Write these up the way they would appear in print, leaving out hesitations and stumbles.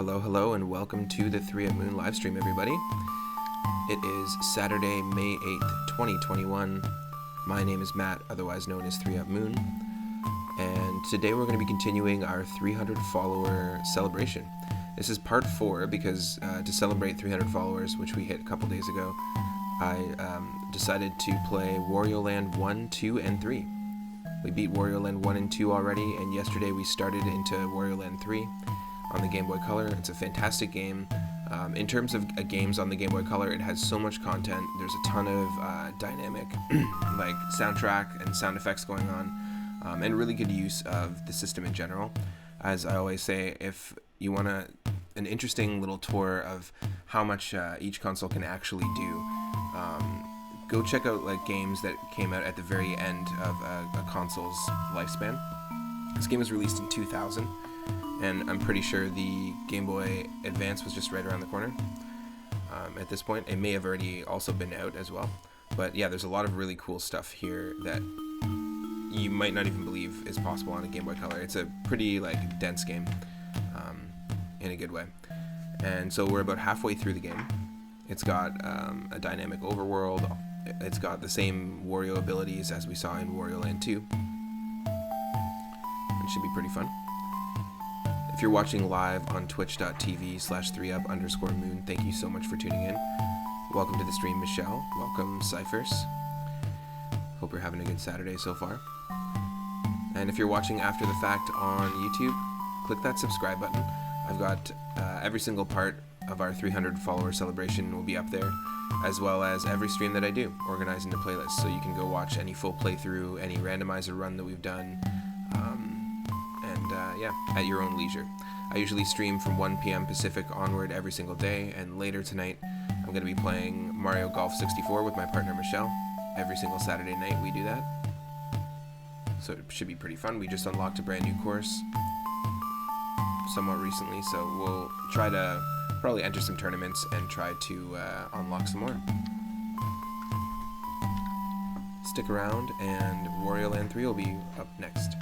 Hello, and welcome to the 3 Up Moon livestream, everybody. It is Saturday, May 8th, 2021. My name is Matt, otherwise known as 3 Up Moon, and today we're going to be continuing our 300 follower celebration. This is part 4 because to celebrate 300 followers, which we hit a couple days ago, I decided to play Wario Land 1, 2, and 3. We beat Wario Land 1 and 2 already, and yesterday we started into Wario Land 3 on the Gameboy Color. It's a fantastic game. In terms of games on the Gameboy Color, it has so much content. There's a ton of dynamic like soundtrack and sound effects going on, and really good use of the system in general. As I always say, if you want an interesting little tour of how much each console can actually do, go check out like games that came out at the very end of a console's lifespan. This game was released in 2000, and I'm pretty sure the Game Boy Advance was just right around the corner at this point. It may have already also been out as well, but yeah, there's a lot of really cool stuff here that you might not even believe is possible on a Game Boy Color. It's a pretty like dense game in a good way. And so we're about halfway through the game. It's got a dynamic overworld. It's got the same Wario abilities as we saw in Wario Land 2. It should be pretty fun. If you're watching live on twitch.tv/3up_moon, thank you so much for tuning in. Welcome to the stream, Michelle. Welcome, Cyphers. Hope you're having a good Saturday so far. And if you're watching after the fact on YouTube, click that subscribe button. I've got every single part of our 300 follower celebration will be up there, as well as every stream that I do, organized into playlists, so you can go watch any full playthrough, any randomizer run that we've done, yeah, at your own leisure. I usually stream from 1 p.m. Pacific onward every single day, and later tonight I'm going to be playing Mario Golf 64 with my partner Michelle. Every single Saturday night we do that, so it should be pretty fun. We just unlocked a brand new course somewhat recently, so we'll try to probably enter some tournaments and try to unlock some more. Stick around, and Wario Land 3 will be up next.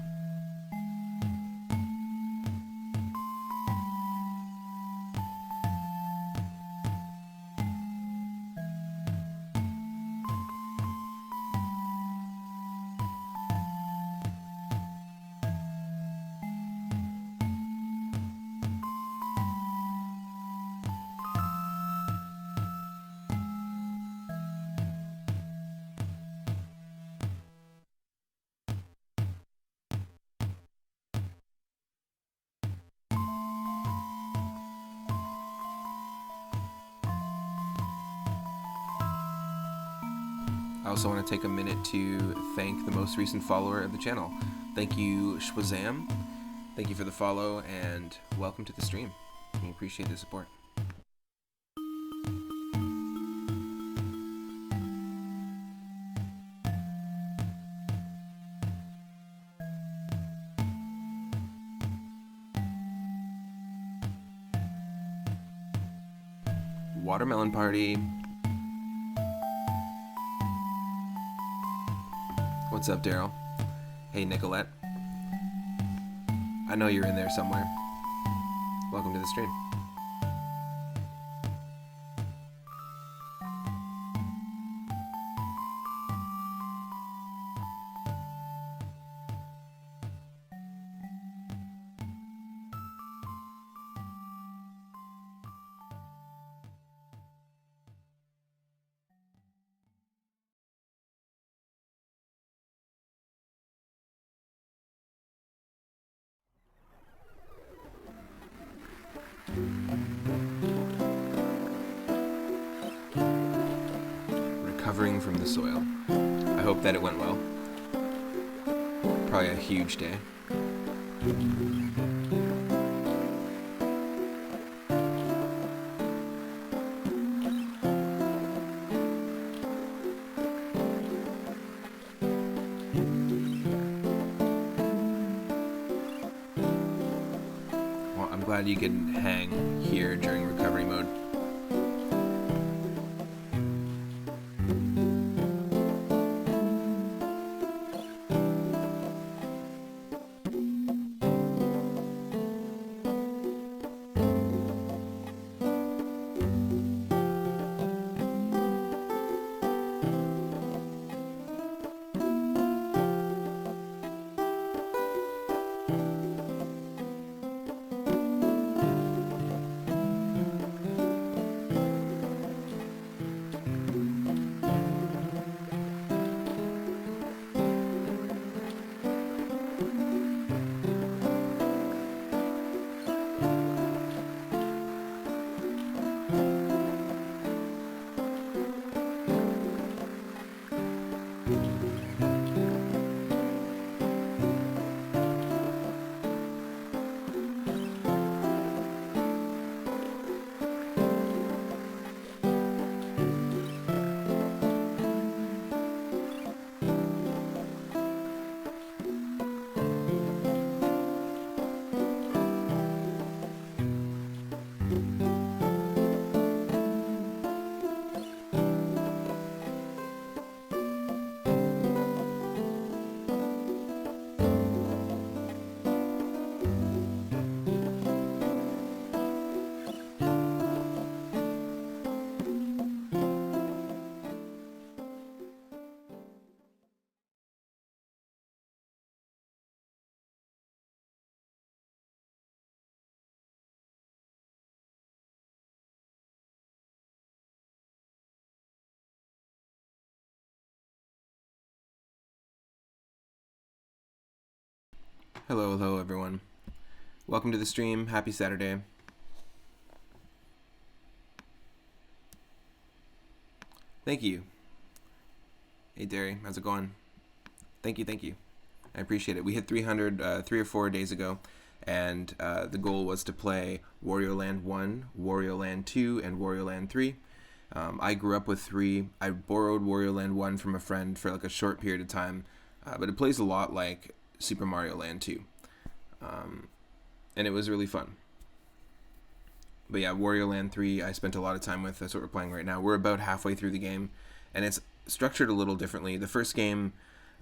I also want to take a minute to thank the most recent follower of the channel. Thank you, Shwazam. Thank you for the follow, and welcome to the stream. We appreciate the support. Watermelon Party. What's up, Daryl? Hey, Nicolette. I know you're in there somewhere. Welcome to the stream. Recovering from the soil. I hope that it went well. Probably a huge day. Well, I'm glad you can hang here during recovery mode. Hello everyone. Welcome to the stream. Happy Saturday. Thank you. Hey Derry, how's it going? Thank you. I appreciate it. We hit 300 3 or 4 days ago, and the goal was to play Wario Land 1, Wario Land 2, and Wario Land 3. I grew up with 3. I borrowed Wario Land 1 from a friend for like a short period of time, but it plays a lot like Super Mario Land 2. And it was really fun. But yeah, Wario Land 3 I spent a lot of time with. That's what we're playing right now. We're about halfway through the game, and it's structured a little differently. The first game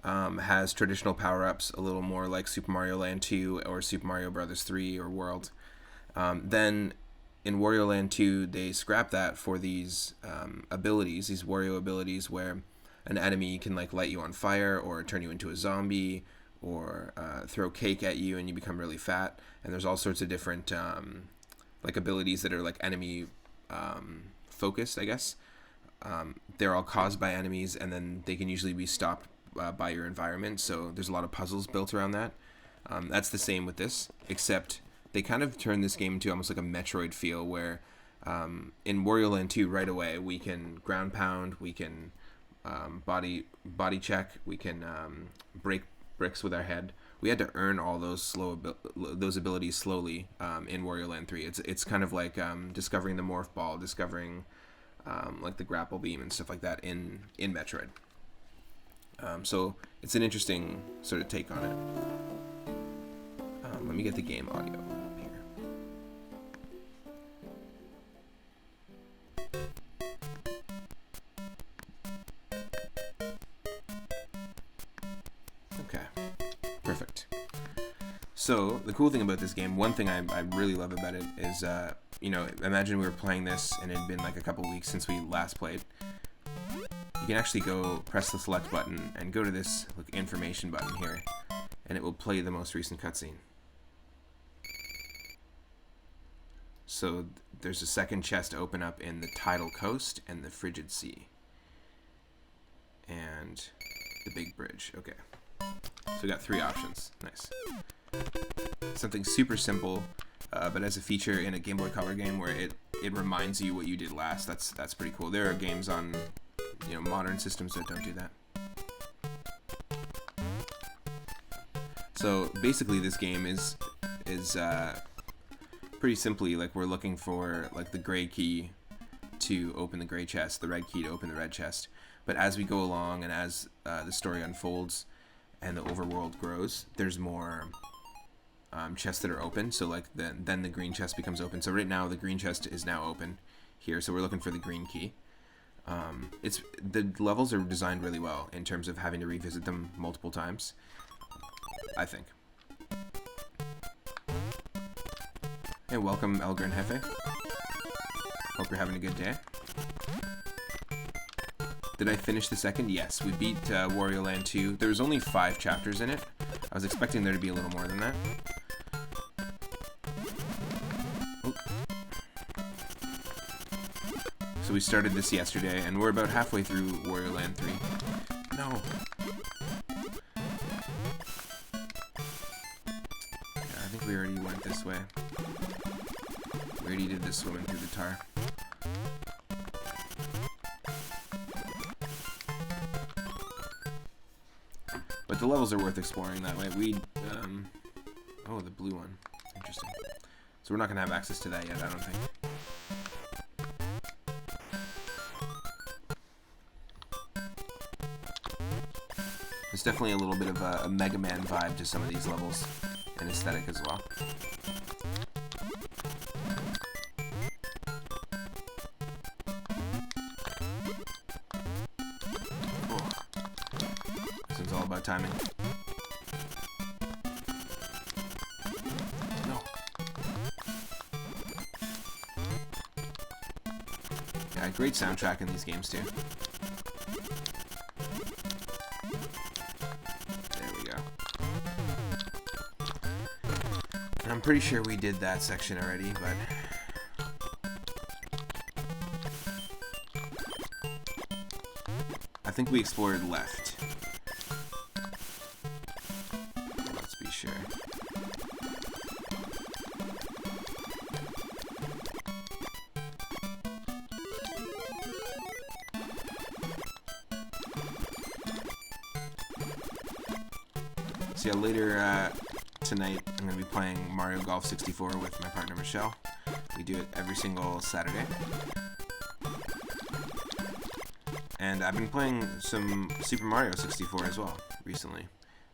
has traditional power-ups, a little more like Super Mario Land 2 or Super Mario Bros. 3 or World. Then in Wario Land 2, they scrap that for these abilities, these Wario abilities, where an enemy can like light you on fire or turn you into a zombie or throw cake at you and you become really fat. And there's all sorts of different like abilities that are like enemy focused, I guess. They're all caused by enemies, and then they can usually be stopped by your environment. So there's a lot of puzzles built around that. That's the same with this, except they kind of turn this game into almost like a Metroid feel, where in Wario Land 2 right away we can ground pound, we can body check, we can break bricks with our head. We had to earn all those those abilities slowly in Wario Land 3. It's kind of like discovering the morph ball, discovering like the grapple beam and stuff like that in Metroid. So it's an interesting sort of take on it. Let me get the game audio up here. Okay, perfect. So the cool thing about this game, one thing I really love about it is, you know, imagine we were playing this and it had been like a couple weeks since we last played. You can actually go press the select button and go to this information button here, and it will play the most recent cutscene. So there's a second chest open up in the Tidal Coast and the Frigid Sea. And the big bridge. Okay. So we got 3 options. Nice. Something super simple, but as a feature in a Game Boy Color game where it reminds you what you did last. That's pretty cool. There are games on, you know, modern systems that don't do that. So basically this game is pretty simply like we're looking for like the gray key to open the gray chest, the red key to open the red chest. But as we go along and as the story unfolds and the overworld grows, there's more chests that are open. So like then the green chest becomes open. So right now the green chest is now open here. So we're looking for the green key. The levels are designed really well in terms of having to revisit them multiple times, I think. Hey, welcome Elgar and Hefe. Hope you're having a good day. Did I finish the second? Yes, we beat Wario Land 2. There was only 5 chapters in it. I was expecting there to be a little more than that. Oh. So we started this yesterday, and we're about halfway through Wario Land 3. No. Yeah, I think we already went this way. We already did this swimming through the tar. But the levels are worth exploring that way. Oh, the blue one. Interesting. So we're not going to have access to that yet, I don't think. There's definitely a little bit of a Mega Man vibe to some of these levels, and aesthetic as well. Oh. This one's all about timing. No. Yeah, great soundtrack in these games too. I'm pretty sure we did that section already, but I think we explored left. Let's be sure. So yeah, later tonight I'm going to be playing Mario Golf 64 with my partner Michelle. We do it every single Saturday. And I've been playing some Super Mario 64 as well recently,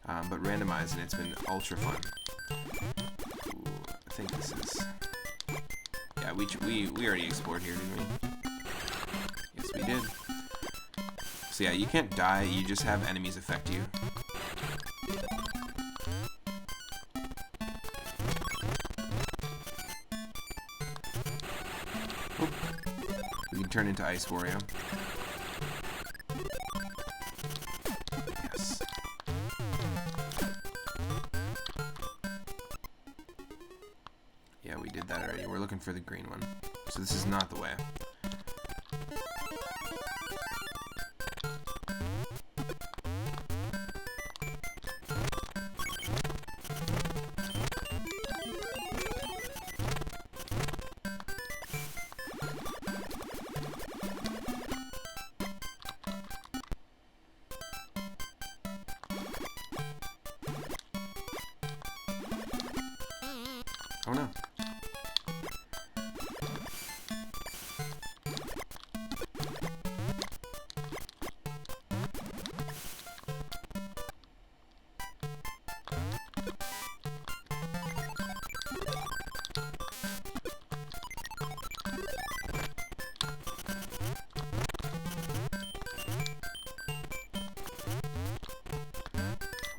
but randomized, and it's been ultra fun. Ooh, I think this is... Yeah, we already explored here, didn't we? Yes, we did. So yeah, you can't die, you just have enemies affect you. Oop. We can turn into Ice Wario. Yes. Yeah, we did that already. We're looking for the green one. So this is not the way. Oh no.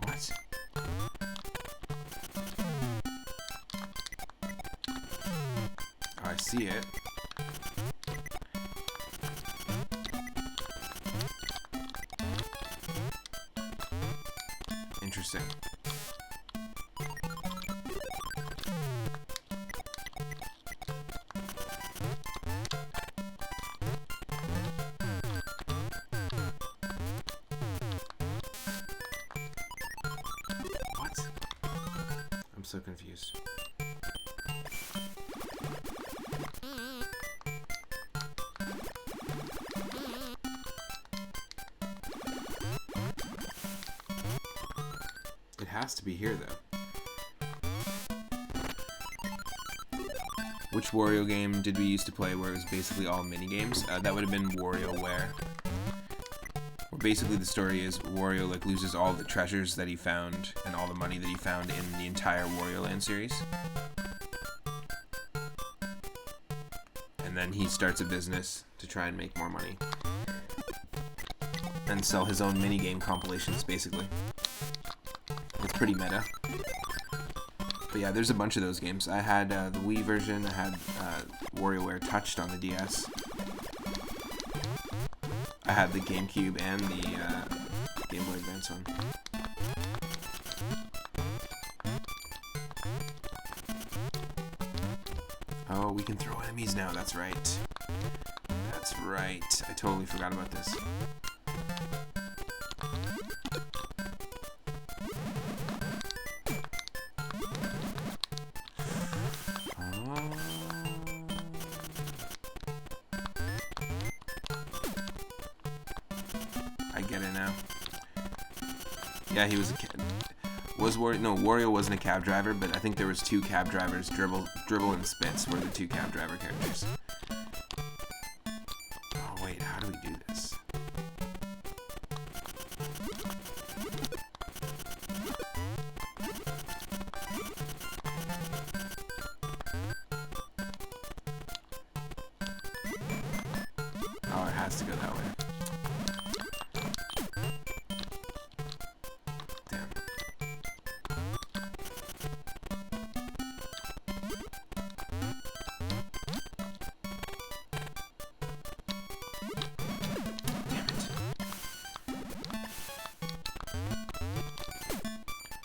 What? Oh, I see it. Interesting. What? I'm so confused. It has to be here, though. Which Wario game did we used to play where it was basically all mini-games? That would have been WarioWare. Where basically the story is Wario like loses all the treasures that he found and all the money that he found in the entire Wario Land series. And then he starts a business to try and make more money. And sell his own mini-game compilations, basically. It's pretty meta. But yeah, there's a bunch of those games. I had the Wii version, I had WarioWare Touched on the DS. I had the GameCube and the Game Boy Advance one. Oh, we can throw enemies now, that's right. That's right. I totally forgot about this. I get it now. Yeah, he was a cab. Wario wasn't a cab driver, but I think there was two cab drivers. Dribble and Spitz were the two cab driver characters. Oh wait, how do we do this? Oh, it has to go that way. Damn. Damn it.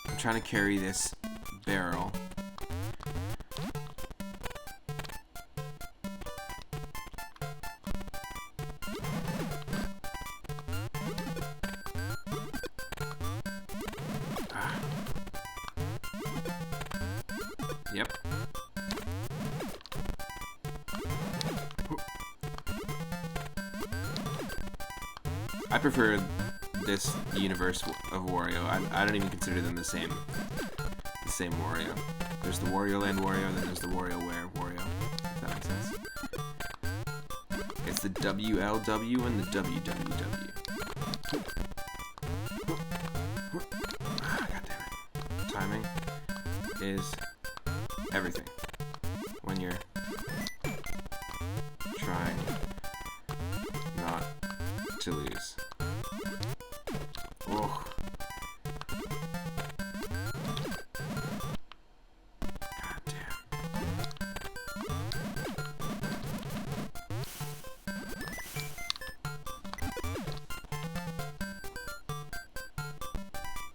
I'm trying to carry this barrel. Yep. I prefer this universe of Wario. I don't even consider them the same Wario. There's the Wario Land Wario, then there's the WarioWare Wario. If that makes sense. It's the WLW and the WWW. God damn it. Timing is everything when you're trying not to lose. Oh. God damn.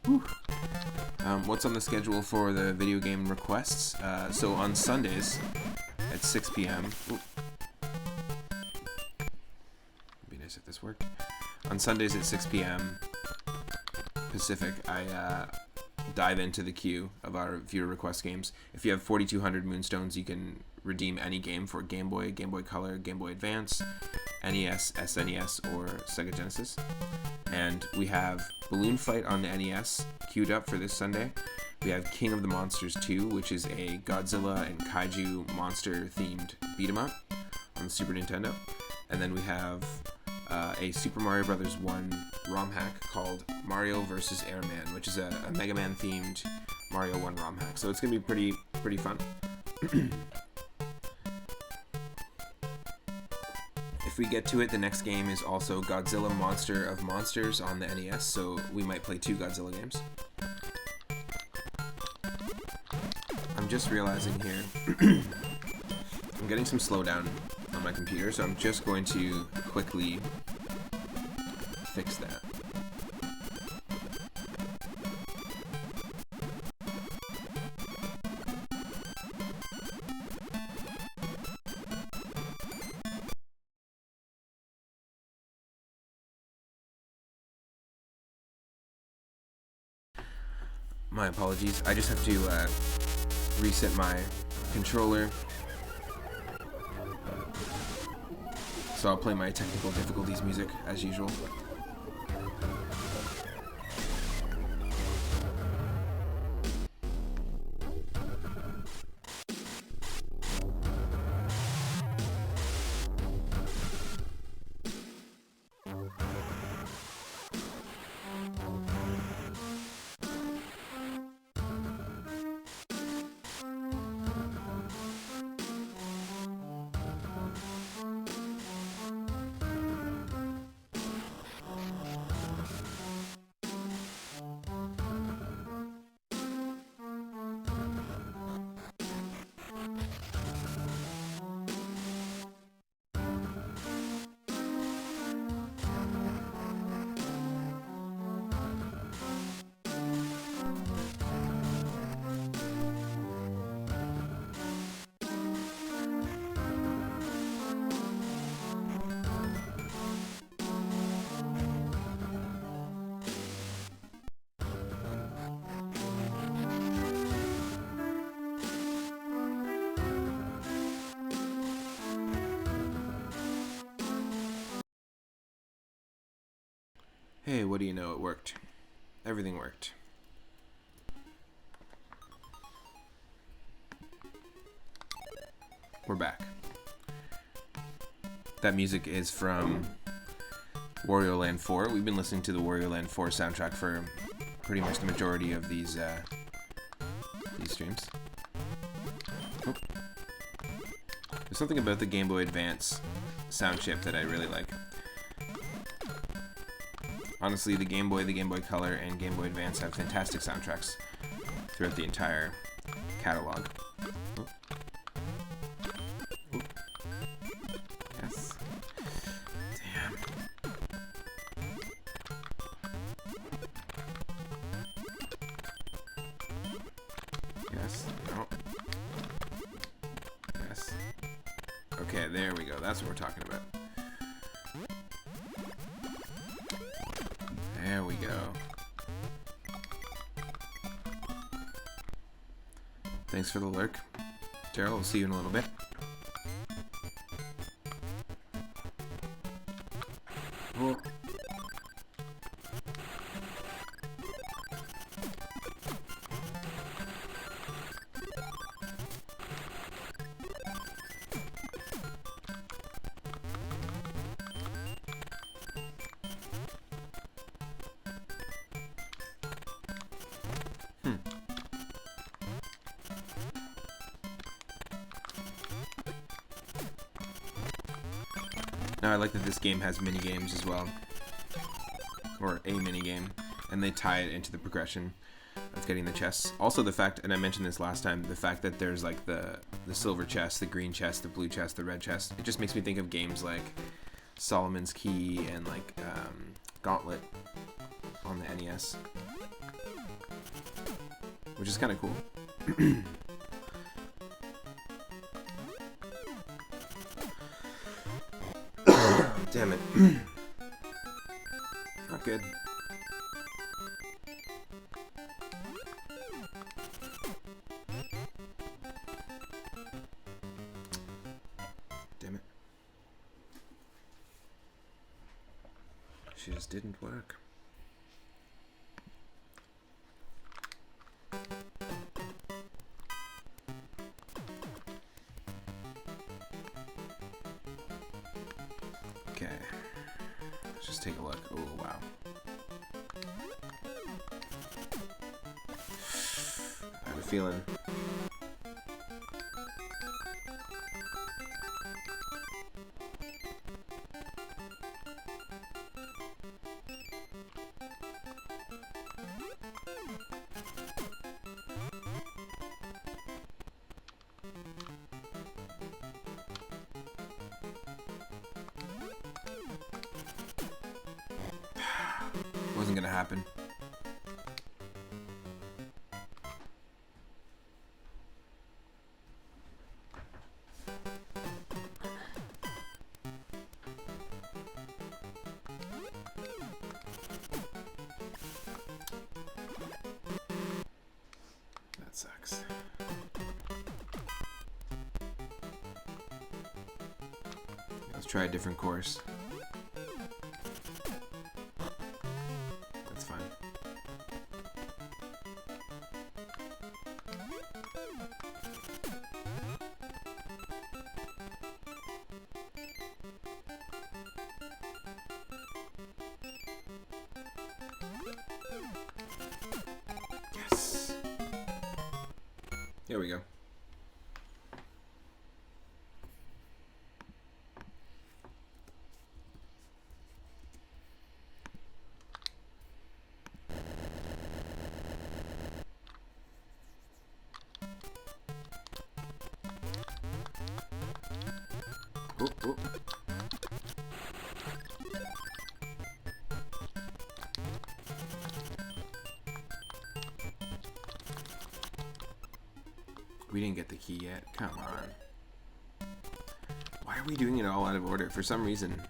Whew. What's on the schedule for the video game requests? So on Sundays at 6 p.m. Ooh. It'd be nice if this worked. On Sundays at 6 p.m. Pacific, I dive into the queue of our viewer request games. If you have 4,200 Moonstones, you can redeem any game for Game Boy, Game Boy Color, Game Boy Advance, NES, SNES, or Sega Genesis. And we have Balloon Fight on the NES queued up for this Sunday. We have King of the Monsters 2, which is a Godzilla and Kaiju monster-themed beat-em-up on the Super Nintendo. And then we have a Super Mario Bros. 1 ROM hack called Mario vs. Airman, which is a Mega Man-themed Mario 1 ROM hack. So it's going to be pretty fun. If we get to it, the next game is also Godzilla Monster of Monsters on the NES, so we might play 2 Godzilla games. I'm just realizing here, I'm getting some slowdown on my computer, so I'm just going to quickly fix that. My apologies. I just have to reset my controller. So I'll play my technical difficulties music as usual. Hey, what do you know? It worked. Everything worked. We're back. That music is from Wario Land 4. We've been listening to the Wario Land 4 soundtrack for pretty much the majority of these streams. Oh. There's something about the Game Boy Advance sound chip that I really like. Honestly, the Game Boy Color, and Game Boy Advance have fantastic soundtracks throughout the entire catalog. Oh. Oh. Yes. Damn. Yes. No. Yes. Okay, there we go. That's what we're talking about. There we go. Thanks for the lurk, Daryl. We'll see you in a little bit. Oh. Now I like that this game has mini games as well, or a mini game, and they tie it into the progression of getting the chests. Also the fact, and I mentioned this last time, the fact that there's like the silver chest, the green chest, the blue chest, the red chest. It just makes me think of games like Solomon's Key and like Gauntlet on the NES, which is kind of cool. Damn it. Not good. Damn it. She just didn't work. Okay, let's just take a look. Oh, wow. I have a feeling. Wasn't gonna happen. That sucks. Let's try a different course. That's fine. Yes. Here we go. Oh, oh. We didn't get the key yet. Come on. Why are we doing it all out of order? For some reason.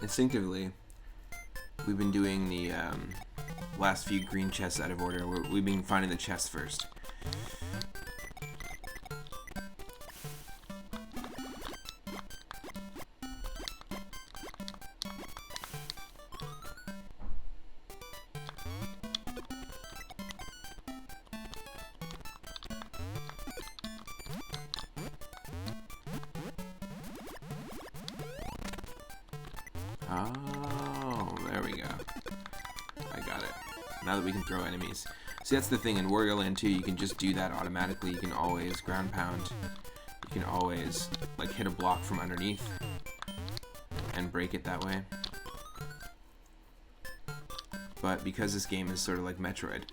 Instinctively, we've been doing the last few green chests out of order. We've been finding the chests first. Oh, there we go. I got it. Now that we can throw enemies. See, that's the thing. In Wario Land 2, you can just do that automatically. You can always ground pound. You can always, like, hit a block from underneath and break it that way. But because this game is sort of like Metroid,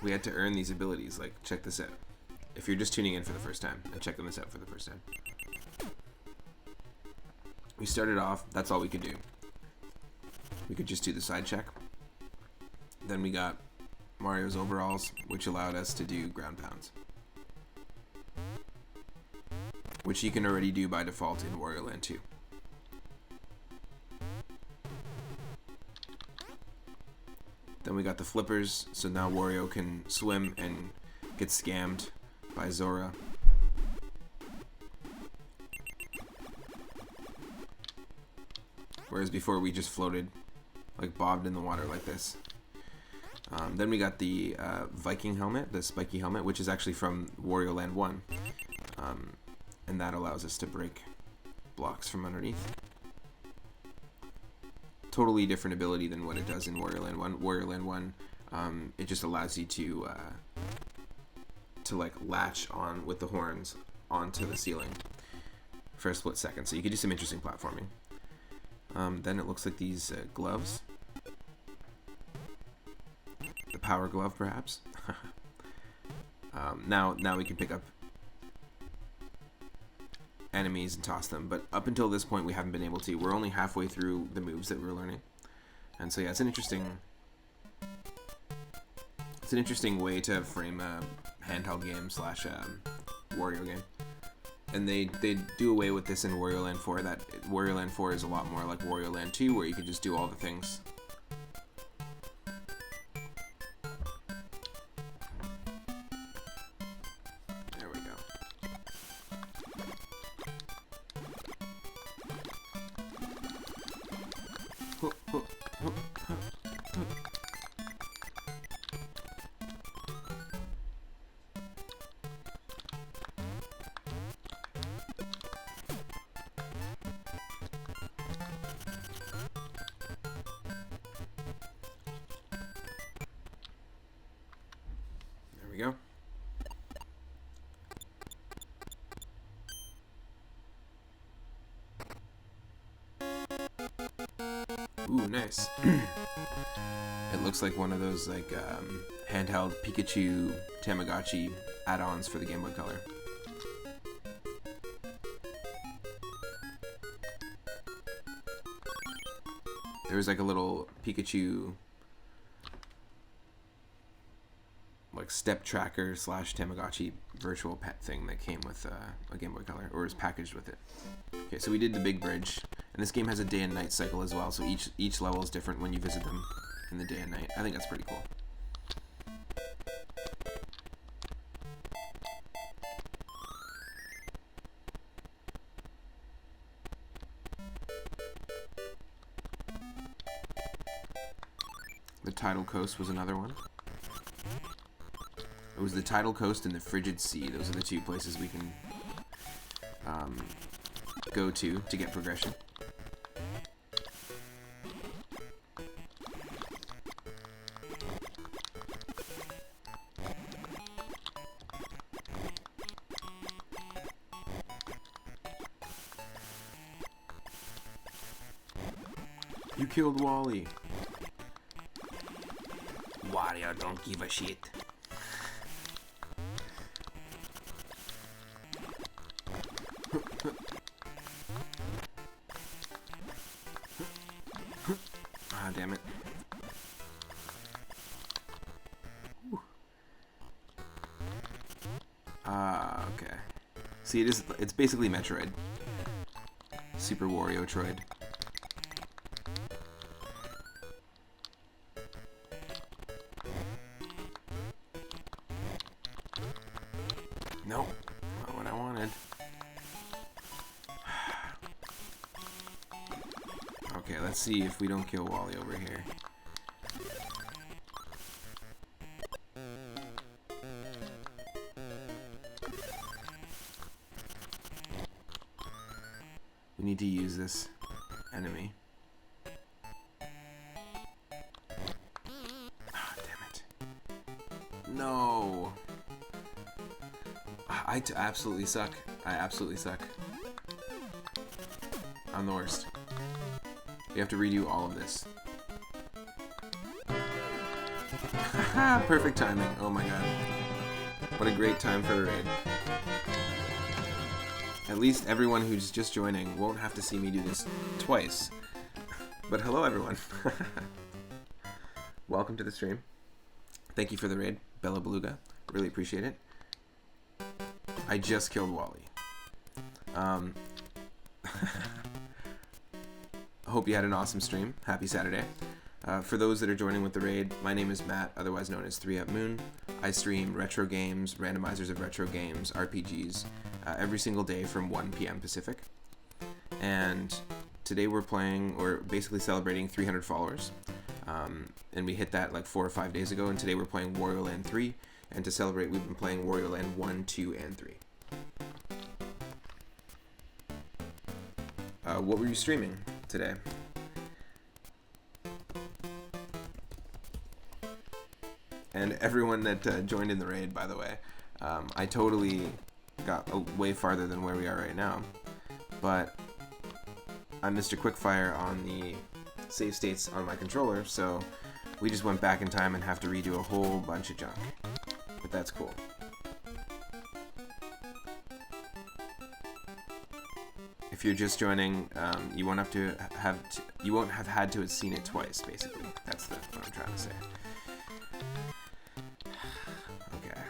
we had to earn these abilities. Like, check this out. If you're just tuning in for the first time and checking this out for the first time. We started off, that's all we could do. We could just do the side check. Then we got Mario's overalls, which allowed us to do ground pounds, which you can already do by default in Wario Land 2. Then we got the flippers, so now Wario can swim and get scammed by Zora. Whereas before we just floated, like bobbed in the water like this. Then we got the Viking helmet, the spiky helmet, which is actually from Wario Land 1. And that allows us to break blocks from underneath. Totally different ability than what it does in Wario Land 1. Wario Land 1 It just allows you to like latch on with the horns onto the ceiling for a split second. So you can do some interesting platforming. Then it looks like these gloves. The power glove, perhaps. Now we can pick up enemies and toss them, but up until this point we haven't been able to. We're only halfway through the moves that we're learning, and so yeah, it's an interesting way to frame a handheld game slash Wario game. And they do away with this in Wario Land 4. That Wario Land 4 is a lot more like Wario Land 2, where you can just do all the things. There we go. There we go. Ooh, nice. It looks like one of those like handheld Pikachu Tamagotchi add-ons for the Game Boy Color. There was like a little Pikachu like step tracker slash Tamagotchi virtual pet thing that came with a Game Boy Color, or was packaged with it. Okay, so we did the big bridge, and this game has a day and night cycle as well, so each level is different when you visit them in the day and night. I think that's pretty cool. The Tidal Coast was another one. It was the Tidal Coast and the Frigid Sea. Those are the two places we can go to get progression. You killed Wally. Wario don't give a shit. Ah, damn it. Okay. See, it's basically Metroid. Super Wario Troid. Nope, not what I wanted. Okay, let's see if we don't kill Wally over here. We need to use this enemy. Ah, damn it. No. I absolutely suck. I absolutely suck. I'm the worst. We have to redo all of this. Haha, perfect timing. Oh my god. What a great time for a raid. At least everyone who's just joining won't have to see me do this twice. But hello everyone. Welcome to the stream. Thank you for the raid, Bella Beluga. Really appreciate it. I just killed Wally. Hope you had an awesome stream. Happy Saturday. For those that are joining with the raid, my name is Matt, otherwise known as 3UpMoon. I stream retro games, randomizers of retro games, RPGs, every single day from 1 p.m. Pacific. And today we're playing, or basically celebrating 300 followers. And we hit that like 4 or 5 days ago, and today we're playing Wario Land 3. And to celebrate, we've been playing Wario Land 1, 2, and 3. What were you streaming today? And everyone that joined in the raid, by the way. I totally got way farther than where we are right now. But I'm Mr. Quickfire on the save states on my controller, so we just went back in time and have to redo a whole bunch of junk. But that's cool. If you're just joining, you won't have had to have seen it twice. Basically, that's what I'm trying to say. Okay.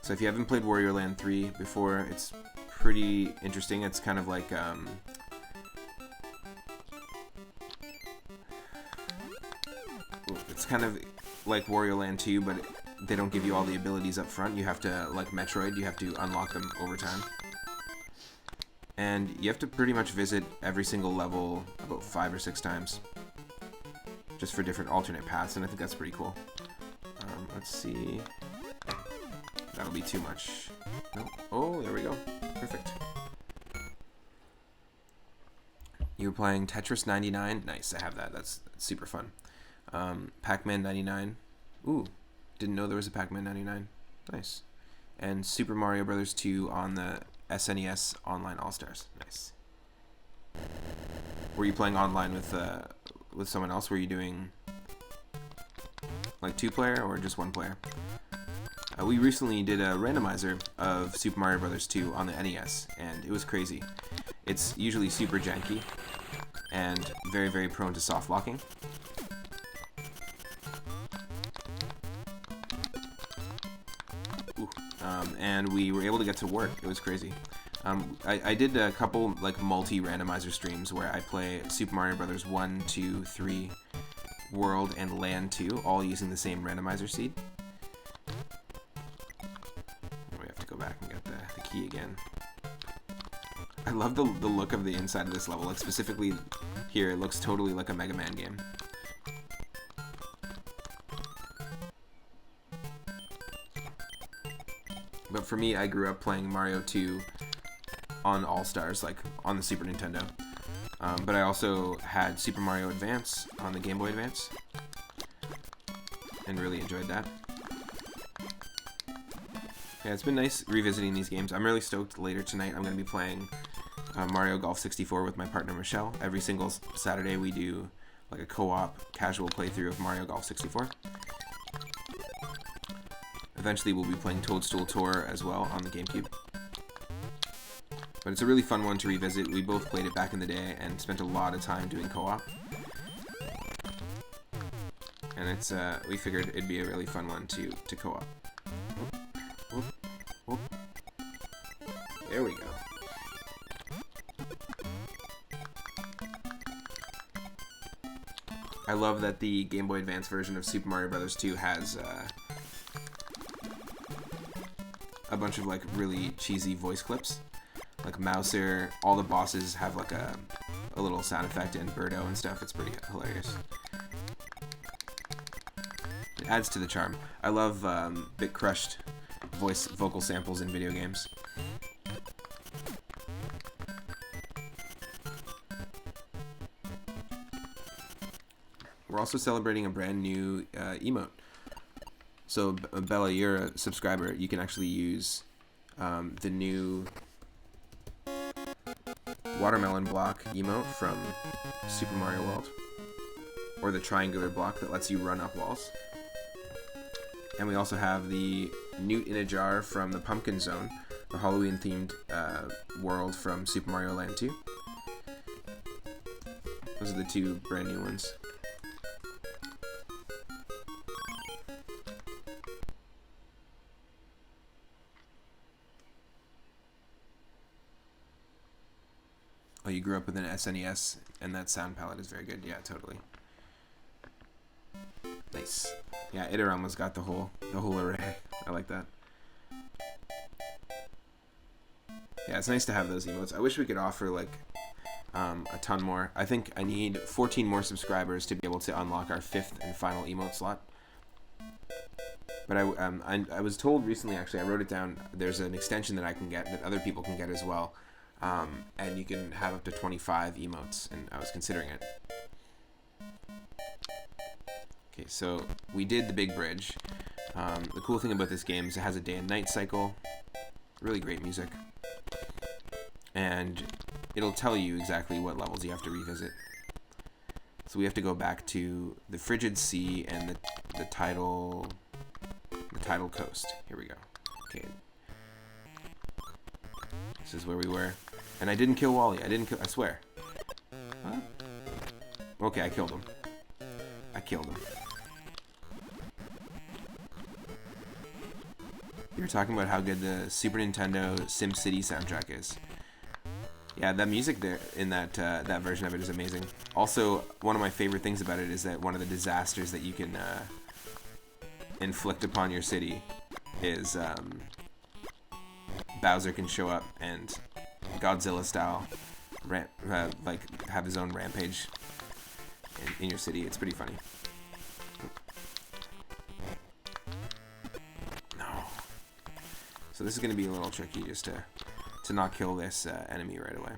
So if you haven't played Wario Land 3 before, it's pretty interesting. It's kind of like it's kind of like Wario Land 2, but they don't give you all the abilities up front. You have to, like Metroid, you have to unlock them over time. And you have to pretty much visit every single level about 5 or 6 times, just for different alternate paths, and I think that's pretty cool. Let's see. That'll be too much. No. Oh, there we go. Perfect. You were playing Tetris 99? Nice, I have that. That's super fun. Pac-Man 99. Ooh, didn't know there was a Pac-Man 99. Nice. And Super Mario Bros. 2 on the SNES Online All-Stars. Nice. Were you playing online with someone else? Were you doing like 2-player or just 1-player? We recently did a randomizer of Super Mario Bros. 2 on the NES, and it was crazy. It's usually super janky and very, very prone to soft locking. And we were able to get to work. It was crazy. I did a couple like multi-randomizer streams where I play Super Mario Bros. 1, 2, 3, World, and Land 2, all using the same randomizer seed. We have to go back and get the key again. I love the look of the inside of this level. Like specifically here, it looks totally like a Mega Man game. But for me, I grew up playing Mario 2 on All-Stars, like on the Super Nintendo. But I also had Super Mario Advance on the Game Boy Advance, and really enjoyed that. Yeah, it's been nice revisiting these games. I'm really stoked. Later tonight, I'm going to be playing Mario Golf 64 with my partner Michelle. Every single Saturday, we do like a co-op casual playthrough of Mario Golf 64. Eventually, we'll be playing Toadstool Tour as well on the GameCube. But it's a really fun one to revisit. We both played it back in the day and spent a lot of time doing co-op. And it's we figured it'd be a really fun one to co-op. There we go. I love that the Game Boy Advance version of Super Mario Bros. 2 has a bunch of like really cheesy voice clips. Like Mouser, all the bosses have like a little sound effect, and Birdo and stuff. It's pretty hilarious. It adds to the charm. I love Bit Crushed vocal samples in video games. We're also celebrating a brand new emote. So Bella, you're a subscriber. You can actually use the new watermelon block emote from Super Mario World, or the triangular block that lets you run up walls. And we also have the Newt in a Jar from the Pumpkin Zone, the Halloween-themed world from Super Mario Land 2. Those are the two brand new ones. Oh, you grew up with an SNES, and that sound palette is very good. Yeah, totally. Nice. Yeah, Iterama's got the whole array. I like that. Yeah, it's nice to have those emotes. I wish we could offer like a ton more. I think I need 14 more subscribers to be able to unlock our 5th and final emote slot. But I was told recently, actually, I wrote it down. There's an extension that I can get that other people can get as well. and you can have up to 25 emotes, and I was considering it. Okay, so we did the big bridge. The cool thing about this game is it has a day and night cycle, really great music, and it'll tell you exactly what levels you have to revisit. So we have to go back to the Frigid Sea and the Tidal Coast. Here we go. Okay. This is where we were. And I didn't kill Wally. I swear. Huh? Okay, I killed him. You were talking about how good the Super Nintendo SimCity soundtrack is. Yeah, that music there in that version of it is amazing. Also, one of my favorite things about it is that one of the disasters that you can inflict upon your city is Bowser can show up and Godzilla style like have his own rampage in your city. It's pretty funny. No. So this is going to be a little tricky just to not kill this enemy right away.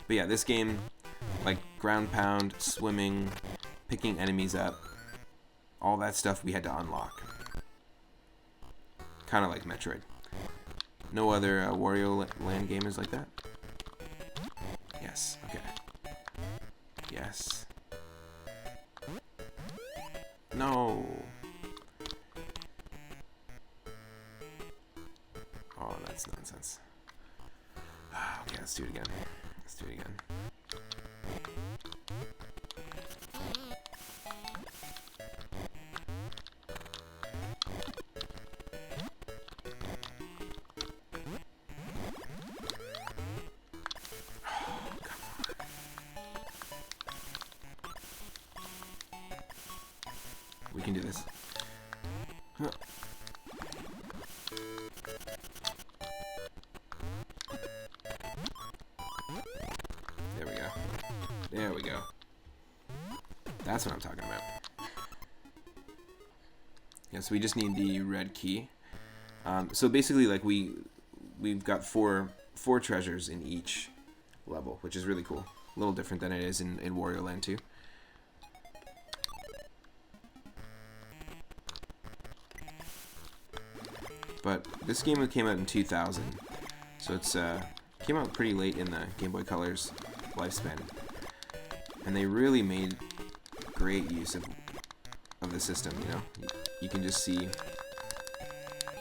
But yeah, this game, like ground pound, swimming, picking enemies up, all that stuff we had to unlock. Kind of like Metroid. No other Wario Land game is like that? Yes, okay. Yes. No! Oh, that's nonsense. Okay, let's do it again. We can do this. Huh. There we go. That's what I'm talking about. Yeah, so we just need the red key. So basically, like we've got four treasures in each level, which is really cool. A little different than it is in Wario Land 2. But this game came out in 2000, so it's came out pretty late in the Gameboy Color's lifespan, and they really made great use of the system. You know, you can just see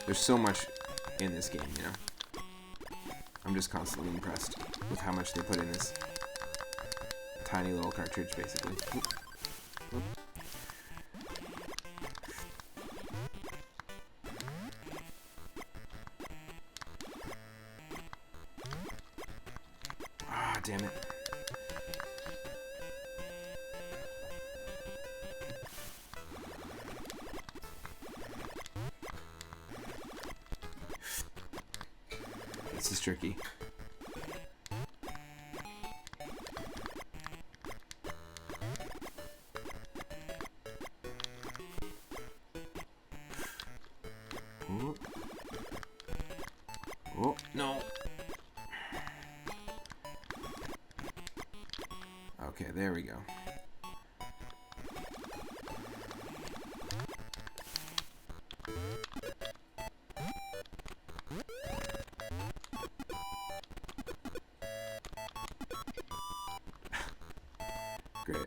there's so much in this game. You know, I'm just constantly impressed with how much they put in this tiny little cartridge, basically. Oop. Oop. Damn it. This is tricky. Oh. Oh, no. Okay, there we go. Great.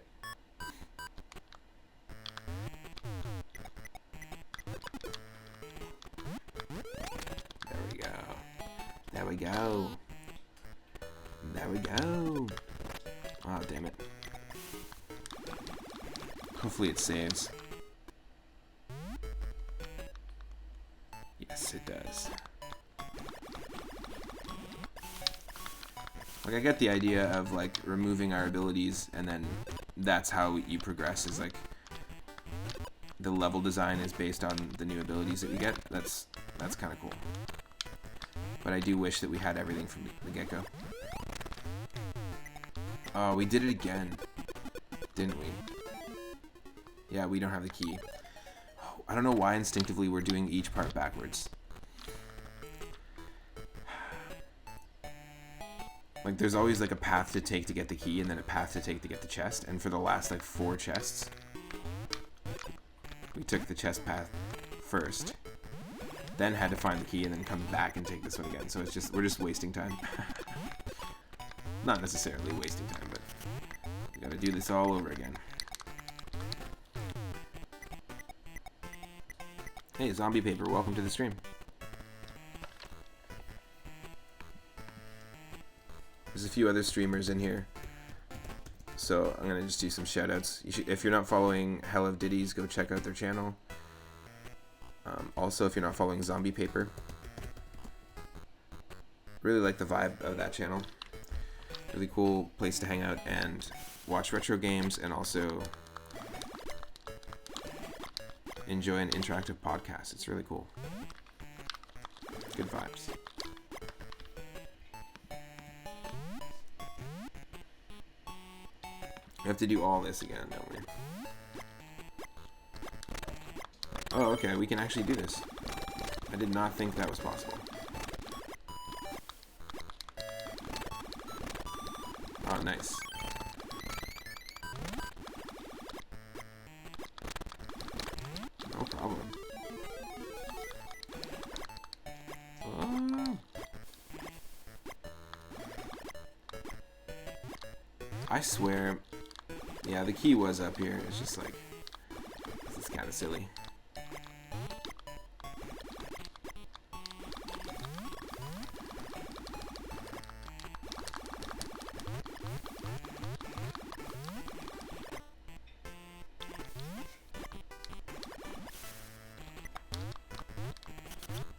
There we go. There we go. There we go. Oh, damn it. Hopefully it saves. Yes, it does. Like, I get the idea of, like, removing our abilities, and then that's how you progress, is, like, the level design is based on the new abilities that you get. That's kind of cool. But I do wish that we had everything from the get-go. Oh, we did it again. Didn't we? Yeah, we don't have the key. Oh, I don't know why instinctively we're doing each part backwards. Like, there's always, like, a path to take to get the key, and then a path to take to get the chest. And for the last, like, 4 chests, we took the chest path first, then had to find the key, and then come back and take this one again. So it's just, we're just wasting time. Not necessarily wasting time, but we gotta do this all over again. Hey, Zombie Paper, welcome to the stream. There's a few other streamers in here, so I'm gonna just do some shoutouts. If you're not following Hell of Ditties, go check out their channel. Also, if you're not following Zombie Paper, really like the vibe of that channel. Really cool place to hang out and watch retro games, and also enjoy an interactive podcast. It's really cool. Good vibes. We have to do all this again, don't we? Oh, okay, we can actually do this. I did not think that was possible. Oh, nice. No problem. Oh. I swear, yeah, the key was up here. It's just like, this is kind of silly.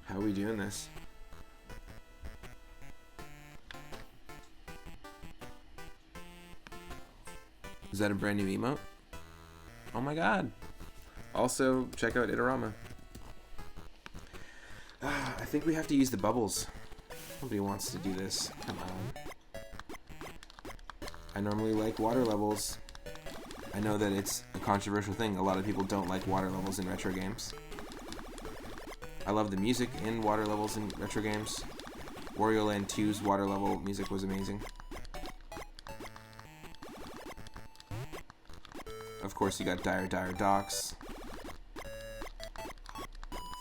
How are we doing this? Is that a brand new emote? Oh my god. Also, check out Itorama. I think we have to use the bubbles. Nobody wants to do this. Come on. I normally like water levels. I know that it's a controversial thing. A lot of people don't like water levels in retro games. I love the music in water levels in retro games. Wario Land 2's water level music was amazing. Of course, you got Dire Dire Docks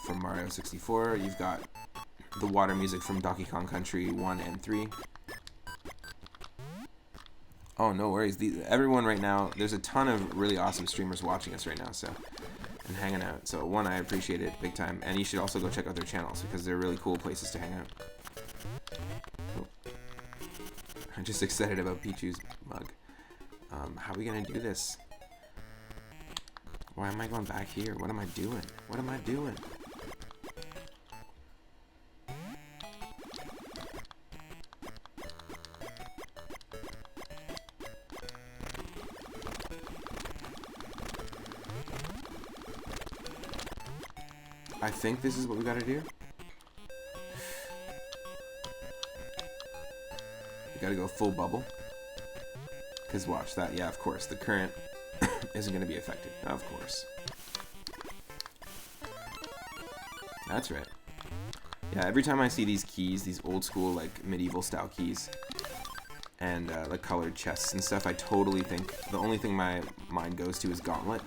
from Mario 64. You've got the water music from Donkey Kong Country 1 and 3. Oh, no worries. Everyone right now, there's a ton of really awesome streamers watching us right now, so, and hanging out. So, one, I appreciate it big time. And you should also go check out their channels, because they're really cool places to hang out. Oh. I'm just excited about Pichu's mug. How are we going to do this? Why am I going back here? What am I doing? What am I doing? I think this is what we gotta do. We gotta go full bubble. Because watch that. Yeah, of course. The current isn't going to be affected. Of course. That's right. Yeah, every time I see these keys, these old school, like, medieval style keys, and, like, colored chests and stuff, I totally think the only thing my mind goes to is Gauntlet.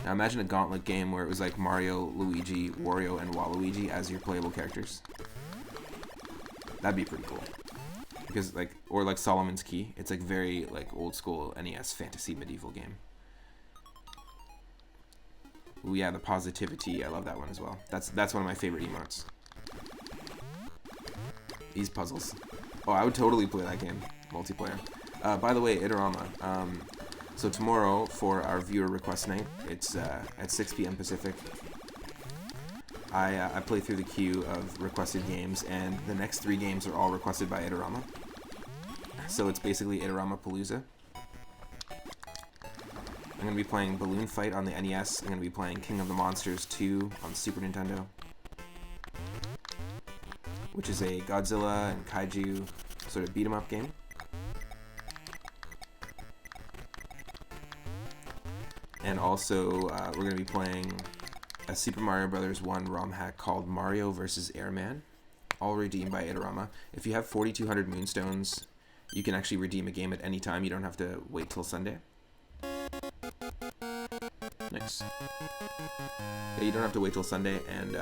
Now imagine a Gauntlet game where it was like Mario, Luigi, Wario, and Waluigi as your playable characters. That'd be pretty cool. Because, like, or like Solomon's Key. It's like very, like, old school NES fantasy medieval game. Ooh, yeah, the positivity. I love that one as well. That's one of my favorite emotes. These puzzles. Oh, I would totally play that game. Multiplayer. By the way, Itorama. So tomorrow, for our viewer request night, it's at 6 p.m. Pacific. I play through the queue of requested games, and the next 3 games are all requested by Itorama. So it's basically Itorama Palooza. I'm going to be playing Balloon Fight on the NES. I'm going to be playing King of the Monsters 2 on Super Nintendo, which is a Godzilla and Kaiju sort of beat-em-up game. And also, we're going to be playing a Super Mario Bros. 1 ROM hack called Mario vs. Airman, all redeemed by Itorama. If you have 4,200 Moonstones, You can actually redeem a game at any time. You don't have to wait till Sunday. Nice. Yeah, you don't have to wait till Sunday, and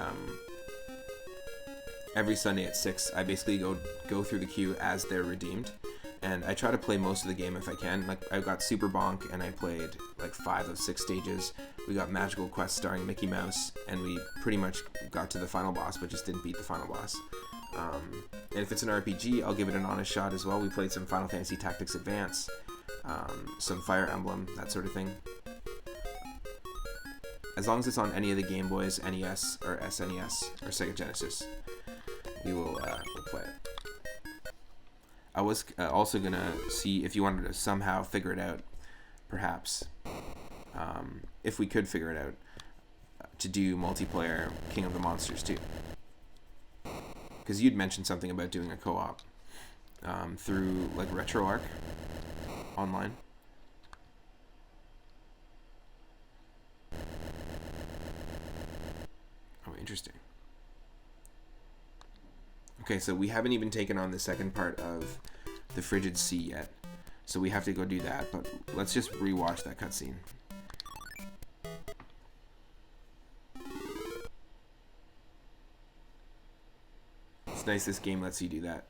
every Sunday at 6, I basically go through the queue as they're redeemed, and I try to play most of the game if I can. Like, I got Super Bonk, and I played like 5 of 6 stages. We got Magical Quest starring Mickey Mouse, and we pretty much got to the final boss, but just didn't beat the final boss. And if it's an RPG, I'll give it an honest shot as well. We played some Final Fantasy Tactics Advance, some Fire Emblem, that sort of thing. As long as it's on any of the Game Boys, NES, or SNES, or Sega Genesis, we'll play it. I was also going to see if you wanted to somehow figure it out, perhaps, if we could figure it out, to do multiplayer King of the Monsters too. Because you'd mentioned something about doing a co-op through like RetroArch online. Oh, interesting. Okay, so we haven't even taken on the second part of the Frigid Sea yet, so we have to go do that, but let's just rewatch that cutscene. It's nice this game lets you do that.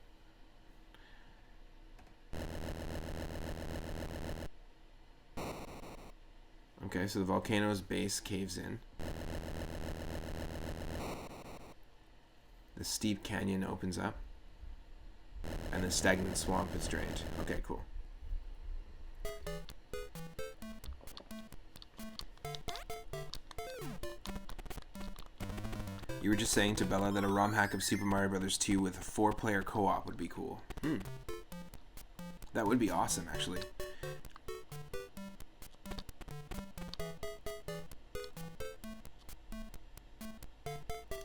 Okay, so the volcano's base caves in. The steep canyon opens up. And the stagnant swamp is drained. Okay, cool. You were just saying to Bella that a ROM hack of Super Mario Bros. 2 with a 4-player co-op would be cool. That would be awesome, actually.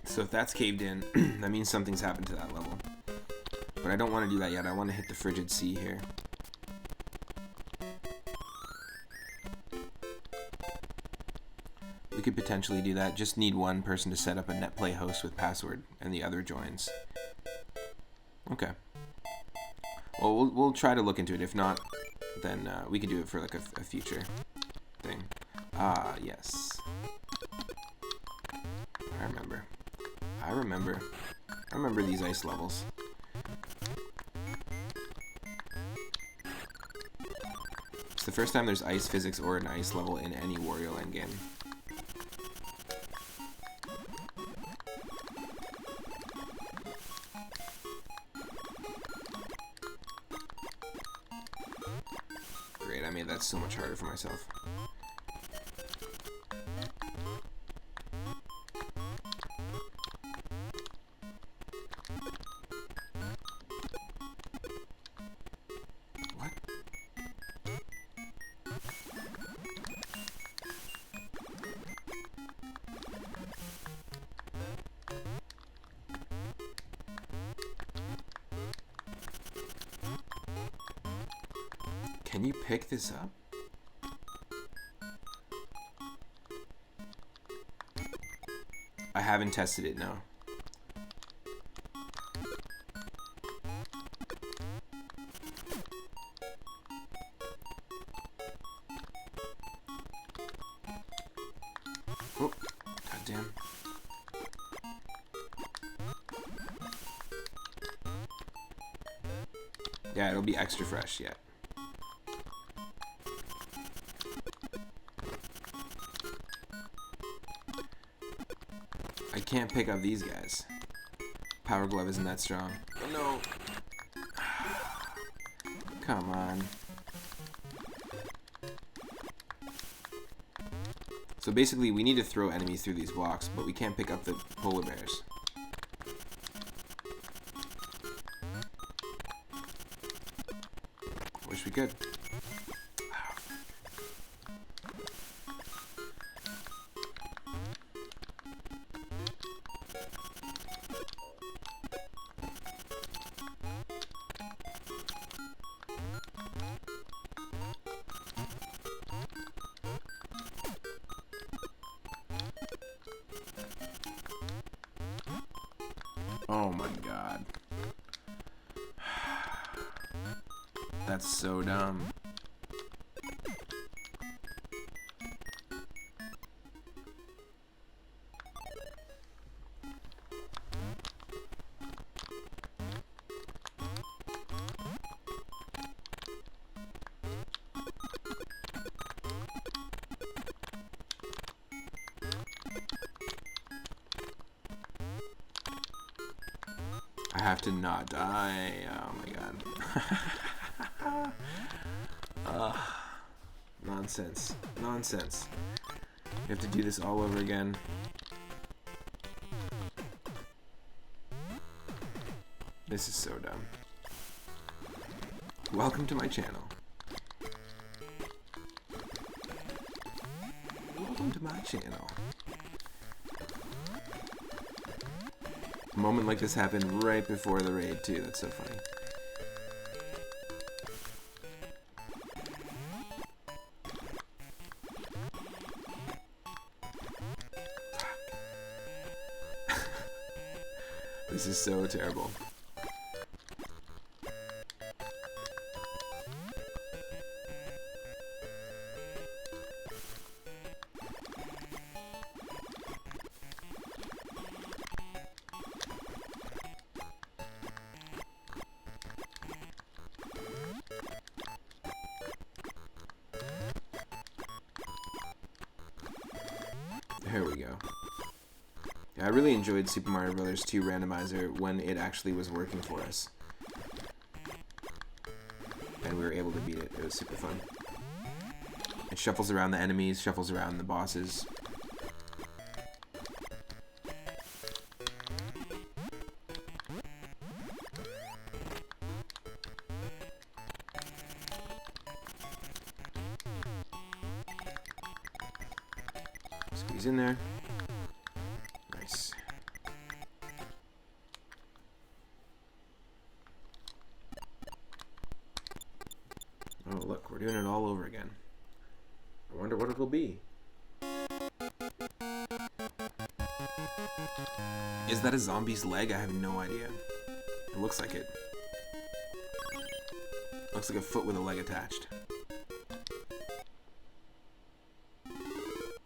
So if that's caved in, that means something's happened to that level. But I don't want to do that yet. I want to hit the Frigid Sea here. We could potentially do that. Just need one person to set up a netplay host with password, and the other joins. Okay. Well, we'll try to look into it. If not, then we could do it for like a future thing. Ah, yes. I remember. I remember these ice levels. It's the first time there's ice physics or an ice level in any Wario Land game. Great, I made that so much harder for myself. Can you pick this up? I haven't tested it, no. Oh, goddamn. Yeah, it'll be extra fresh, yeah. I can't pick up these guys. Power Glove isn't that strong. Oh no! Come on. So basically, we need to throw enemies through these blocks, but we can't pick up the polar bears. Wish we could. Oh my god. That's so dumb. I have to not die. Oh my god. Nonsense. Nonsense. We have to do this all over again. This is so dumb. Welcome to my channel. Welcome to my channel. A moment like this happened right before the raid too. That's so funny. This is so terrible. There we go. Yeah, I really enjoyed Super Mario Bros. 2 Randomizer when it actually was working for us. And we were able to beat it. It was super fun. It shuffles around the enemies, shuffles around the bosses. Squeeze in there. Nice. Oh, look, we're doing it all over again. I wonder what it'll be. Is that a zombie's leg? I have no idea. It looks like it. Looks like a foot with a leg attached.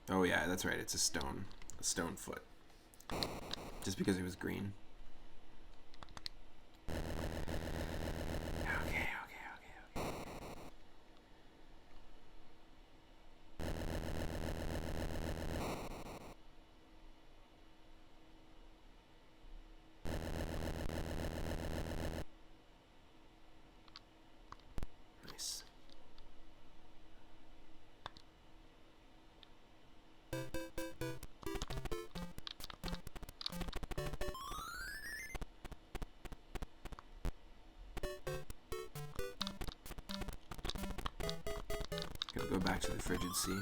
Oh yeah, that's right, it's a stone foot. Just because it was green. Okay. Nice. Gotta go back to the frigid sea.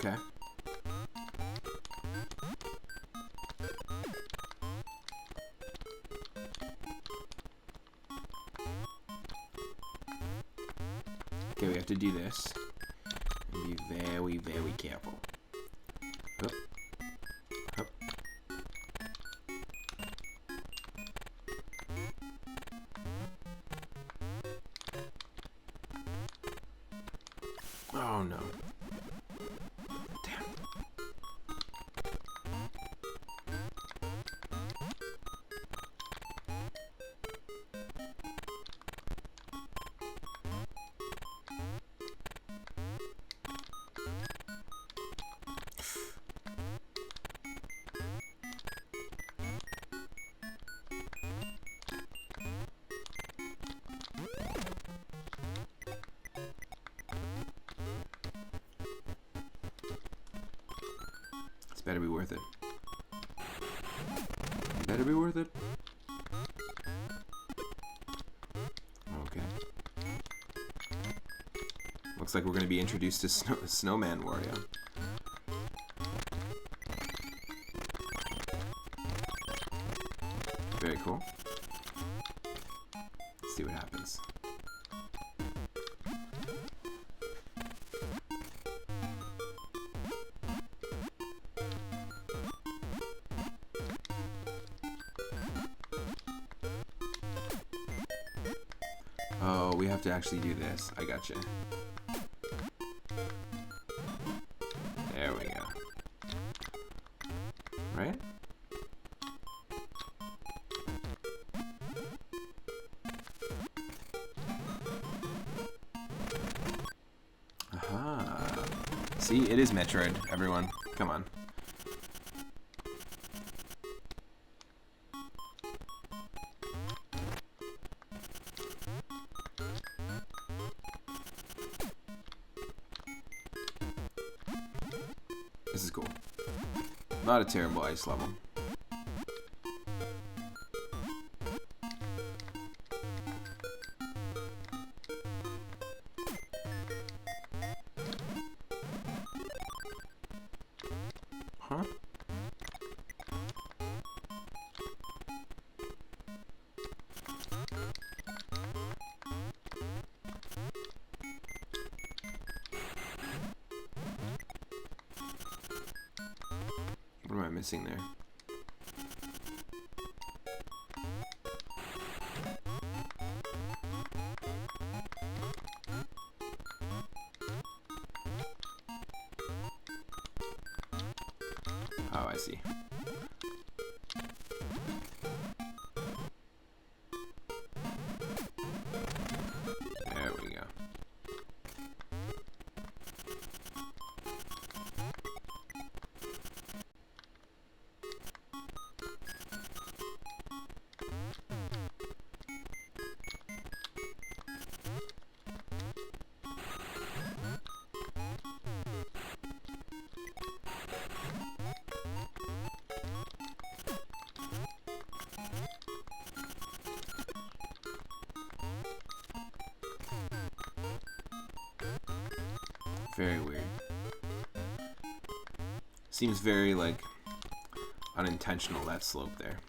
Okay. Okay, we have to do this. And be very, very careful. Up. Up. Oh no. Damn. This better be worth it. Better be worth it. Okay. Looks like we're going to be introduced to Snowman Wario. Very cool. Let's see what happens. Oh, we have to actually do this. I gotcha. There we go. Right? Aha. See, it is Metroid, everyone. Come on. This is cool. Not a terrible ice level. Huh? What am I missing there? Oh, I see. There we go. Very weird. Seems very, like, unintentional, that slope there.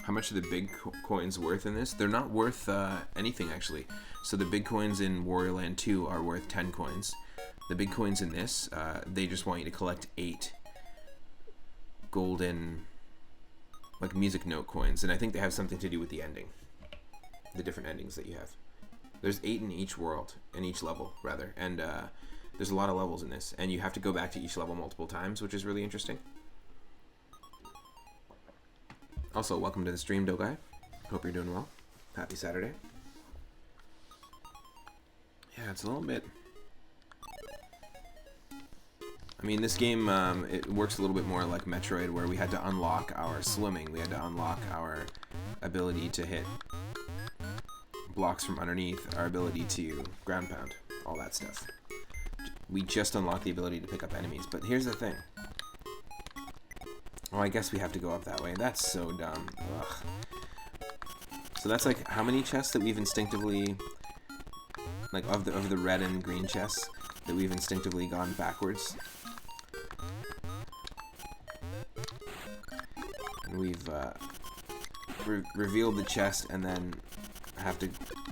How much are the big coins worth in this? They're not worth anything, actually. So the big coins in Wario Land 2 are worth 10 coins. The big coins in this, they just want you to collect 8 golden, like, music note coins. And I think they have something to do with the ending. The different endings that you have. There's 8 in each world, in each level, rather. And there's a lot of levels in this. And you have to go back to each level multiple times, which is really interesting. Also, welcome to the stream, Dogai. Hope you're doing well. Happy Saturday. Yeah, it's a little bit... I mean, this game, it works a little bit more like Metroid, where we had to unlock our swimming. We had to unlock our ability to hit blocks from underneath, our ability to ground pound, all that stuff. We just unlocked the ability to pick up enemies, but here's the thing. Oh, I guess we have to go up that way. That's so dumb. Ugh. So that's like how many chests that we've instinctively, like of the red and green chests that we've instinctively gone backwards. And we've revealed the chest and then have to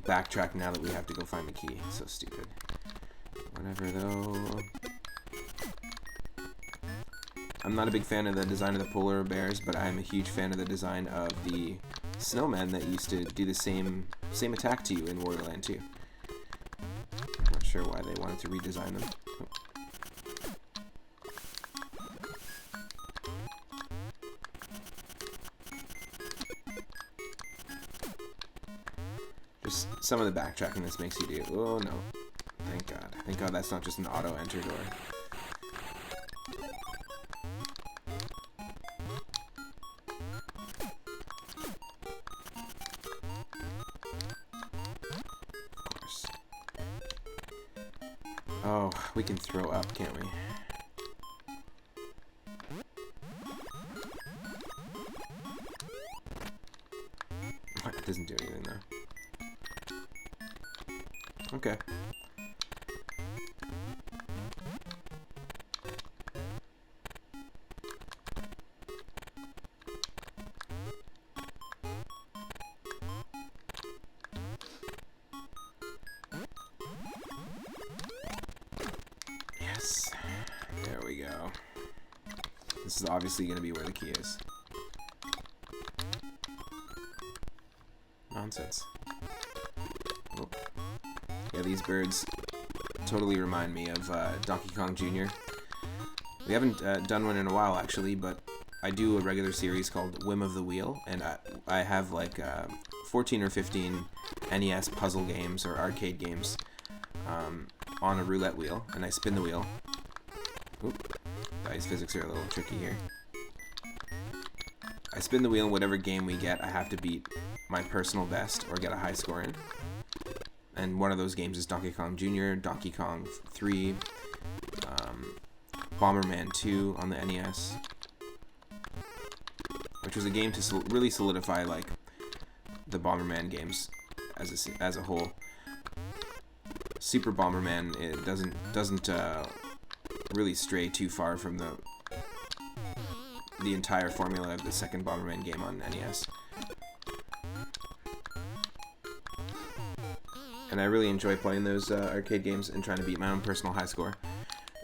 backtrack now that we have to go find the key. So stupid. Whatever though. I'm not a big fan of the design of the polar bears, but I am a huge fan of the design of the snowmen that used to do the same attack to you in Wario Land 2. Not sure why they wanted to redesign them. Oh. some of the backtracking this makes you do. Oh no. Thank God. Thank God that's not just an auto-enter door. Of course. Oh, we can throw up, can't we? It doesn't do anything though. Okay. Yes. There we go. This is obviously going to be where the key is. Nonsense. Oh. Yeah, these birds totally remind me of Donkey Kong Jr. We haven't done one in a while, actually, but I do a regular series called Whim of the Wheel, and I have like 14 or 15 NES puzzle games or arcade games on a roulette wheel, and I spin the wheel. Oop. Dice physics are a little tricky here. I spin the wheel, and whatever game we get, I have to beat my personal best or get a high score in. And one of those games is Donkey Kong Jr., Donkey Kong 3, Bomberman 2 on the NES, which was a game to really solidify like the Bomberman games as a whole. Super Bomberman, it doesn't really stray too far from the entire formula of the second Bomberman game on NES. And I really enjoy playing those arcade games and trying to beat my own personal high score.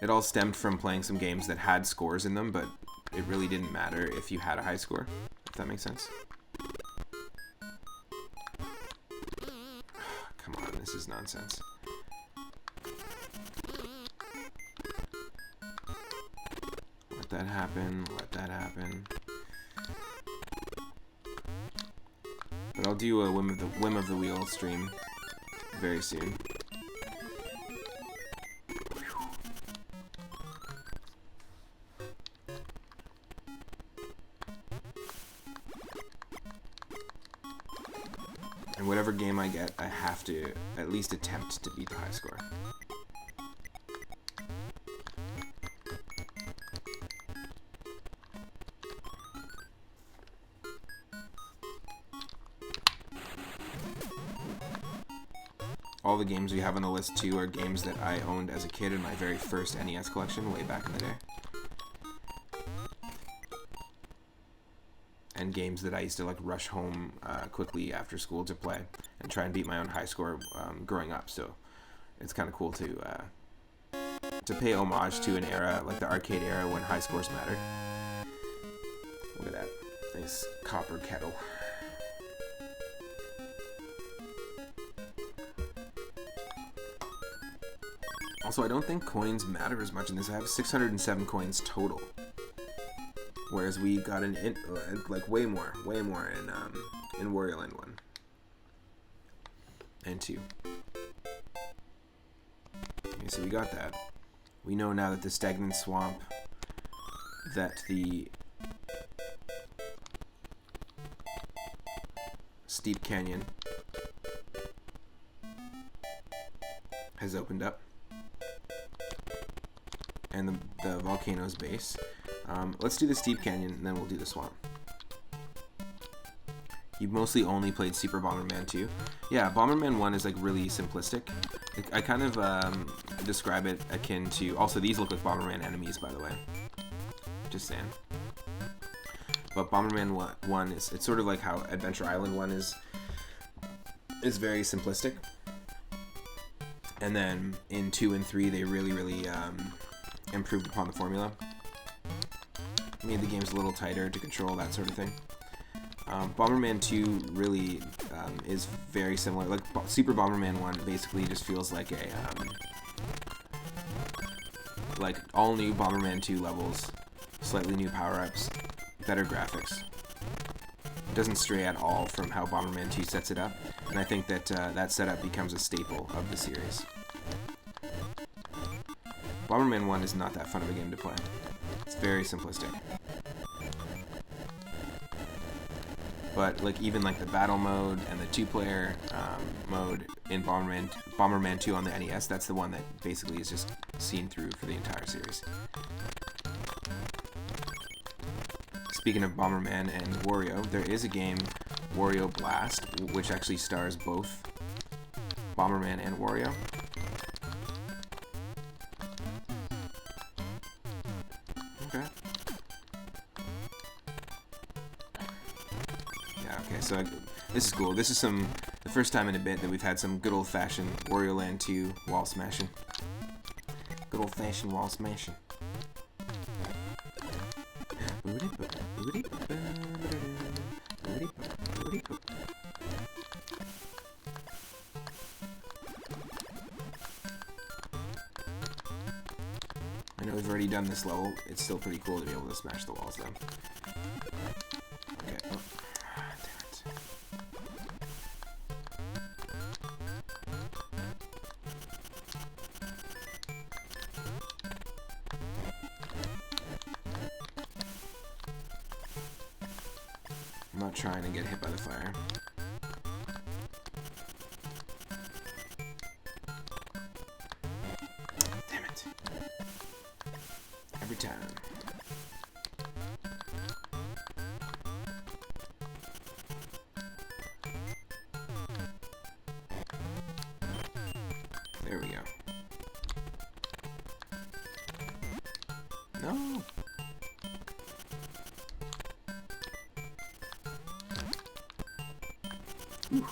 It all stemmed from playing some games that had scores in them, but it really didn't matter if you had a high score, if that makes sense. Come on, this is nonsense. Let that happen, let that happen. But I'll do a Whim of the Wheel stream very soon. And whatever game I get, I have to at least attempt to beat the high score. All the games we have on the list too are games that I owned as a kid in my very first NES collection way back in the day. And games that I used to like rush home quickly after school to play and try and beat my own high score growing up. So it's kind of cool to pay homage to an era like the arcade era when high scores mattered. Look at that nice copper kettle. Also, I don't think coins matter as much in this. I have 607 coins total, whereas we got like way more in Wario Land 1 and 2. Okay, so we got that. We know now that the stagnant swamp, that the steep canyon has opened up. And the volcano's base. Let's do the steep canyon, and then we'll do the swamp. You mostly only played Super Bomberman 2. Yeah, Bomberman 1 is like really simplistic. I kind of describe it akin to... Also, these look like Bomberman enemies, by the way. Just saying. But Bomberman 1 is... It's sort of like how Adventure Island 1 is very simplistic. And then in 2 and 3, they really improved upon the formula. Made the games a little tighter to control, that sort of thing. Bomberman 2 really is very similar. Like Super Bomberman 1 basically just feels like a like all new Bomberman 2 levels, slightly new power-ups, better graphics. doesn't stray at all from how Bomberman 2 sets it up, and I think that that setup becomes a staple of the series. Bomberman 1 is not that fun of a game to play. It's very simplistic. But like even like the battle mode and the two-player mode in Bomberman 2 on the NES, that's the one that basically is just seen through for the entire series. Speaking of Bomberman and Wario, there is a game, Wario Blast, which actually stars both Bomberman and Wario. Okay. Yeah, okay, so this is cool. This is the first time in a bit that we've had some good old-fashioned Wario Land 2 wall smashing. Good old-fashioned wall smashing. I know we've already done this level. It's still pretty cool to be able to smash the walls, though. Okay. Oh. Damn it. I'm not trying to get hit by the fire. Damn it. Every time. There we go. No! Whew.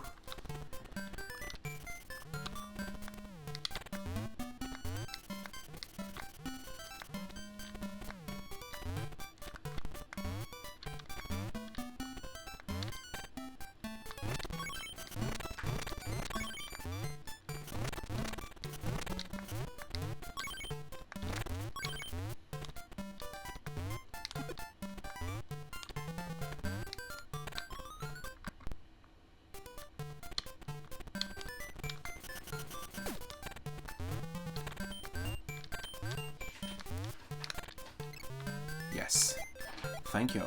Yes. Thank you.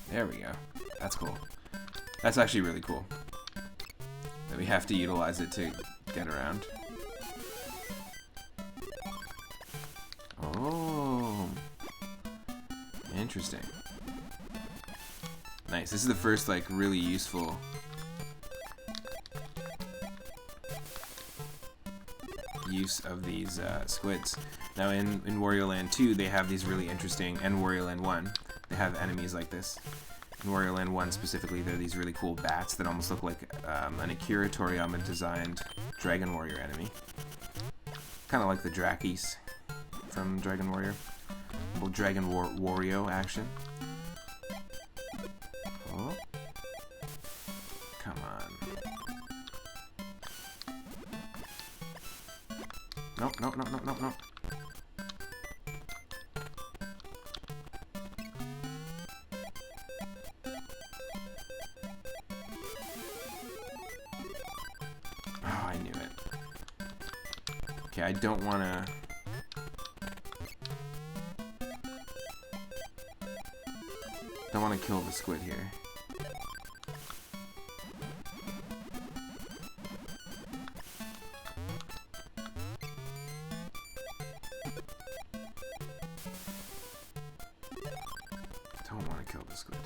There we go. That's cool. That's actually really cool. That we have to utilize it to get around. Oh. Interesting. Nice. This is the first, like, really useful use of these squids. Now in Wario Land 2, they have these really interesting, and Wario Land 1, they have enemies like this. In Wario Land 1 specifically, they're these really cool bats that almost look like an Akira Toriyama designed Dragon Warrior enemy. Kind of like the Drakis from Dragon Warrior. Little Dragon Wario action. Oh. Come on. Nope, nope, nope, nope, nope, nope. Oh, I knew it. Okay, I don't want to... Don't want to kill the squid here. Don't want to kill the squid.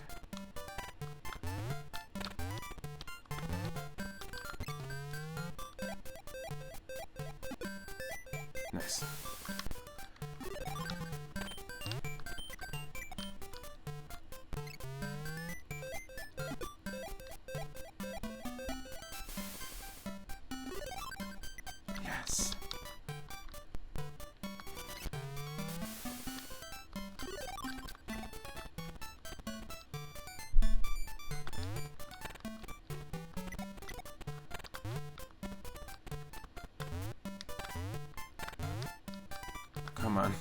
Nice. come on.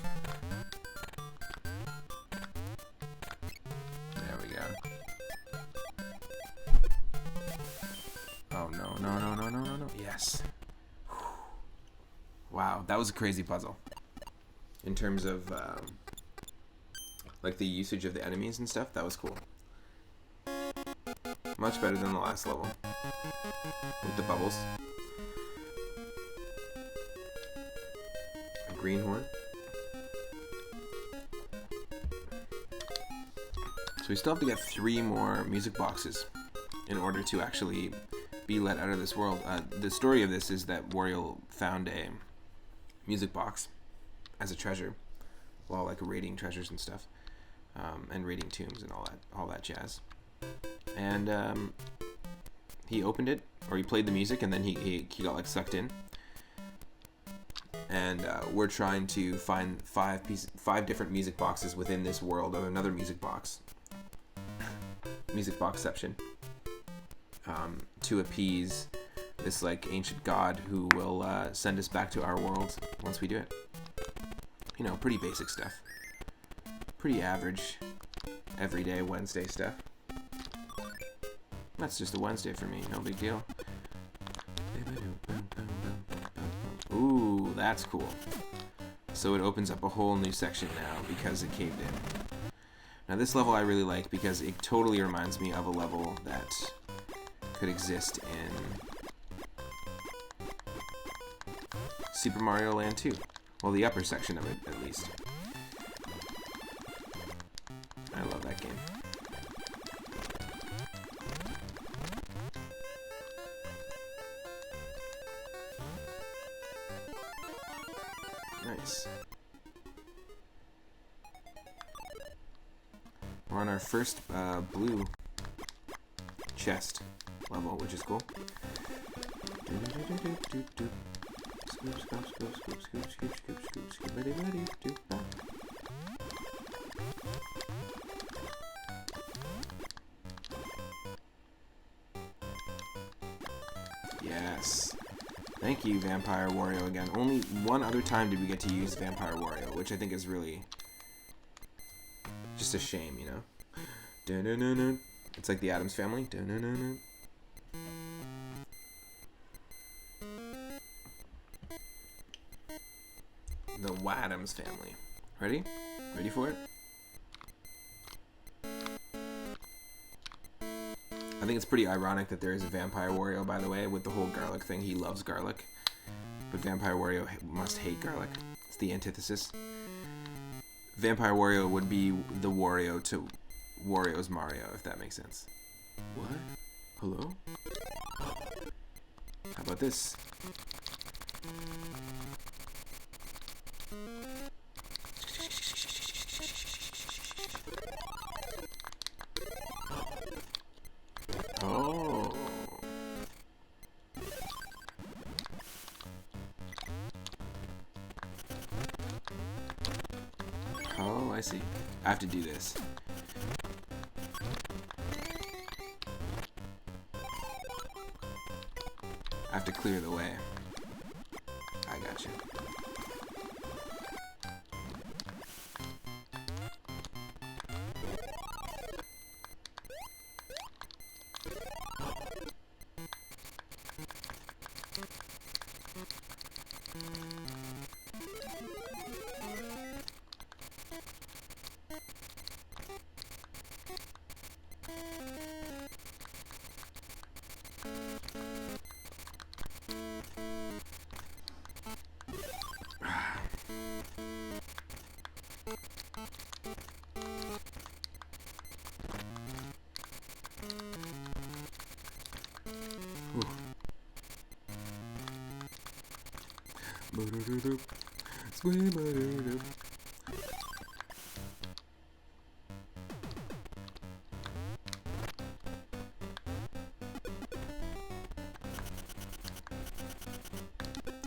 There we go. Oh, no, no, no, no, no, no, no. Yes. Wow, that was a crazy puzzle. In terms of, like, the usage of the enemies and stuff, that was cool. Much better than the last level. With the bubbles. A greenhorn. So we still have to get 3 more music boxes in order to actually be let out of this world. The story of this is that Wario found a music box as a treasure while like raiding treasures and stuff, and raiding tombs and all that jazz. And he opened it, or he played the music, and then he got like sucked in. And we're trying to find 5 different music boxes within this world of another music boxception, to appease this like ancient god who will send us back to our world once we do it. You know, pretty basic stuff. Pretty average, everyday Wednesday stuff. That's just a Wednesday for me, no big deal. Ooh, that's cool. So it opens up a whole new section now because it caved in. Now this level I really like because it totally reminds me of a level that could exist in Super Mario Land 2. Well, the upper section of it, at least. I love that game. Nice. We're on our first blue chest level, which is cool. Scoop, scoop, scoop, scoop, scoop, scoop, scoop, scoop, scoop, buddy, buddy, doop, bop. Yes. Thank you, Vampire Wario again. Only one other time did we get to use Vampire Wario, which I think is really just a shame, you know? Dun-dun-dun-dun. It's like the Addams Family. Dun-dun-dun-dun. The Waddams Family. Ready? Ready for it? I think it's pretty ironic that there is a Vampire Wario, by the way, with the whole garlic thing. He loves garlic. But Vampire Wario must hate garlic. It's the antithesis. Vampire Wario would be the Wario to Wario's Mario, if that makes sense. What? Hello? How about this? Oh. Oh, I see. I have to do this. I have to clear the way. I got you.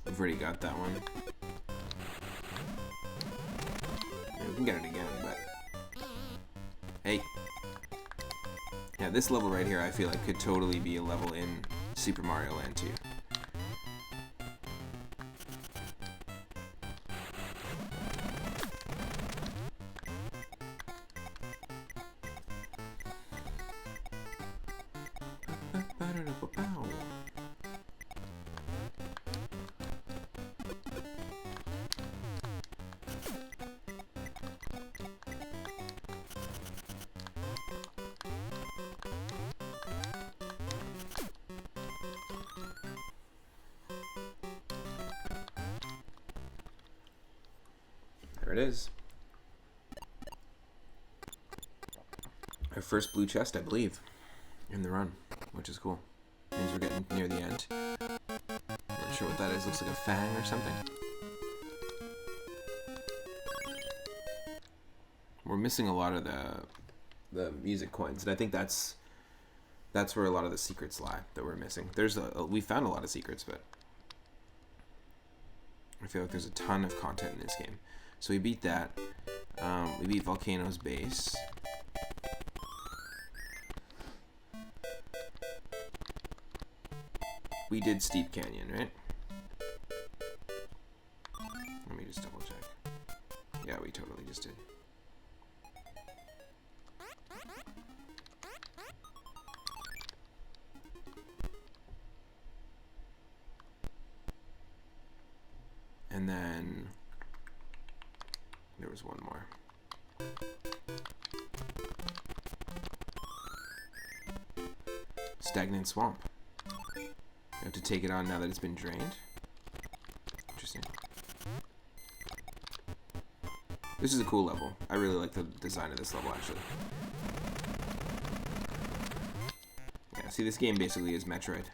I've already got that one. Yeah, we can get it again, but... Hey! Yeah, this level right here I feel like could totally be a level in Super Mario Land 2. There it is. Our first blue chest, I believe, in the run, which is cool. Means we're getting near the end. Not sure what that is. Looks like a fang or something. We're missing a lot of the music coins, and I think that's where a lot of the secrets lie that we're missing. We found a lot of secrets, but I feel like there's a ton of content in this game. So we beat that. We beat Volcano's base. We did Steep Canyon, right? Let me just double check. Yeah, we totally just did. And then there was one more. Stagnant Swamp. You have to take it on now that it's been drained. Interesting. This is a cool level. I really like the design of this level, actually. Yeah, see, this game basically is Metroid.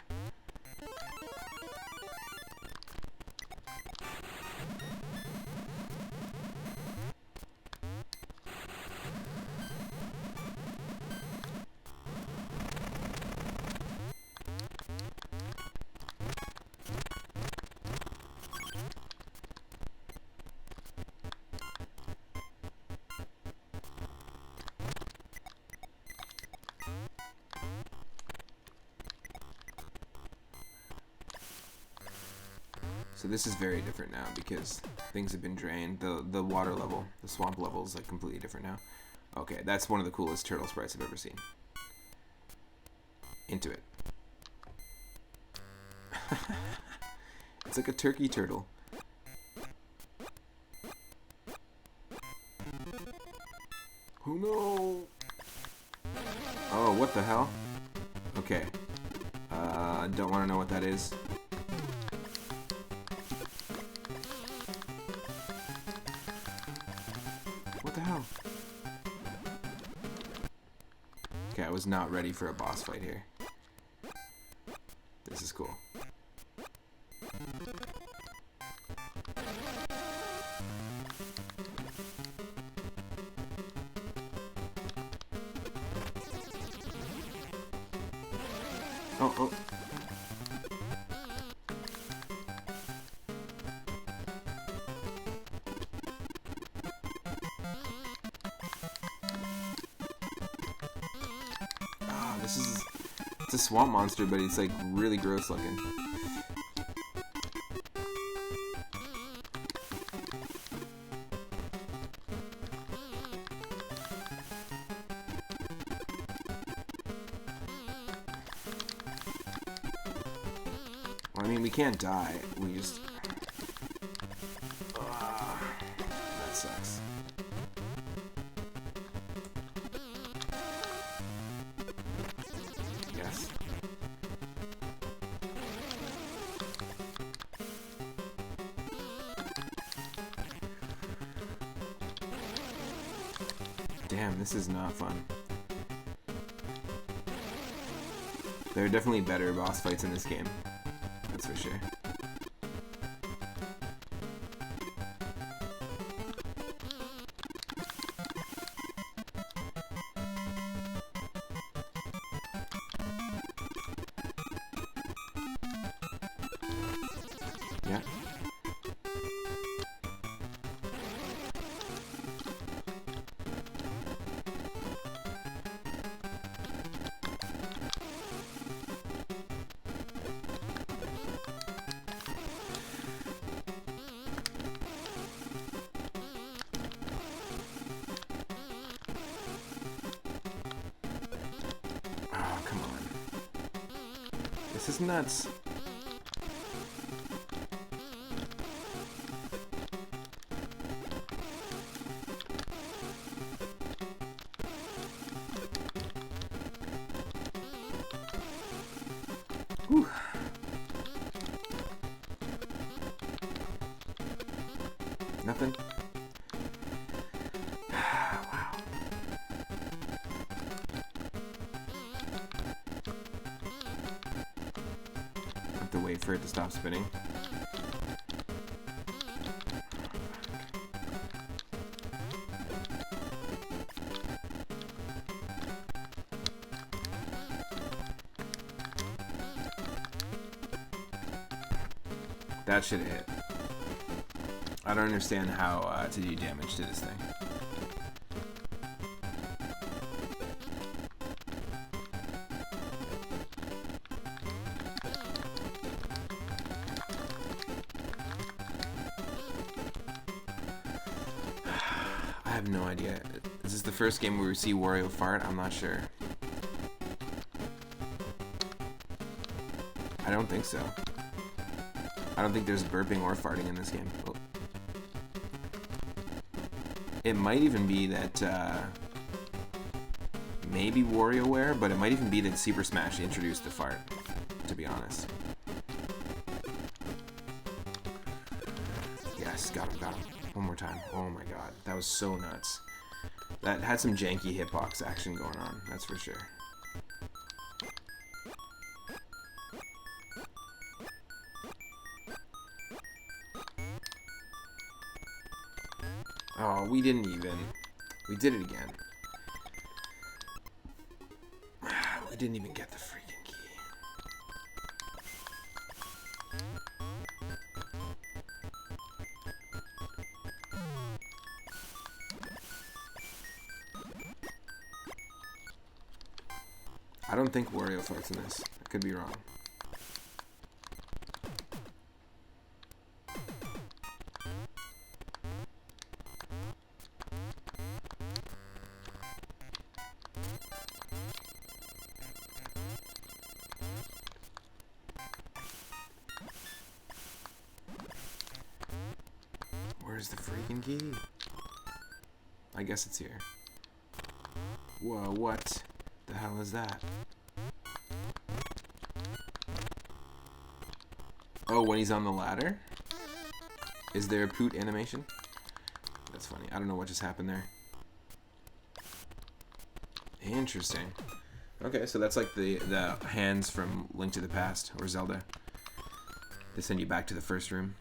So this is very different now because things have been drained. The water level, the swamp level is like completely different now. Okay, that's one of the coolest turtle sprites I've ever seen. Into it. It's like a turkey turtle. Oh no! Oh, what the hell? Okay. Don't want to know what that is. What the hell? Okay, I was not ready for a boss fight here. This is cool. Oh, oh. Ah, it's a swamp monster, but it's like really gross looking. I mean, we can't die. We just... that sucks. Yes. Damn, this is not fun. There are definitely better boss fights in this game. That's for sure. Yeah. This is nuts. Whew. Nothing. Wow. I have to wait for it to stop spinning. That should have hit. I don't understand how to do damage to this thing. I have no idea. Is this the first game where we see Wario fart? I'm not sure. I don't think so. I don't think there's burping or farting in this game. Oh. It might even be that, maybe WarioWare, but it might even be that Super Smash introduced the fart, to be honest. Yes, got him. One more time. Oh my god, that was so nuts. That had some janky hitbox action going on, that's for sure. Oh, we didn't even. We did it again. We didn't even get the freaking key. I don't think Wario farts in this. I could be wrong. Where's the freaking key? I guess it's here. Whoa, what the hell is that? Oh, when he's on the ladder? Is there a poot animation? That's funny. I don't know what just happened there. Interesting. Okay, so that's like the hands from Link to the Past or Zelda. They send you back to the first room.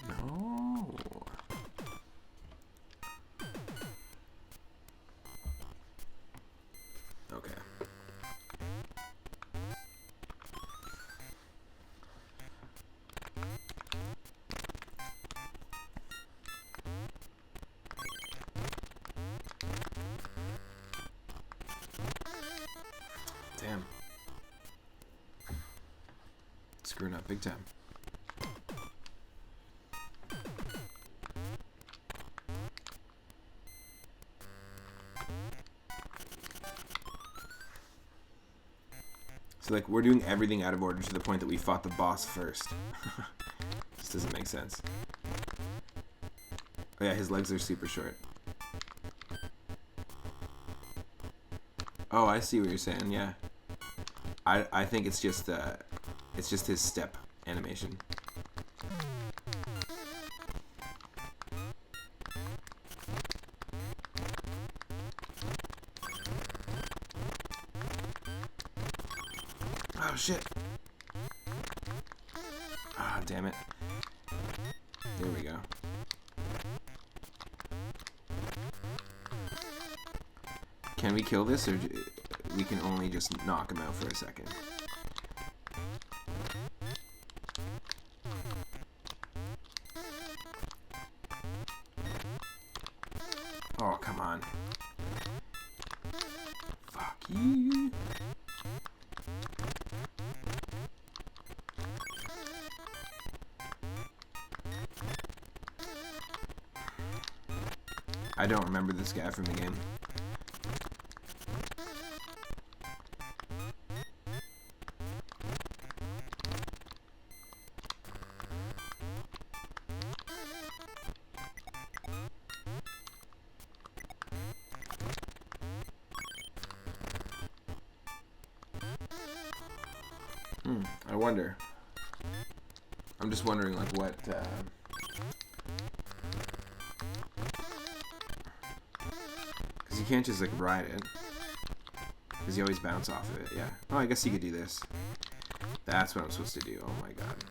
No. Okay. Damn. Screwing up big time. So like we're doing everything out of order to the point that we fought the boss first. This doesn't make sense. Oh yeah, his legs are super short. Oh, I see what you're saying. Yeah, I think it's just his step animation. Oh shit! Ah, damn it. There we go. Can we kill this, or we can only just knock him out for a second? Oh, come on. Fuck you. I don't remember this guy from the game. I wonder. I'm just wondering, like, what... Because you can't just, like, ride it. Because you always bounce off of it, yeah. Oh, I guess you could do this. That's what I'm supposed to do. Oh my god.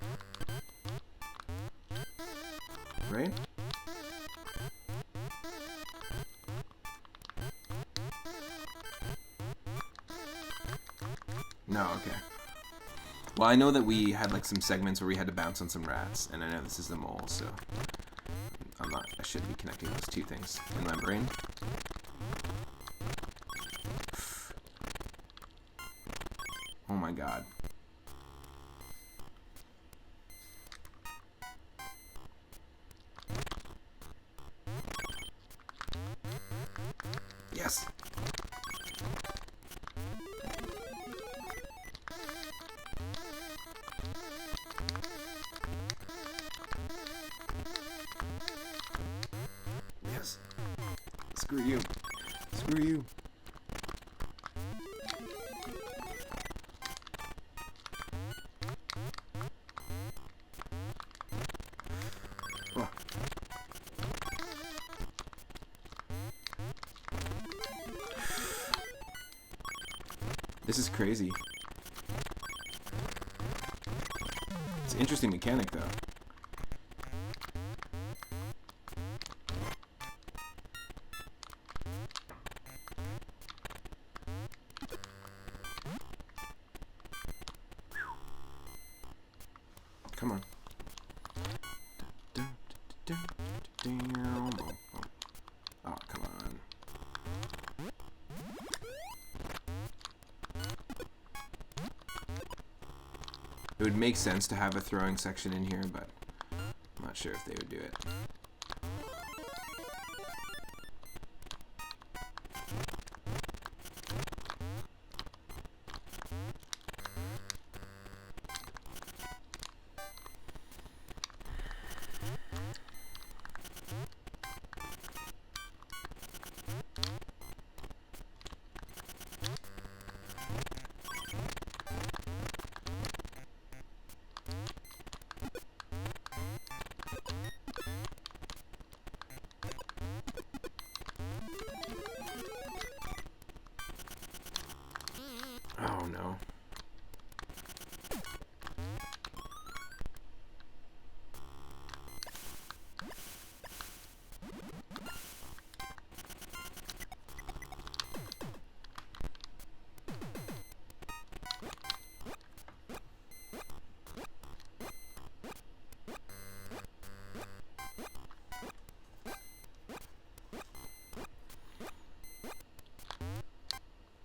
Right? No, okay. Well, I know that we had like some segments where we had to bounce on some rats, and I know this is the mole, so I should be connecting those two things in my brain. Oh my god. Yes. Yes. Screw you. Screw you. Oh. This is crazy. It's an interesting mechanic, though. Come on. Oh, come on. It would make sense to have a throwing section in here, but I'm not sure if they would do it. Oh no.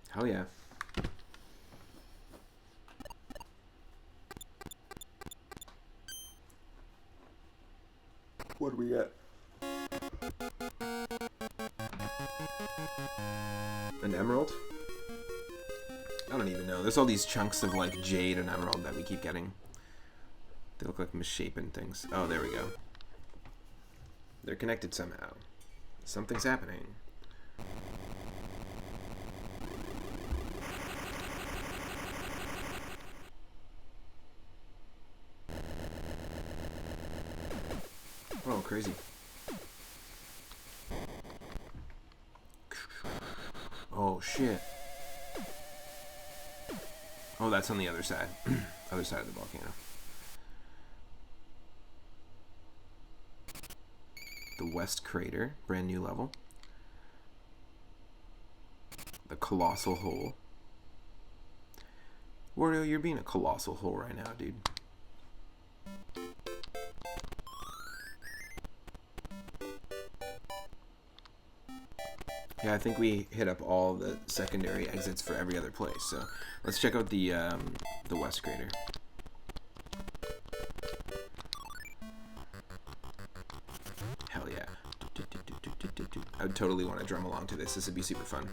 Hell yeah. What do we get? An emerald? I don't even know. There's all these chunks of like jade and emerald that we keep getting. They look like misshapen things. Oh, there we go. They're connected somehow. Something's happening. Oh, crazy. Oh, shit. Oh, that's on the other side. Other side of the volcano. The West Crater, brand new level. The Colossal Hole. Wario, you're being a colossal hole right now, dude. Yeah, I think we hit up all the secondary exits for every other place. So let's check out the West Crater. Hell yeah! I would totally want to drum along to this. This would be super fun.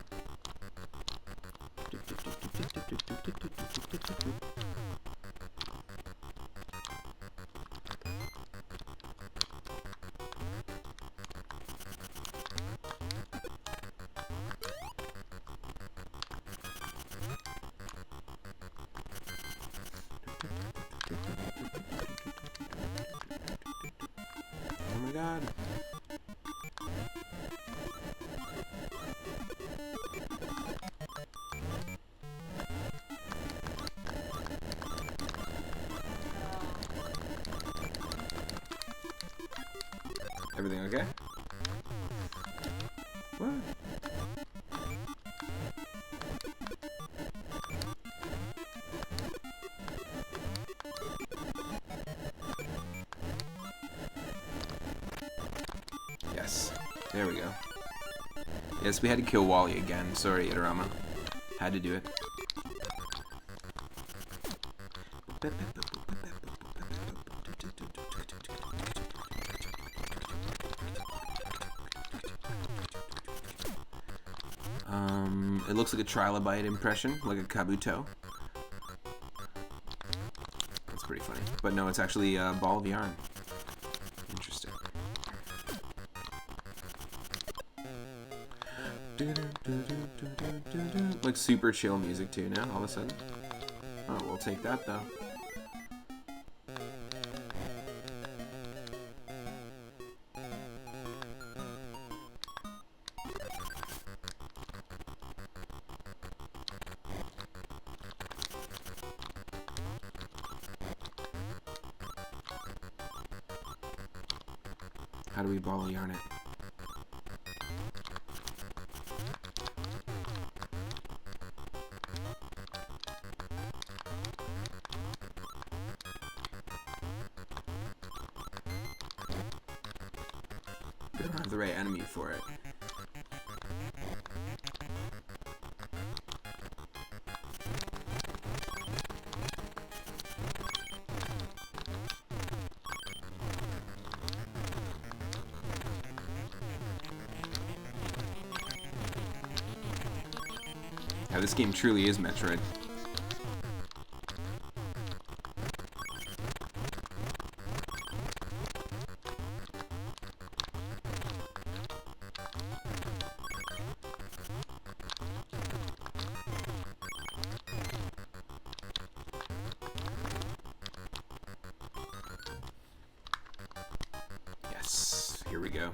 god. Everything okay? What? Yes. There we go. Yes, we had to kill Wally again. Sorry, Itarama. Had to do it. It looks like a trilobite impression, like a kabuto. That's pretty funny. But no, it's actually a ball of yarn. Interesting. Like super chill music too now, all of a sudden. Oh, we'll take that though. How do we ball yarn it? We don't have the right enemy for it. Yeah, this game truly is Metroid. Yes, here we go.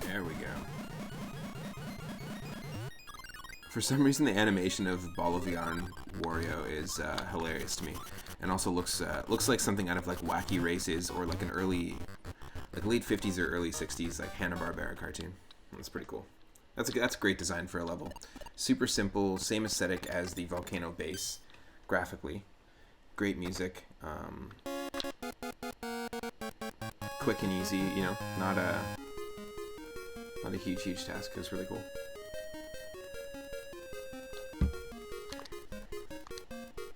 There we go. For some reason, the animation of Ball of Yarn Wario is hilarious to me, and also looks like something out of like Wacky Races or like an early, like late 50s or early 60s like Hanna-Barbera cartoon. That's pretty cool. That's great design for a level. Super simple, same aesthetic as the Volcano base, graphically. Great music. Quick and easy, you know, not a huge task. It was really cool.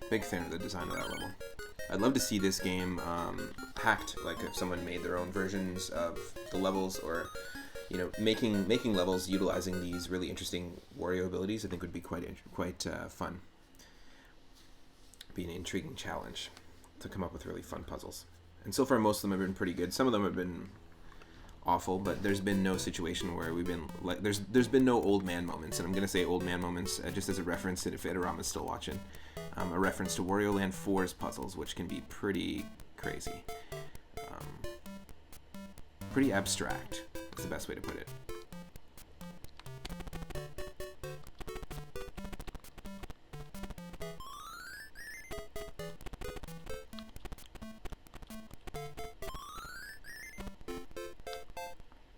Big fan of the design of that level. I'd love to see this game hacked, like if someone made their own versions of the levels, or you know, making levels utilizing these really interesting Wario abilities. I think would be quite fun. Be an intriguing challenge to come up with really fun puzzles. And so far, most of them have been pretty good. Some of them have been awful, but there's been no situation where we've been like there's been no old man moments, and I'm gonna say old man moments just as a reference, and if Itarama's still watching, a reference to Wario Land 4's puzzles, which can be pretty crazy, pretty abstract. Is the best way to put it.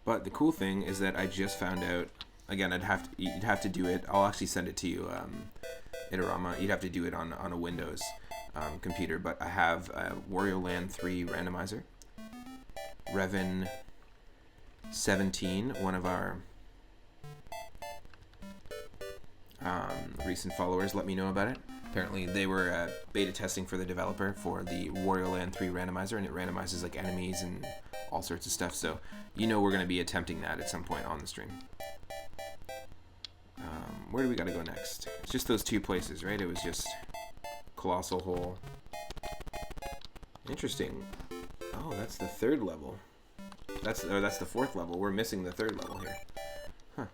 But the cool thing is that I just found out, again, you'd have to do it. I'll actually send it to you, Itarama. You'd have to do it on a Windows computer. But I have a Wario Land 3 randomizer. Revan 17, one of our recent followers, let me know about it. Apparently they were beta testing for the developer for the Wario Land 3 randomizer, and it randomizes like enemies and all sorts of stuff, so you know we're going to be attempting that at some point on the stream. Where do we got to go next? It's just those two places, right? It was just colossal hole. Interesting. Oh, that's the third level. That's the fourth level. We're missing the third level here. Huh.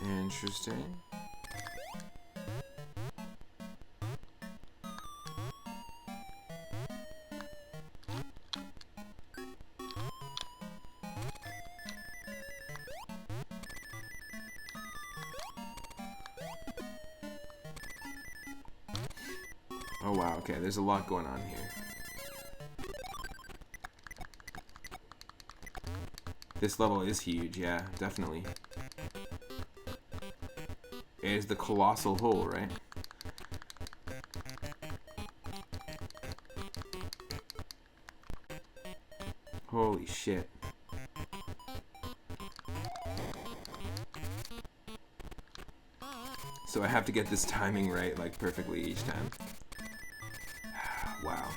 Interesting. Oh wow, okay, there's a lot going on here. This level is huge, yeah, definitely. It is the colossal hole, right? Holy shit. So I have to get this timing right, like, perfectly each time. Wow.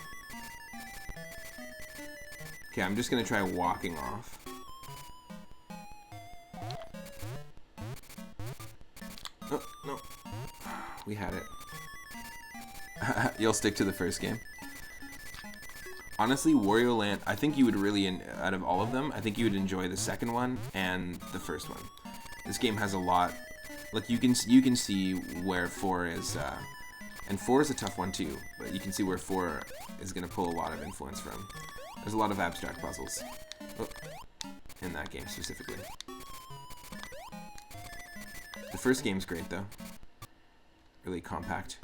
Okay, I'm just gonna try walking off. Oh, no. We had it. You'll stick to the first game. Honestly, Wario Land, I think you would really, out of all of them, I think you would enjoy the second one and the first one. This game has a lot, like you can see where 4 is, and 4 is a tough one too, but you can see where 4 is going to pull a lot of influence from. There's a lot of abstract puzzles in that game specifically. The first game's great though. Really compact.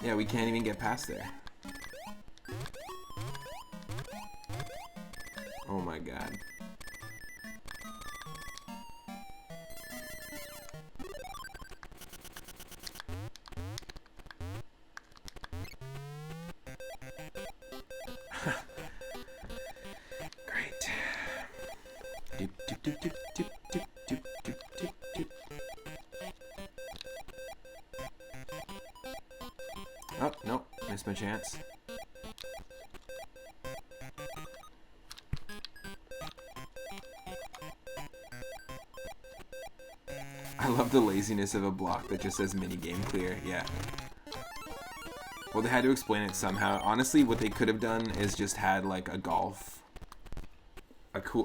Yeah, we can't even get past there. Oh my god. Great. Doop, doop, doop, doop, doop, doop, doop, doop, doop, doop. Oh, no, missed my chance. I love the laziness of a block that just says minigame clear, yeah. Well, they had to explain it somehow. Honestly, what they could have done is just had like a golf,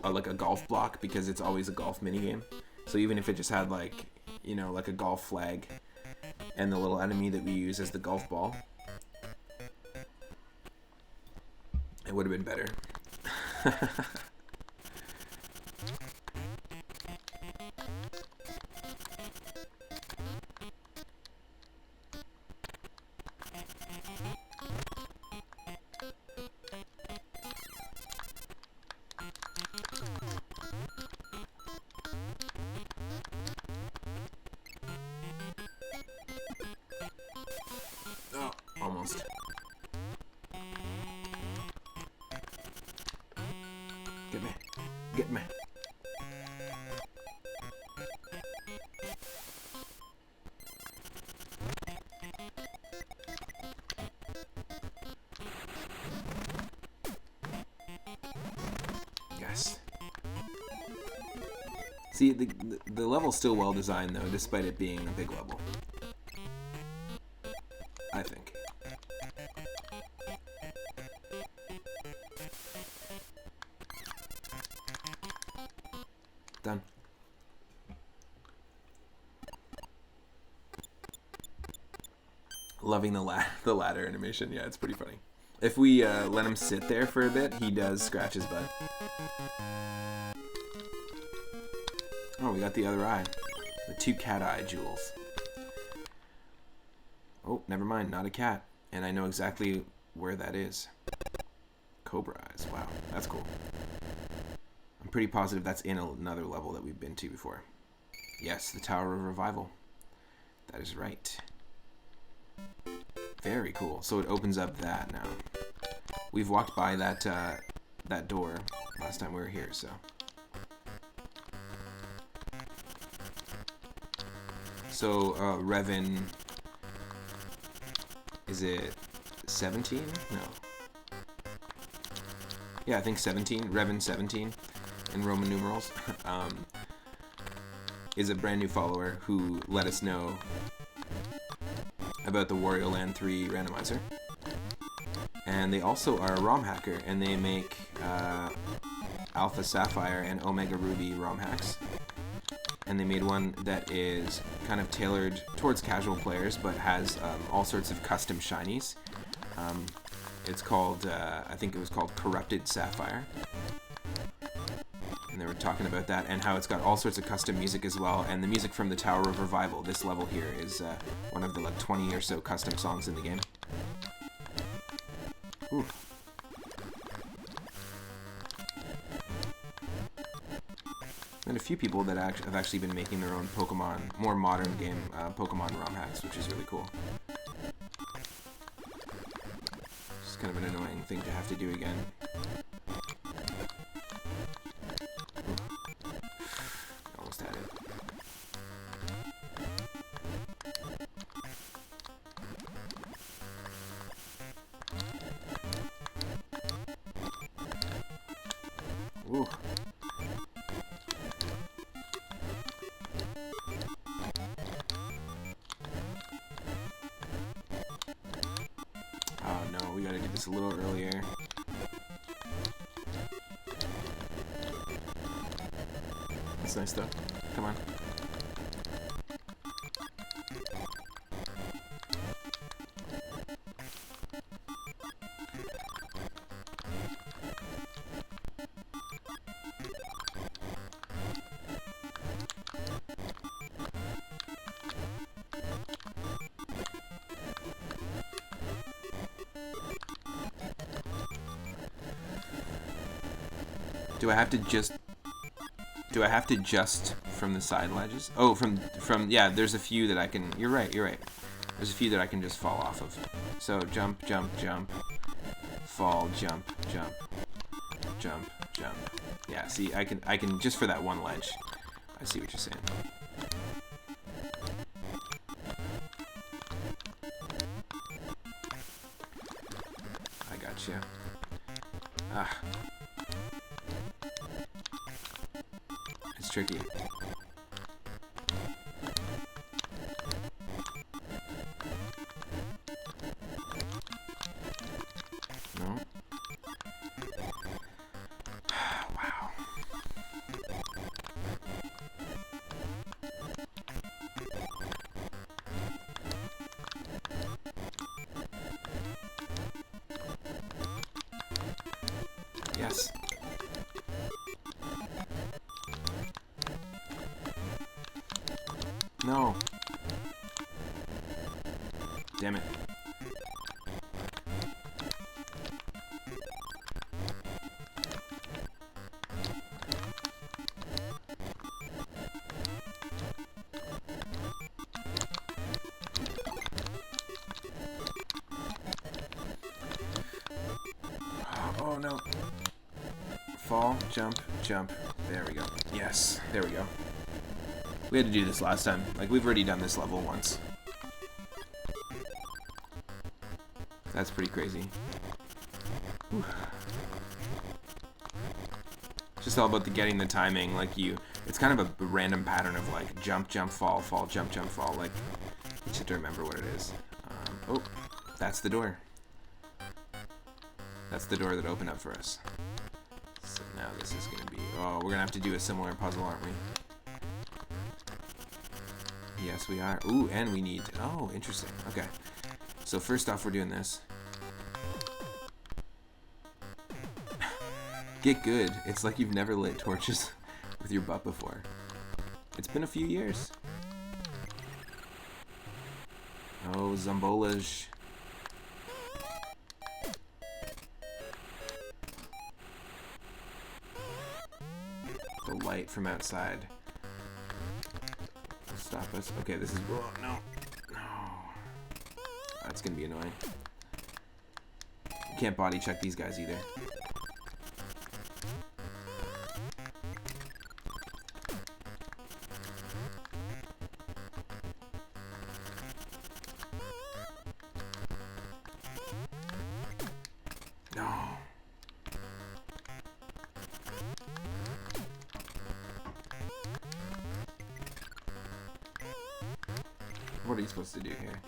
like a golf block, because it's always a golf minigame. So even if it just had like, you know, like a golf flag and the little enemy that we use as the golf ball, it would have been better. Oh, almost. Get me. Get me. Yes. See, the level's still well designed though, despite it being a big level. I think. Done. Loving the ladder animation. Yeah, it's pretty funny. If we let him sit there for a bit, he does scratch his butt. Oh, we got the other eye. The 2 cat eye jewels. Oh, never mind, not a cat. And I know exactly where that is. Cobra Eyes. Wow, that's cool. I'm pretty positive that's in another level that we've been to before. Yes, the Tower of Revival. That is right. Very cool. So it opens up that now. We've walked by that that door last time we were here, so. So Revan, is it 17? No. Yeah, I think 17. Revan 17 in Roman numerals. Is a brand new follower who let us know about the Wario Land 3 randomizer. And they also are a ROM hacker, and they make Alpha Sapphire and Omega Ruby ROM hacks. And they made one that is kind of tailored towards casual players, but has all sorts of custom shinies. It's called, I think it was called Corrupted Sapphire. And they were talking about that, and how it's got all sorts of custom music as well. And the music from the Tower of Revival, this level here, is one of the like 20 or so custom songs in the game. Ooh. And a few people that have actually been making their own Pokemon, more modern game Pokemon ROM hacks, which is really cool. It's kind of an annoying thing to have to do again. Ooh. Almost had it. Ooh. Oh no, we gotta do this a little earlier. That's nice though. Come on. Do I have to just from the side ledges? Oh, from yeah, there's a few that I can, you're right. There's a few that I can just fall off of. So jump, jump, jump, fall, jump, jump, jump, jump. Yeah, see, I can just for that one ledge. I see what you're saying. I gotcha. Ah. It's tricky. No? Wow. Yes. No. Damn it. Oh no. Fall, jump, jump. There we go. Yes, there we go. We had to do this last time. Like, we've already done this level once. That's pretty crazy. Whew. Just all about getting the timing. Like, it's kind of a random pattern of like jump, jump, fall, fall, jump, jump, fall. Like, you just have to remember what it is. Oh, that's the door. That's the door that opened up for us. So now this is gonna be, oh, we're gonna have to do a similar puzzle, aren't we? Yes, we are. Ooh, and we need, oh, interesting. Okay. So first off, we're doing this. Get good. It's like you've never lit torches with your butt before. It's been a few years. Oh, Zombolage. The light from outside. Stop us. Okay, this is... Oh, no. No. That's gonna be annoying. You can't body check these guys either. No. What are you supposed to do here?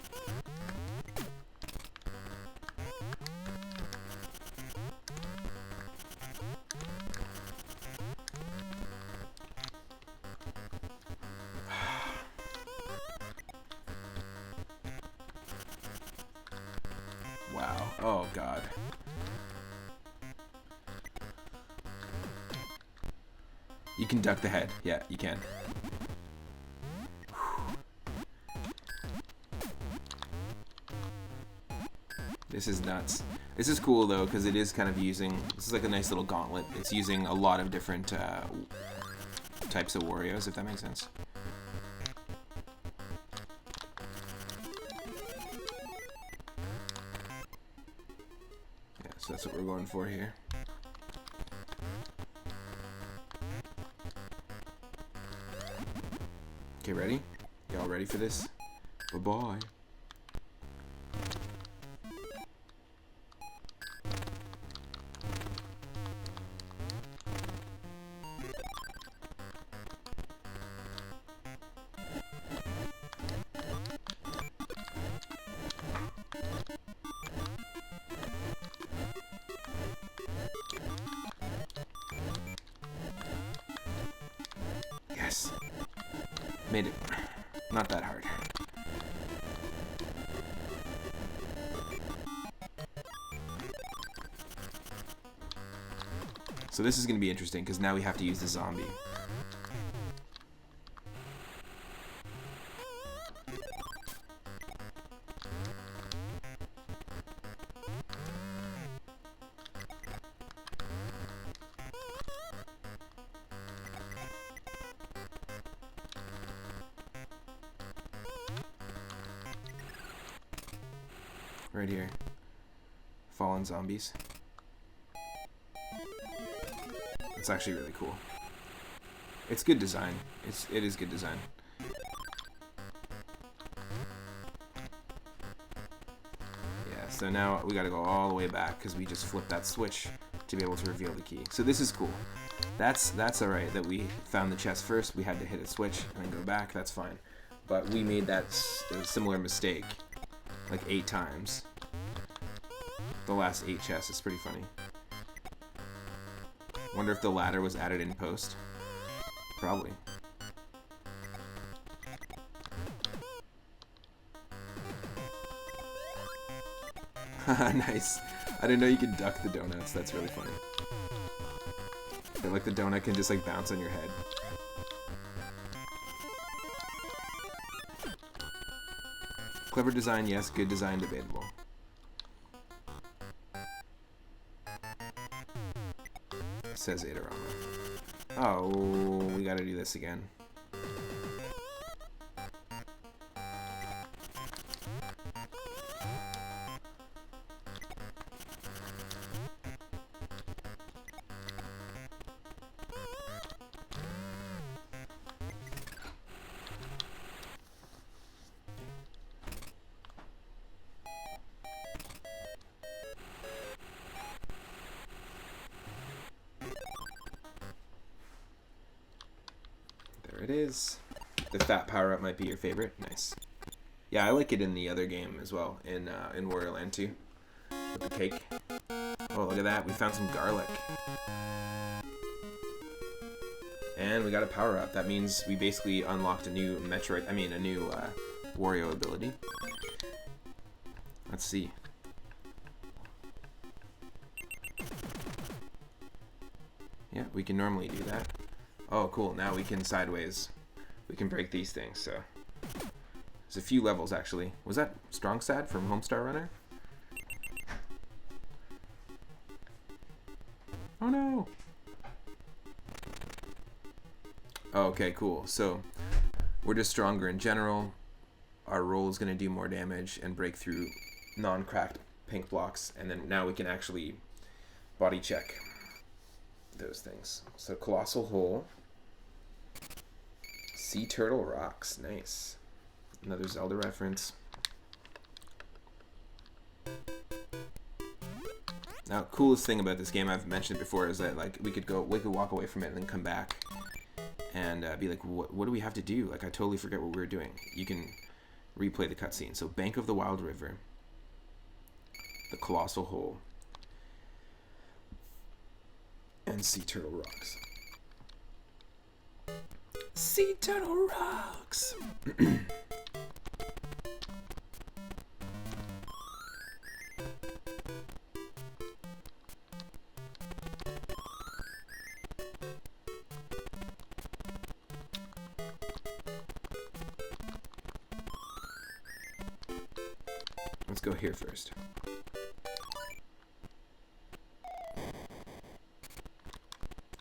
Wow. Oh, God. You can duck the head. Yeah, you can. This is nuts. This is cool, though, because it is kind of using... This is like a nice little gauntlet. It's using a lot of different types of Warios, if that makes sense. Yeah, so that's what we're going for here. Okay, ready? Y'all ready for this? Bye-bye. Yes. Made it. Not that hard. So this is going to be interesting because now we have to use the zombie. Right here. Fallen zombies. It's actually really cool. It's good design. It is good design. Yeah, so now we gotta go all the way back because we just flipped that switch to be able to reveal the key. So this is cool. That's alright that we found the chest first. We had to hit a switch and then go back. That's fine. But we made that similar mistake like 8 times. The last 8 chests. It's pretty funny. Wonder if the ladder was added in post. Probably. Nice. I didn't know you could duck the donuts. That's really funny. But like the donut can just like bounce on your head. Clever design, yes. Good design, debatable. Says Adarama. Oh, we gotta do this again. It is. The fat power-up might be your favorite. Nice. Yeah, I like it in the other game as well, in Wario Land 2. With the cake. Oh, look at that. We found some garlic. And we got a power-up. That means we basically unlocked a new Metroid... I mean, a new Wario ability. Let's see. Yeah, we can normally do that. Oh, cool. Now we can sideways. We can break these things, so There's a few levels, actually. Was that Strong Sad from Homestar Runner? Oh, no! Oh, okay, cool. So, we're just stronger in general. Our roll is going to do more damage and break through non-cracked pink blocks. And then now we can actually body check those things. So, Colossal Hole. Sea Turtle Rocks. Nice. Another Zelda reference. Now, coolest thing about this game, I've mentioned it before, is that like we could walk away from it and then come back and be like, what do we have to do? Like, I totally forget what we were doing. You can replay the cutscene. So, Bank of the Wild River, the Colossal Hole, and Sea Turtle Rocks. Sea Turtle Rocks! Let's go here first.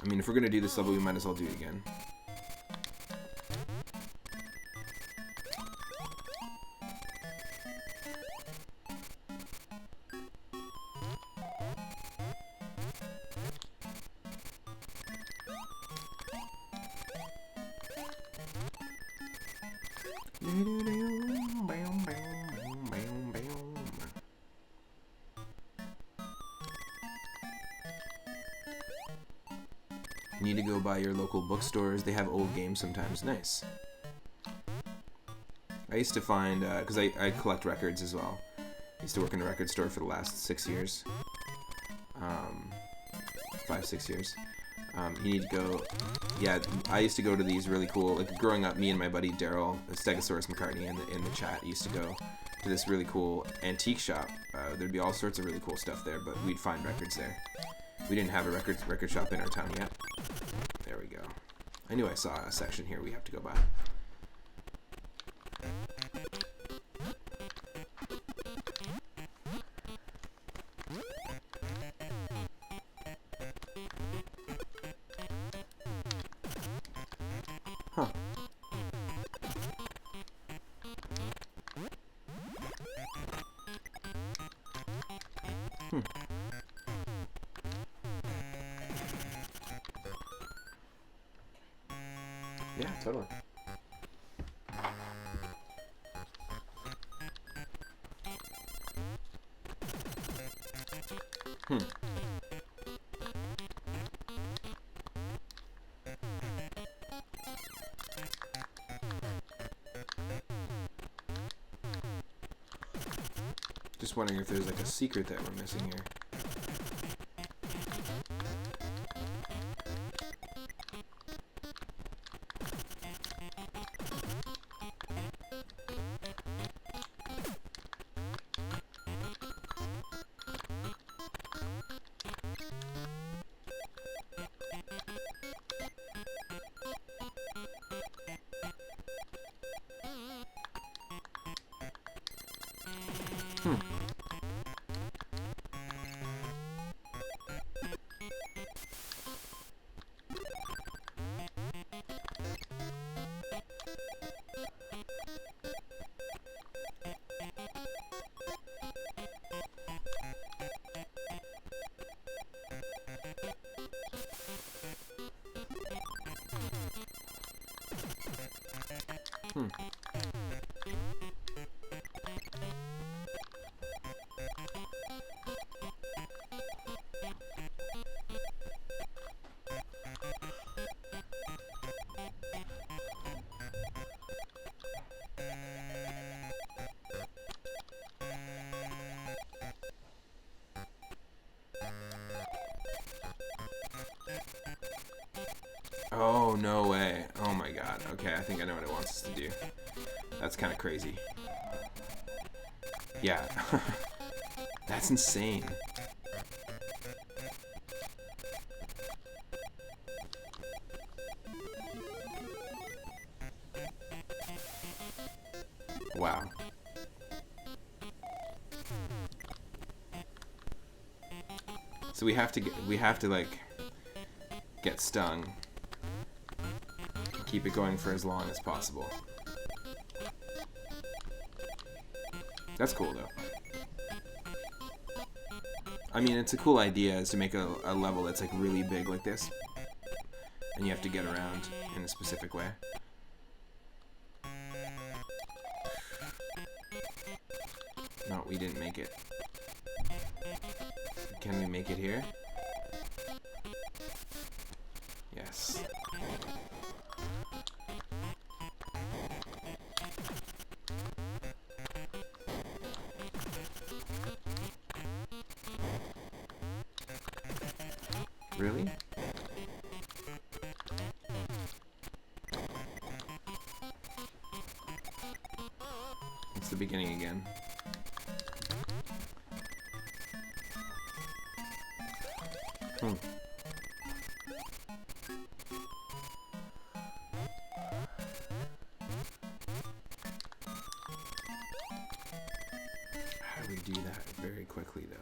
I mean, if we're gonna do this level, we might as well do it again. You need to go by your local bookstores. They have old games sometimes. Nice. I used to find, because I collect records as well. I used to work in a record store for the last 6 years. 5-6 years. You need to go, yeah, I used to go to these really cool, like growing up, me and my buddy Daryl, Stegosaurus McCartney in the chat, used to go to this really cool antique shop. There'd be all sorts of really cool stuff there, but we'd find records there. We didn't have a record shop in our town yet. There we go. I knew I saw a section here we have to go by. Huh. Yeah, totally. Just wondering if there's like a secret that we're missing here. Oh, no way. Oh my god. Okay, I think I know what it wants us to do. That's kind of crazy. Yeah. That's insane. Wow. So we have to like get stung. Keep it going for as long as possible. That's cool though. I mean, it's a cool idea is to make a level that's like really big like this. And you have to get around in a specific way. No, we didn't make it. Can we make it here? Yes. Really? It's the beginning again. How do we do that very quickly though?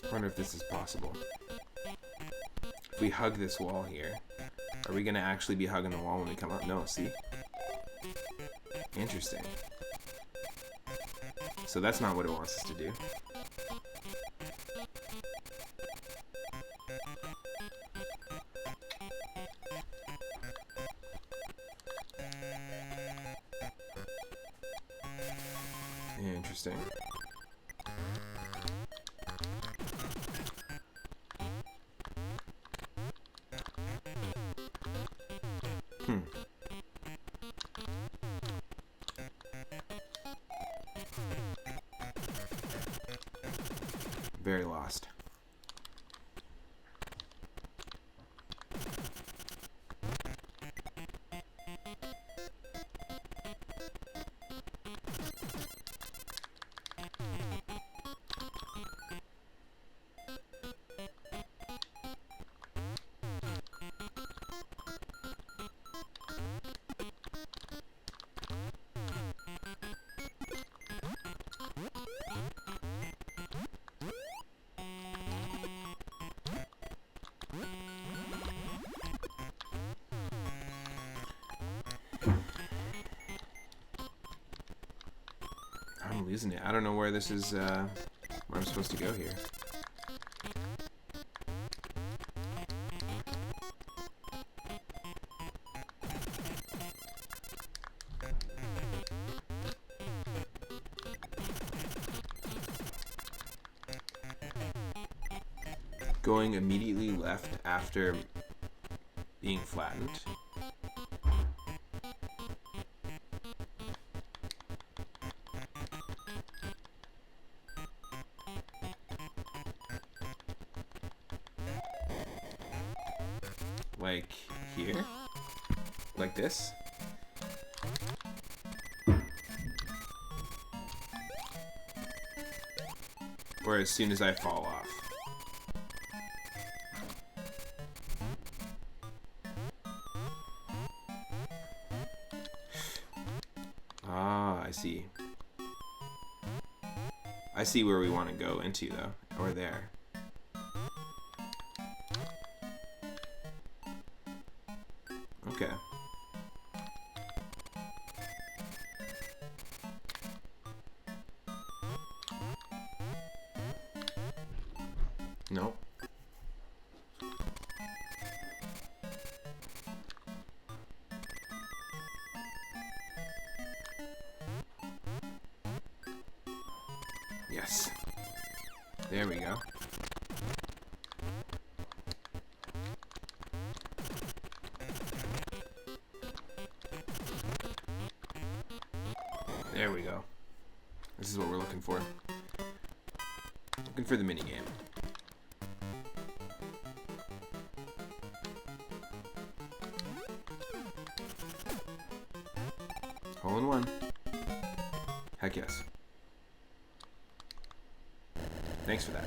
I wonder if this is possible. If we hug this wall here, are we gonna actually be hugging the wall when we come up? No, see? Interesting. So that's not what it wants us to do. Interesting. Very lost. I'm losing it. I don't know where this is, where I'm supposed to go here. Going immediately left after being flattened. Like here? Like this? Or as soon as I fall off? Ah, I see. I see where we want to go into though, or there. Okay. Nope. Yes. There we go. There we go. This is what we're looking for. Looking for the minigame. Hole in one. Heck yes. Thanks for that.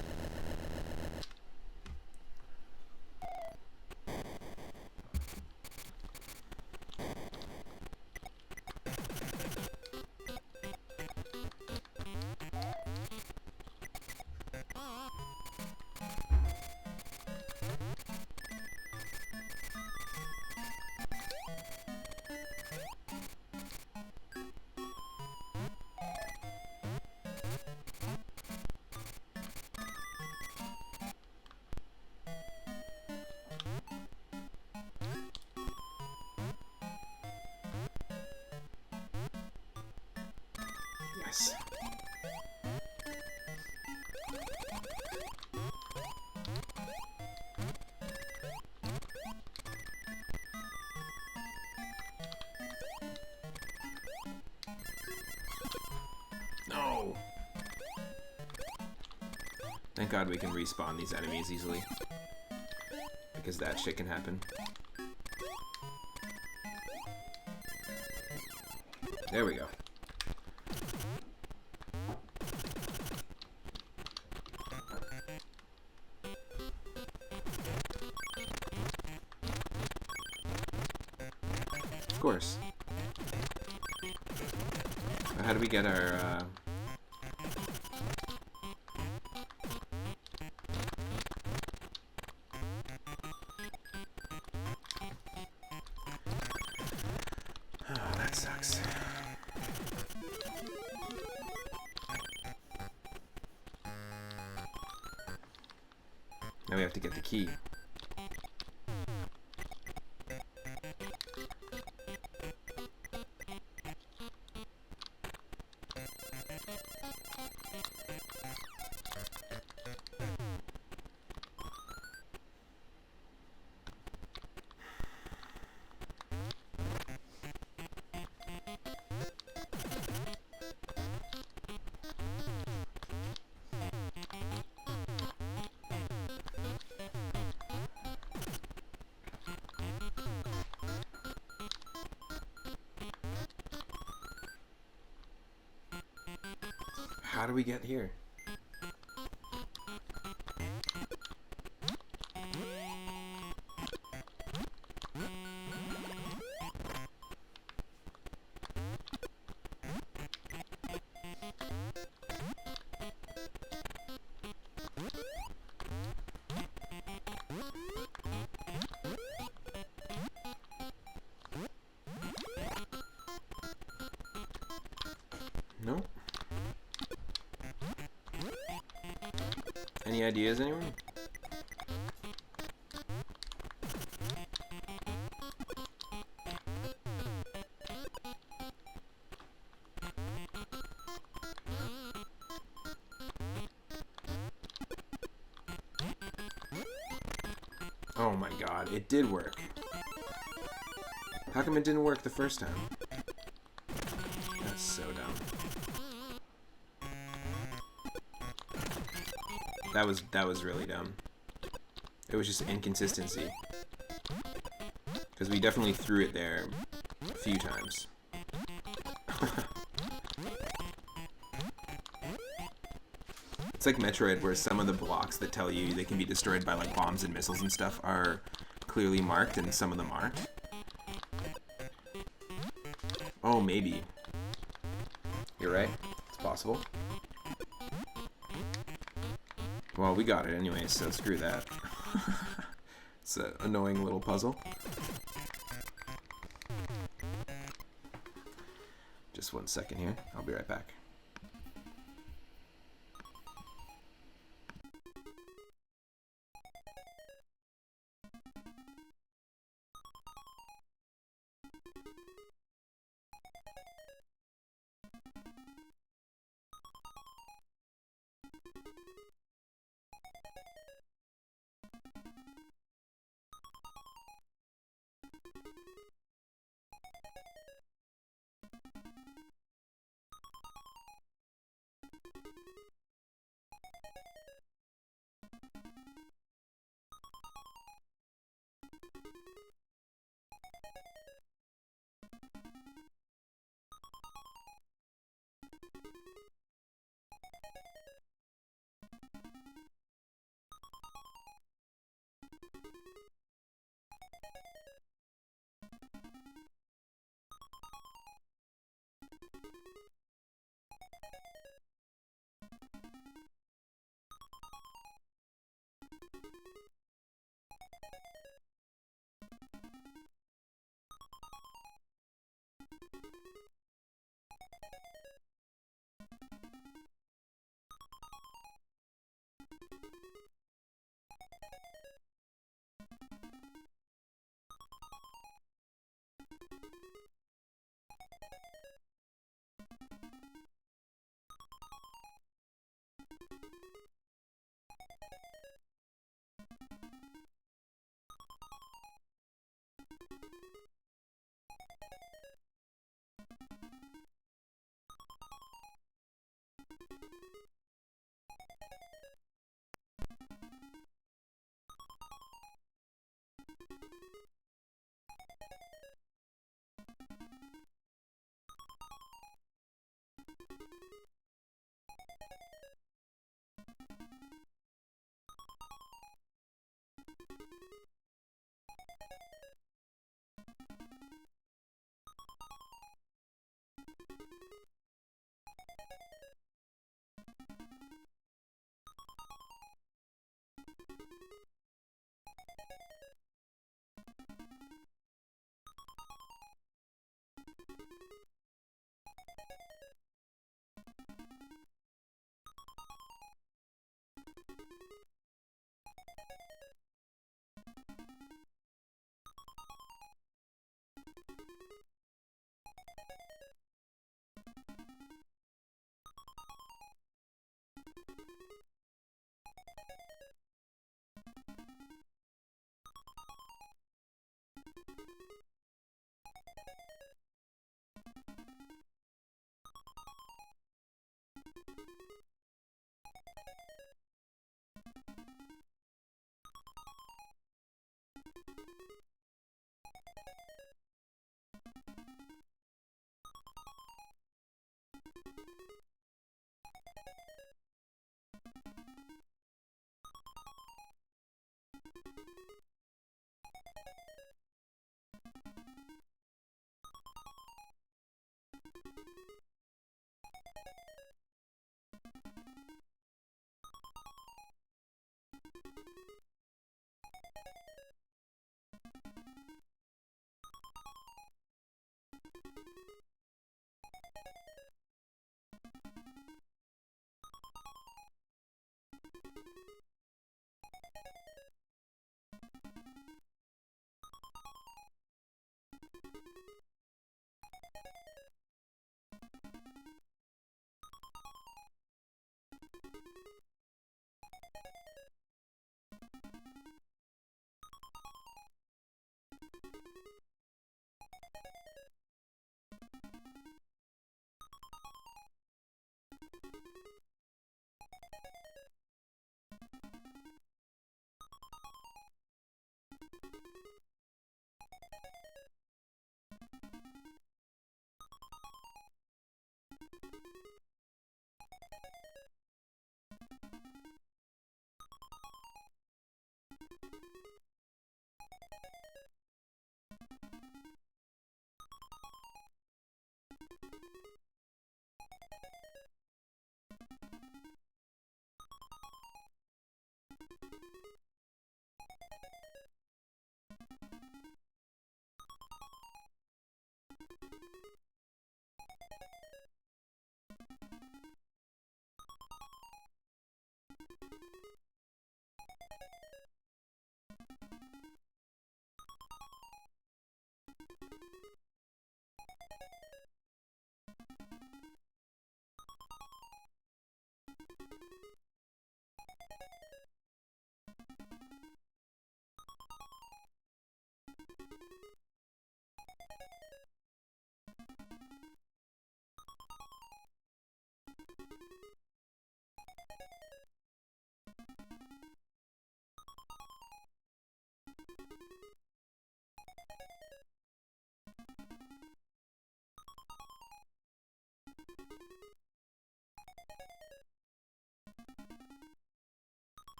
Yes. No. Thank God we can respawn these enemies easily. Because that shit can happen. There we go. Of course. How do we get our, Oh, that sucks. Now we have to get the key. How do we get here? Nope. Any ideas, anyone? Oh my god, it did work. How come it didn't work the first time? That's so dumb. That was really dumb. It was just inconsistency. Because we definitely threw it there a few times. It's like Metroid, where some of the blocks that tell you they can be destroyed by like bombs and missiles and stuff are clearly marked, and some of them aren't. Oh, maybe. You're right. It's possible. Well, we got it anyway, so screw that. It's an annoying little puzzle. Just 1 second here. I'll be right back.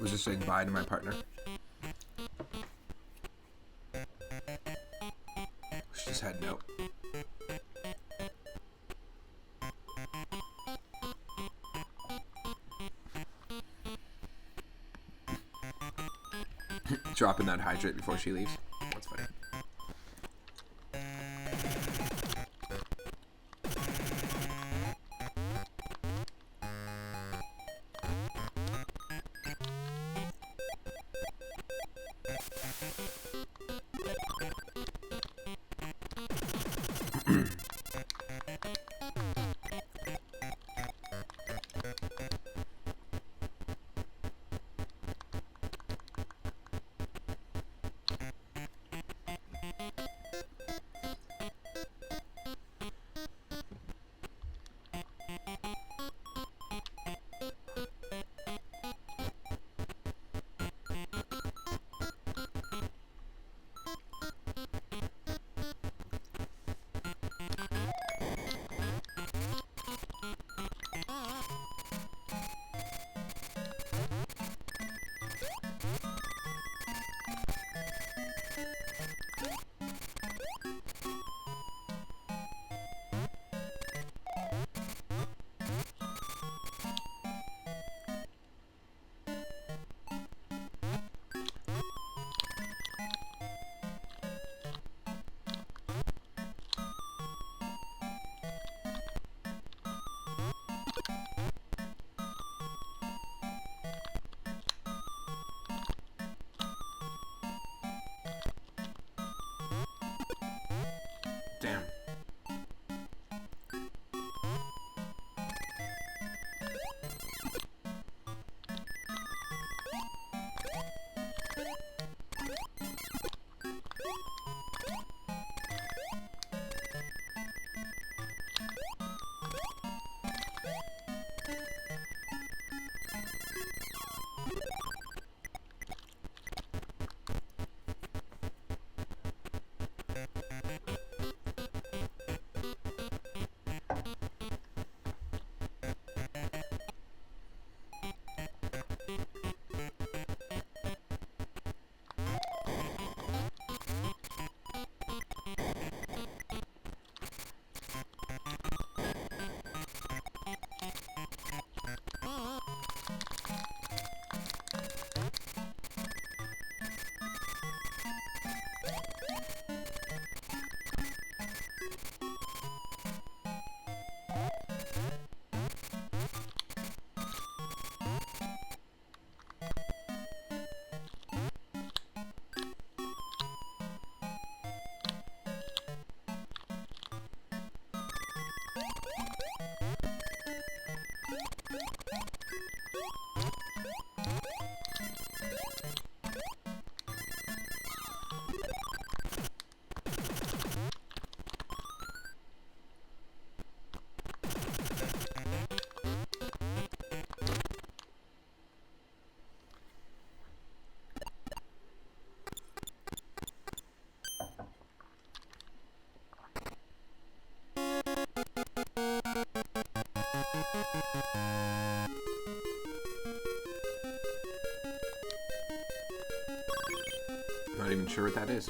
was just saying bye to my partner. She just had no. Dropping that hydrate before she leaves. That's funny. Damn. Not even sure what that is.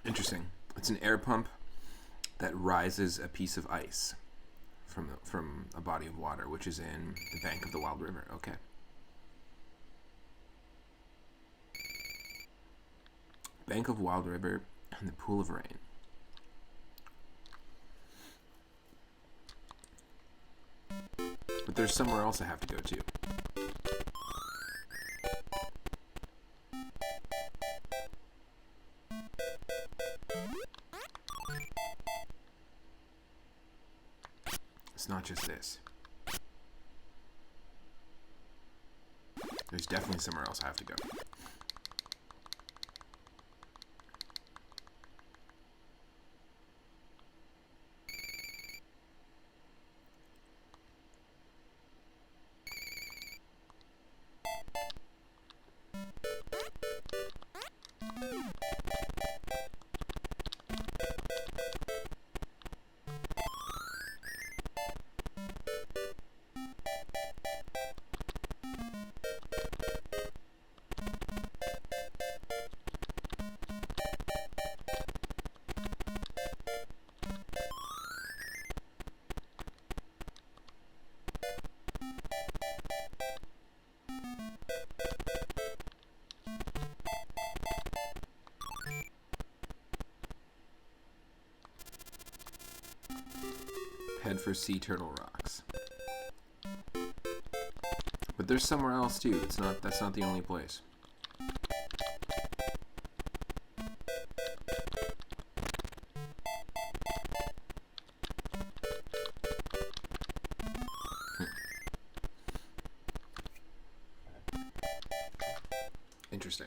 Interesting. It's an air pump that rises a piece of ice from a body of water, which is in the bank of the Wild River. Okay. Bank of Wild River and the Pool of Rain. But there's somewhere else I have to go to. It's not just this. There's definitely somewhere else I have to go. head for Sea Turtle Rocks. But there's somewhere else too. That's not the only place. Interesting.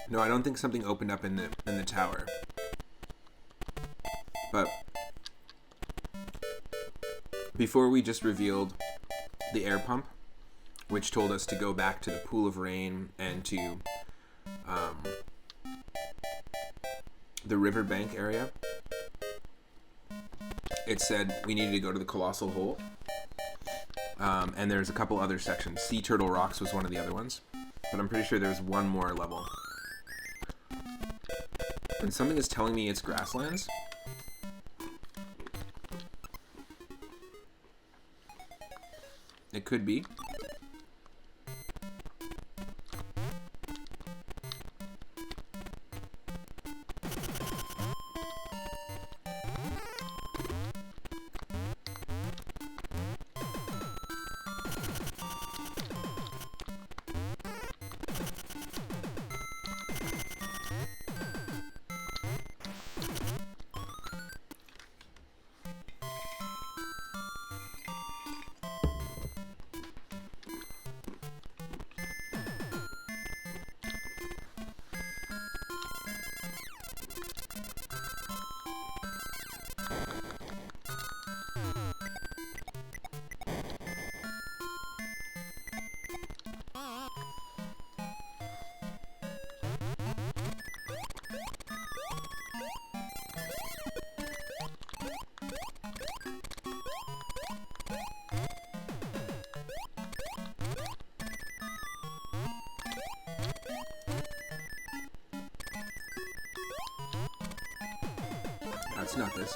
No, I don't think something opened up in the tower. But before we just revealed the air pump, which told us to go back to the pool of rain and to the riverbank area. It said we needed to go to the Colossal Hole. And there's a couple other sections. Sea Turtle Rocks was one of the other ones. But I'm pretty sure there's one more level. And something is telling me it's grasslands. It could be. That's not this.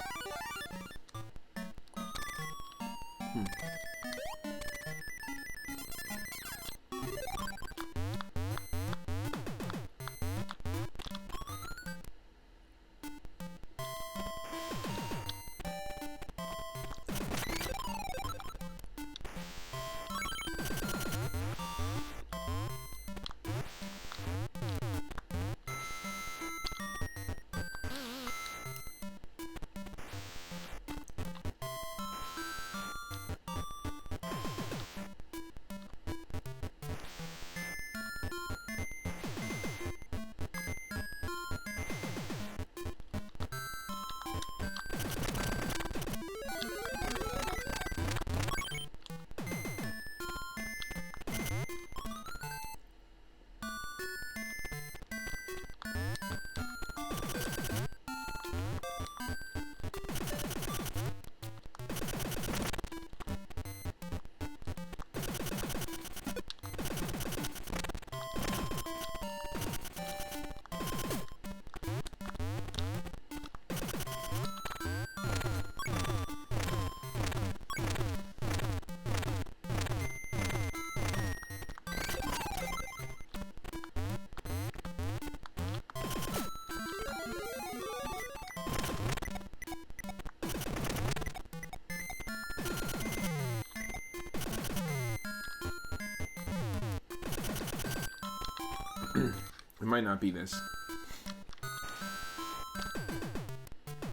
It might not be this.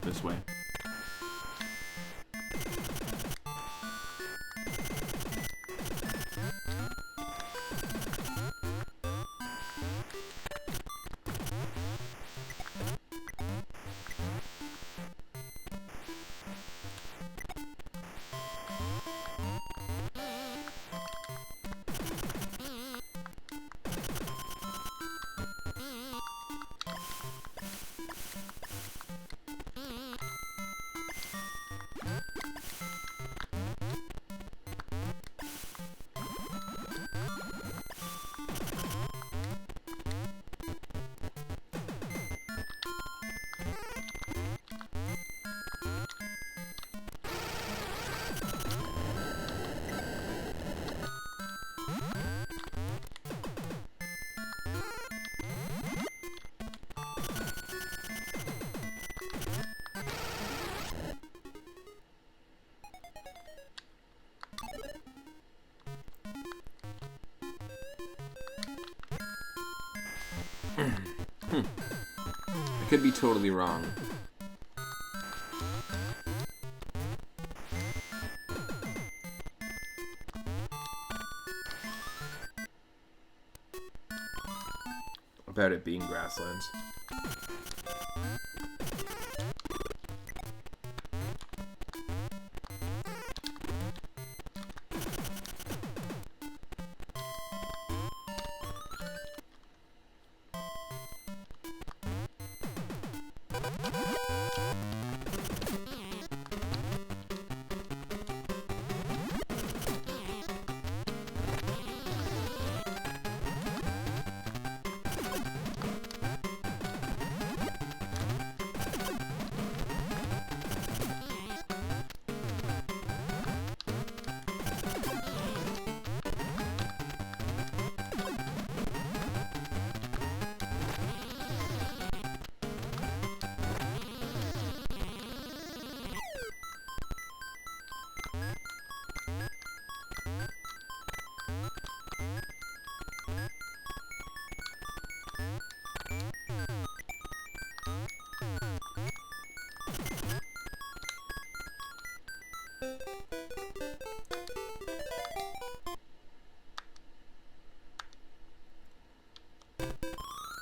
This way. Could be totally wrong. About it being grasslands.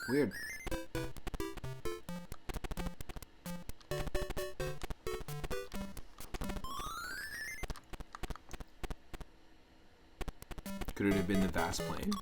Weird. Could it have been the vast plain?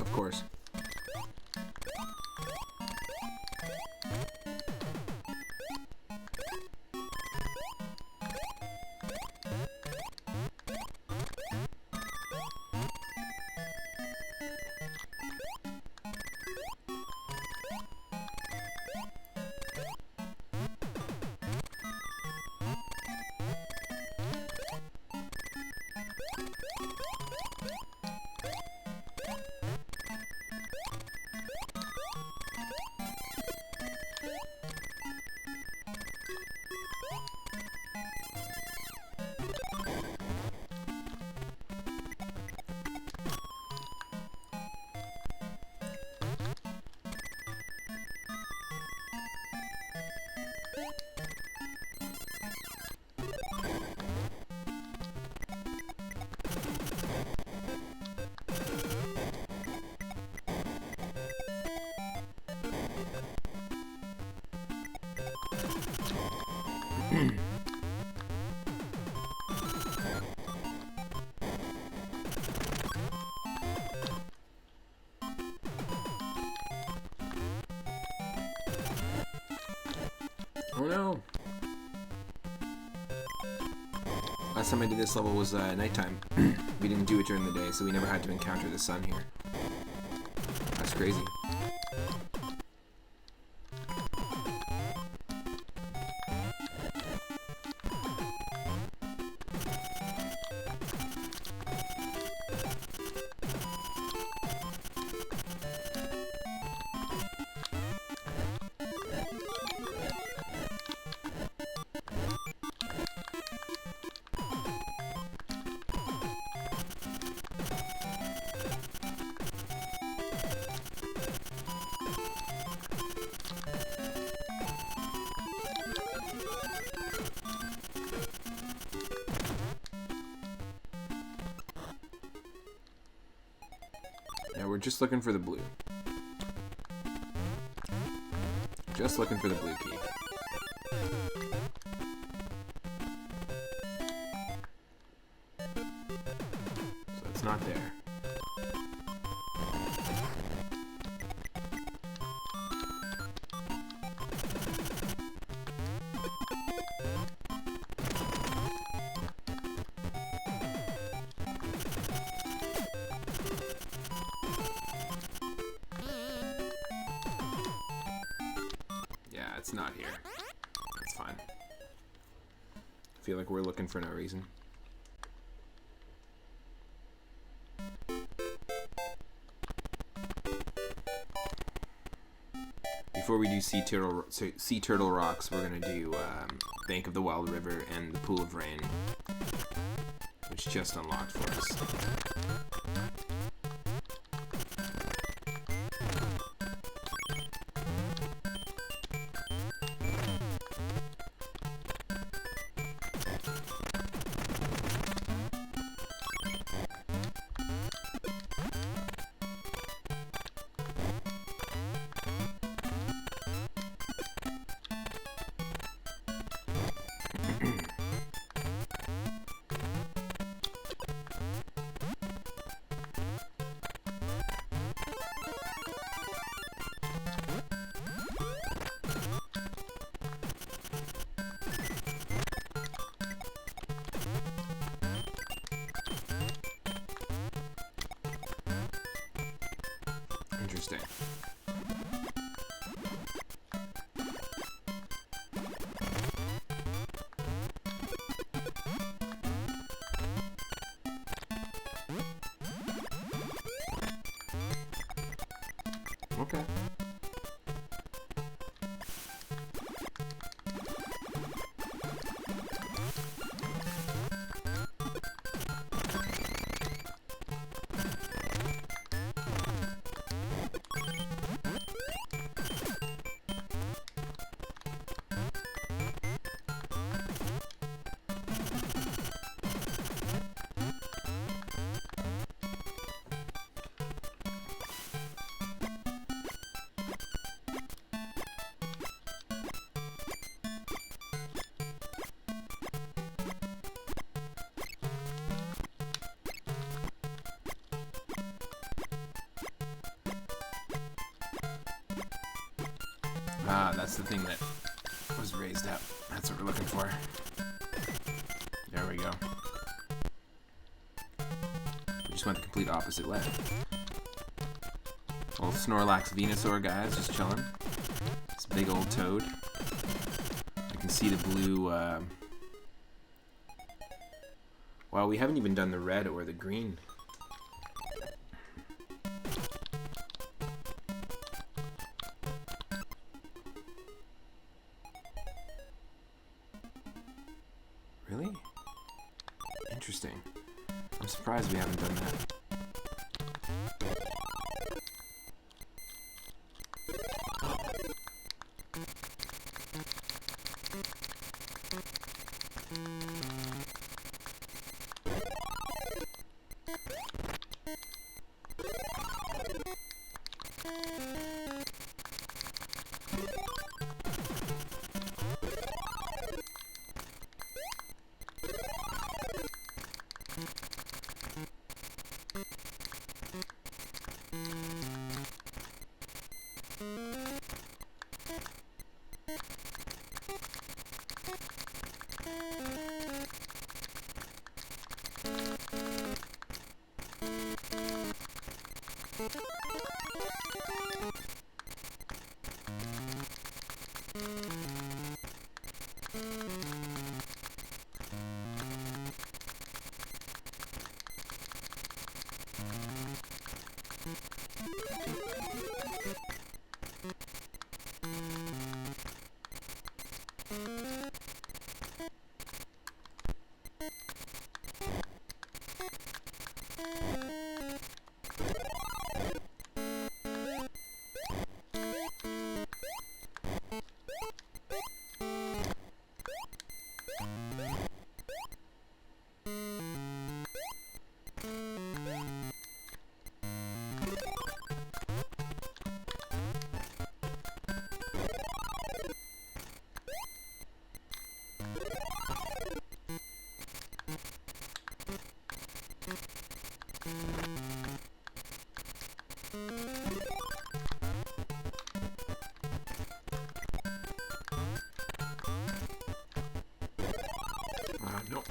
Of course. Oh no! Last time I did this level was nighttime. We didn't do it during the day, so we never had to encounter the sun here. That's crazy. we're just looking for the blue. Just looking for the blue key. So it's not there. It's not here. That's fine. I feel like we're looking for no reason. Before we do Sea Turtle Rocks, we're gonna do Bank of the Wild River and the Pool of Rain, which just unlocked for us. Interesting. Okay. Ah, that's the thing that was raised up. That's what we're looking for. There we go. We just went the complete opposite way. Old Snorlax Venusaur guys, just chilling. This big old toad. I can see the blue. Wow, we haven't even done the red or the green. Really? Interesting. I'm surprised we haven't done that.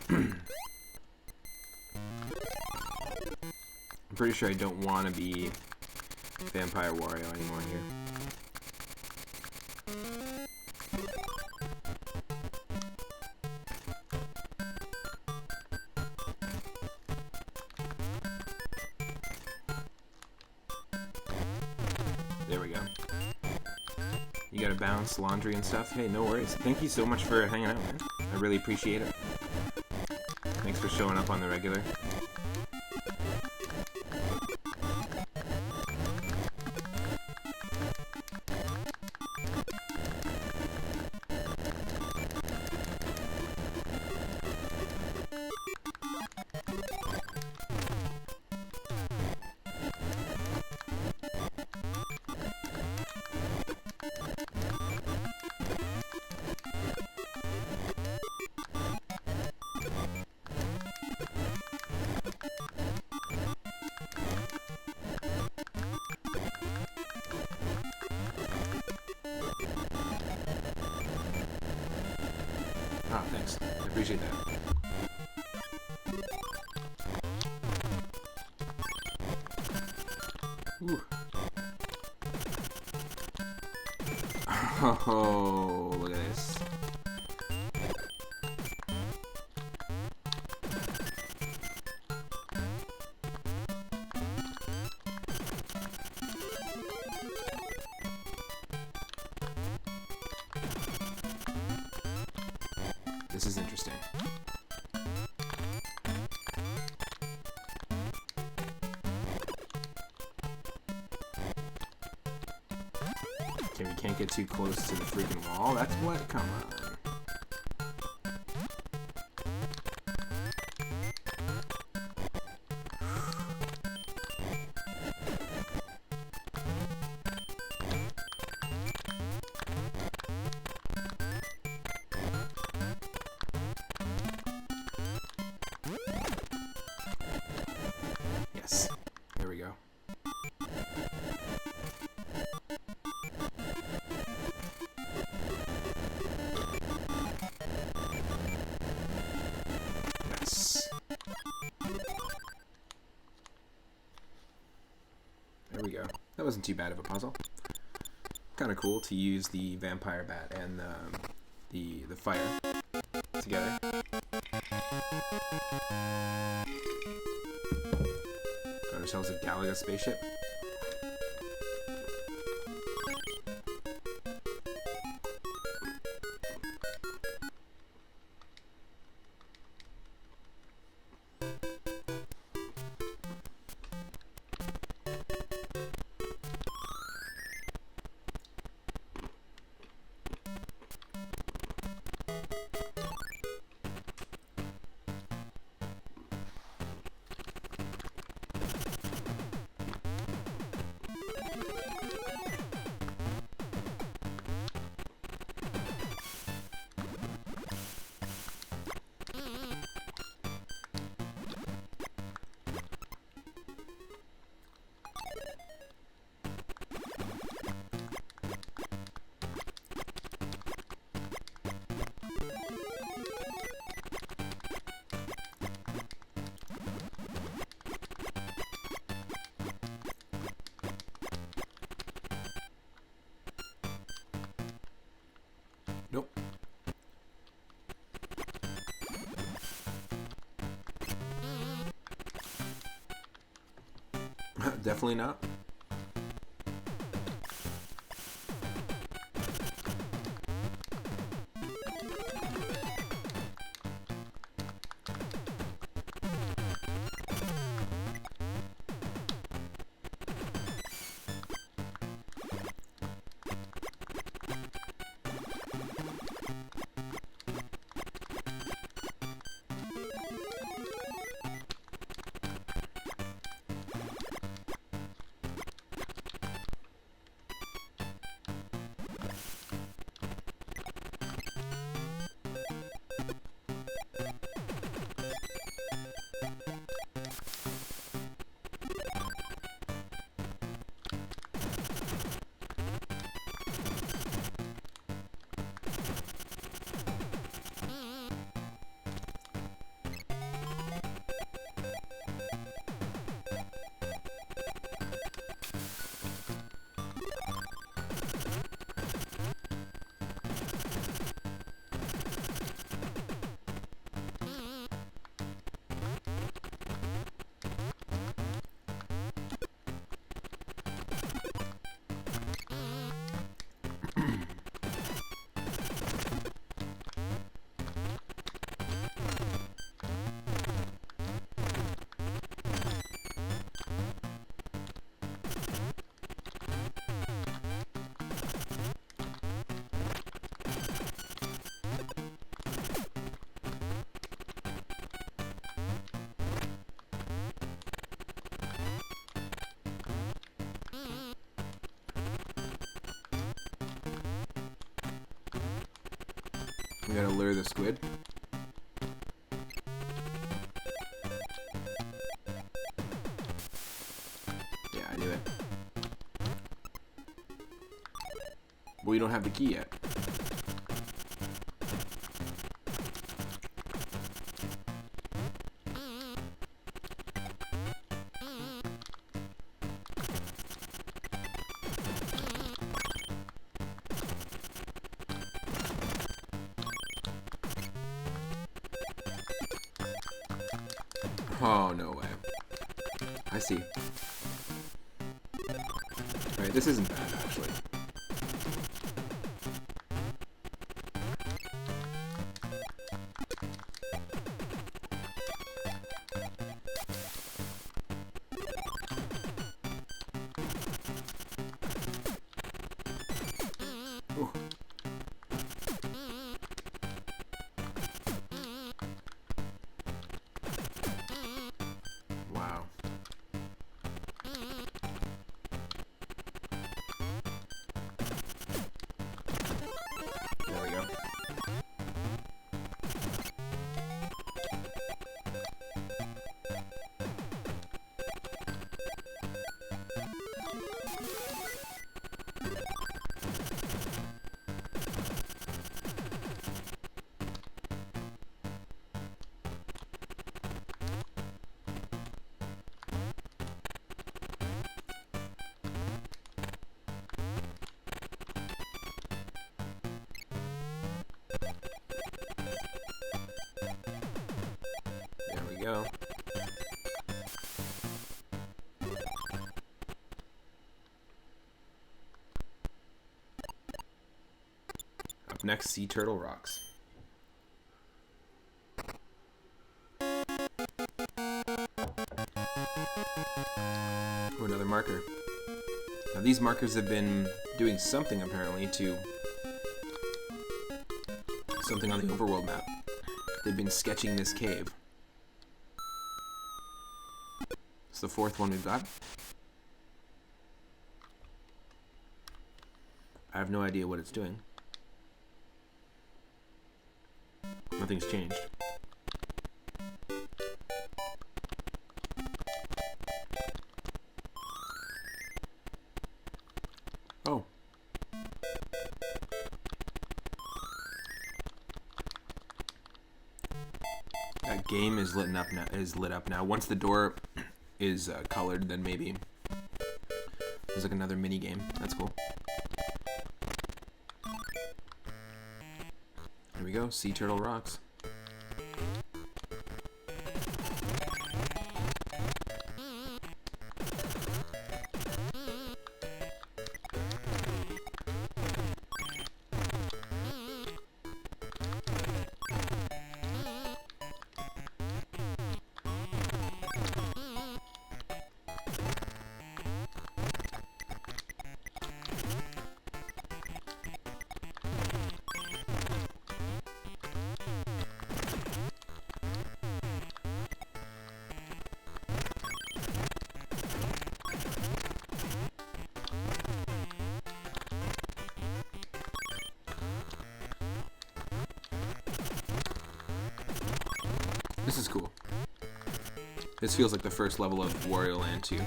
I'm pretty sure I don't want to be Vampire Wario anymore here. There we go. You gotta bounce laundry and stuff. Hey, no worries. Thank you so much for hanging out, man. I really appreciate it. Thanks for showing up on the regular. Ah, thanks. I appreciate that. Ooh. Oh, look at this. This is interesting. Okay, we can't get too close to the freaking wall. That's what? Come on. Yes. There we go. Yes. There we go. That wasn't too bad of a puzzle. Kind of cool to use the vampire bat and the fire together. Got ourselves a Galaga spaceship. Nope. Definitely not. We gotta lure the squid. Yeah, I knew it. But we don't have the key yet. Oh, no way. I see. Alright, this isn't bad, actually. Ooh. Wow. There we go. There we go. Up next, Sea Turtle Rocks. Oh, another marker. Now these markers have been doing something apparently to something on the overworld map. They've been sketching this cave. It's the fourth one we've got. I have no idea what it's doing. Nothing's changed. Oh. That game is lit up now. Once the door is colored, then maybe there's like another mini game. That's cool. Here we go, Sea Turtle Rocks. This is cool. This feels like the first level of Wario Land 2.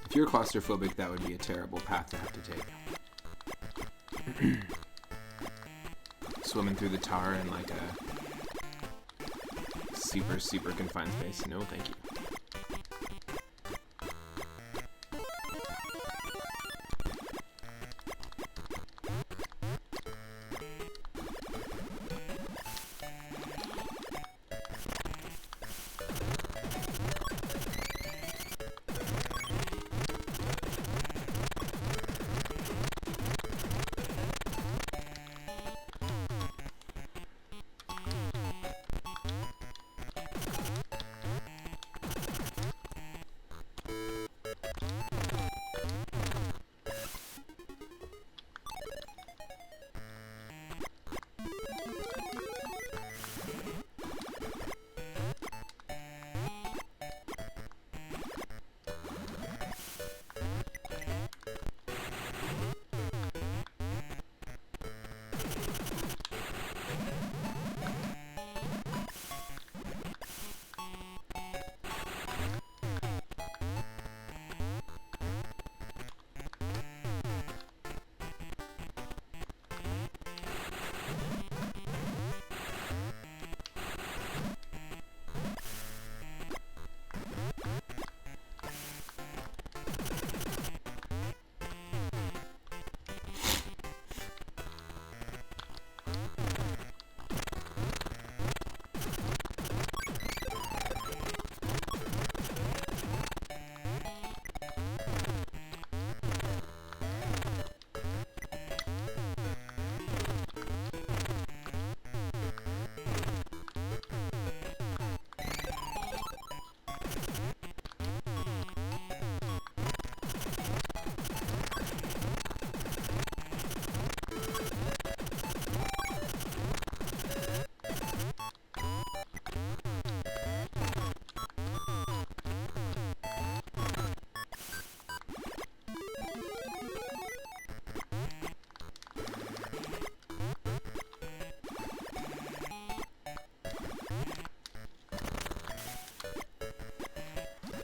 If you're claustrophobic, that would be a terrible path to have to take. swimming through the tar in like a super confined space. No, thank you.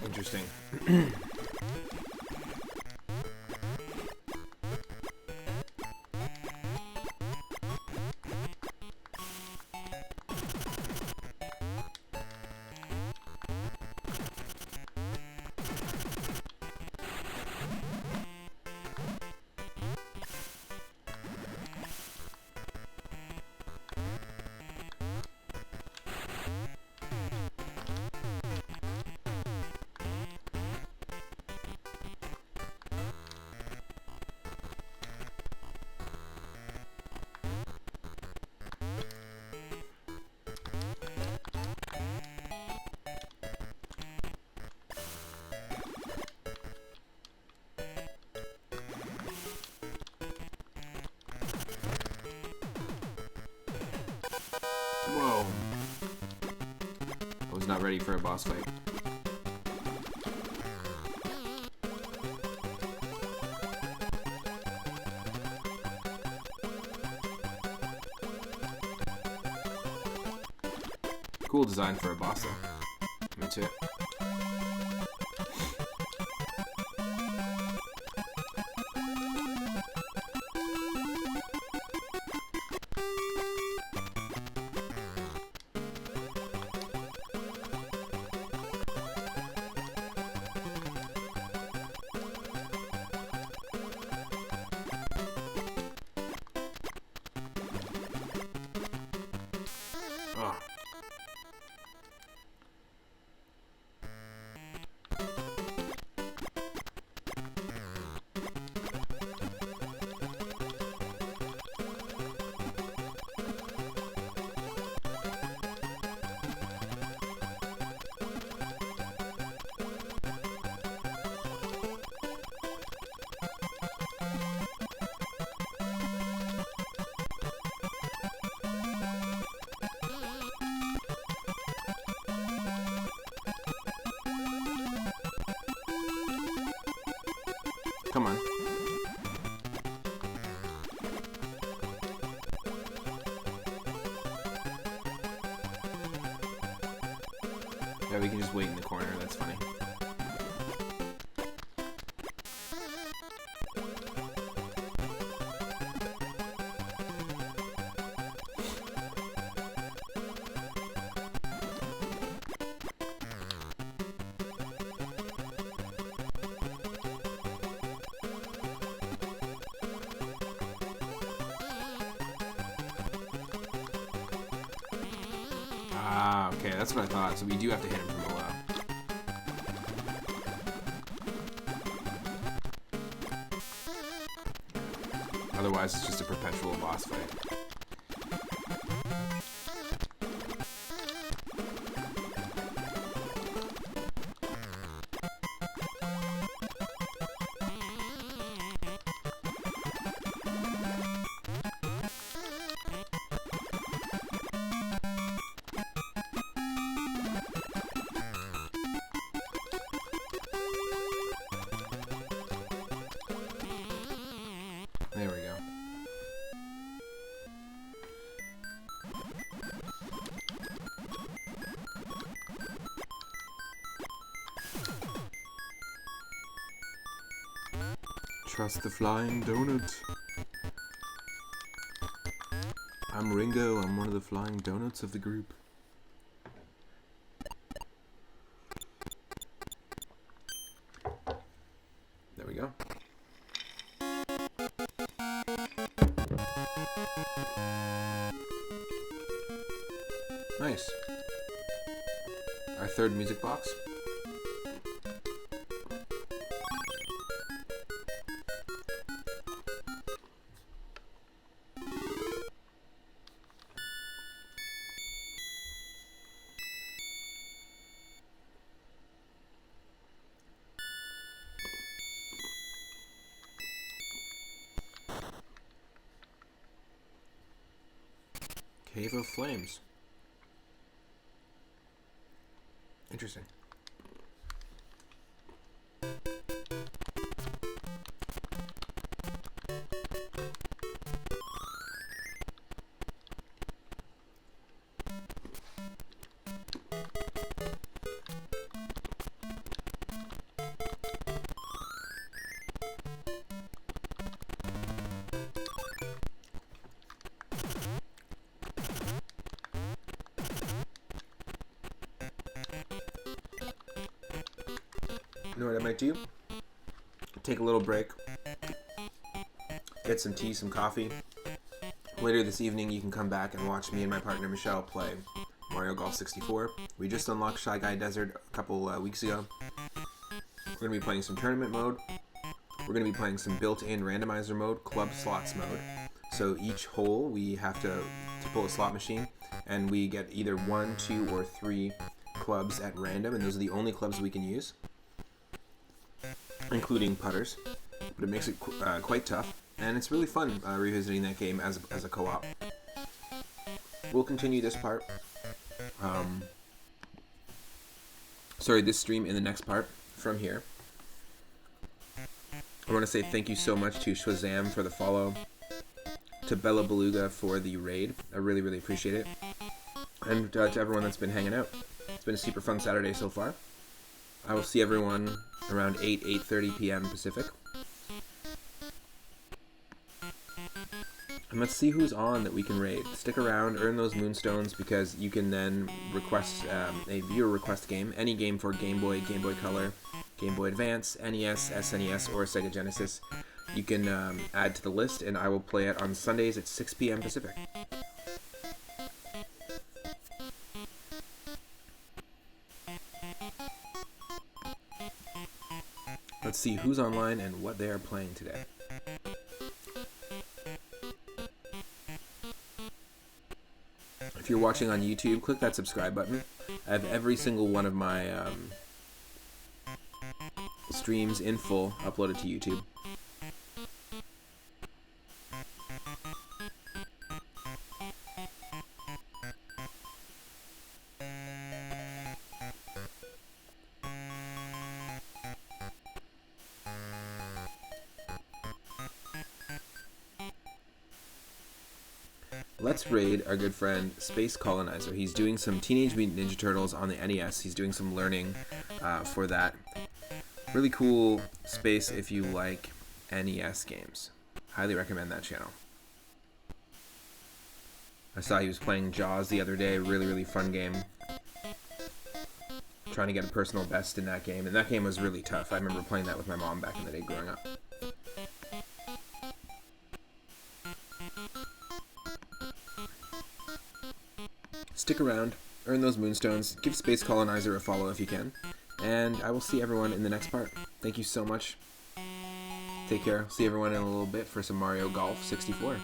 Interesting. Whoa. I was not ready for a boss fight. Cool design for a boss though. I'm into it. Oh. Come on. Yeah, we can just wait in the corner. That's funny. Ah, okay, that's what I thought. So we do have to hit him from below. Otherwise, it's just a perpetual boss fight. There we go. Trust the flying donut. I'm Ringo, I'm one of the flying donuts of the group. There we go. Nice. Our third music box. Cave of Flames. Interesting. You know what I might do? Take a little break, get some tea, some coffee. Later this evening, you can come back and watch me and my partner Michelle play Mario Golf 64. We just unlocked Shy Guy Desert a couple weeks ago. We're going to be playing some tournament mode. We're going to be playing some built-in randomizer mode, club slots mode. So each hole, we have to pull a slot machine, and we get either 1, 2, or 3 clubs at random, and those are the only clubs we can use, including putters, but it makes it quite tough, and it's really fun revisiting that game as a co-op. We'll continue this part, this stream in the next part from here. I want to say thank you so much to Shazam for the follow, to Bella Beluga for the raid. I really, really appreciate it, and to everyone that's been hanging out. It's been a super fun Saturday so far. I will see everyone around 8:30 p.m. Pacific. And let's see who's on that we can raid. Stick around, earn those moonstones, because you can then request a viewer request game. Any game for Game Boy, Game Boy Color, Game Boy Advance, NES, SNES, or Sega Genesis. You can add to the list, and I will play it on Sundays at 6 p.m. Pacific. Let's see who's online and what they are playing today. If you're watching on YouTube, click that subscribe button. I have every single one of my streams in full uploaded to YouTube. Let's raid our good friend Space Colonizer. He's doing some Teenage Mutant Ninja Turtles on the NES. He's doing some learning for that. Really cool space if you like NES games. Highly recommend that channel. I saw he was playing Jaws the other day. Really, really fun game. Trying to get a personal best in that game. And that game was really tough. I remember playing that with my mom back in the day growing up. Stick around. earn those moonstones, give Space Colonizer a follow if you can, and I will see everyone in the next part. Thank you so much. Take care. See everyone in a little bit for some Mario Golf 64.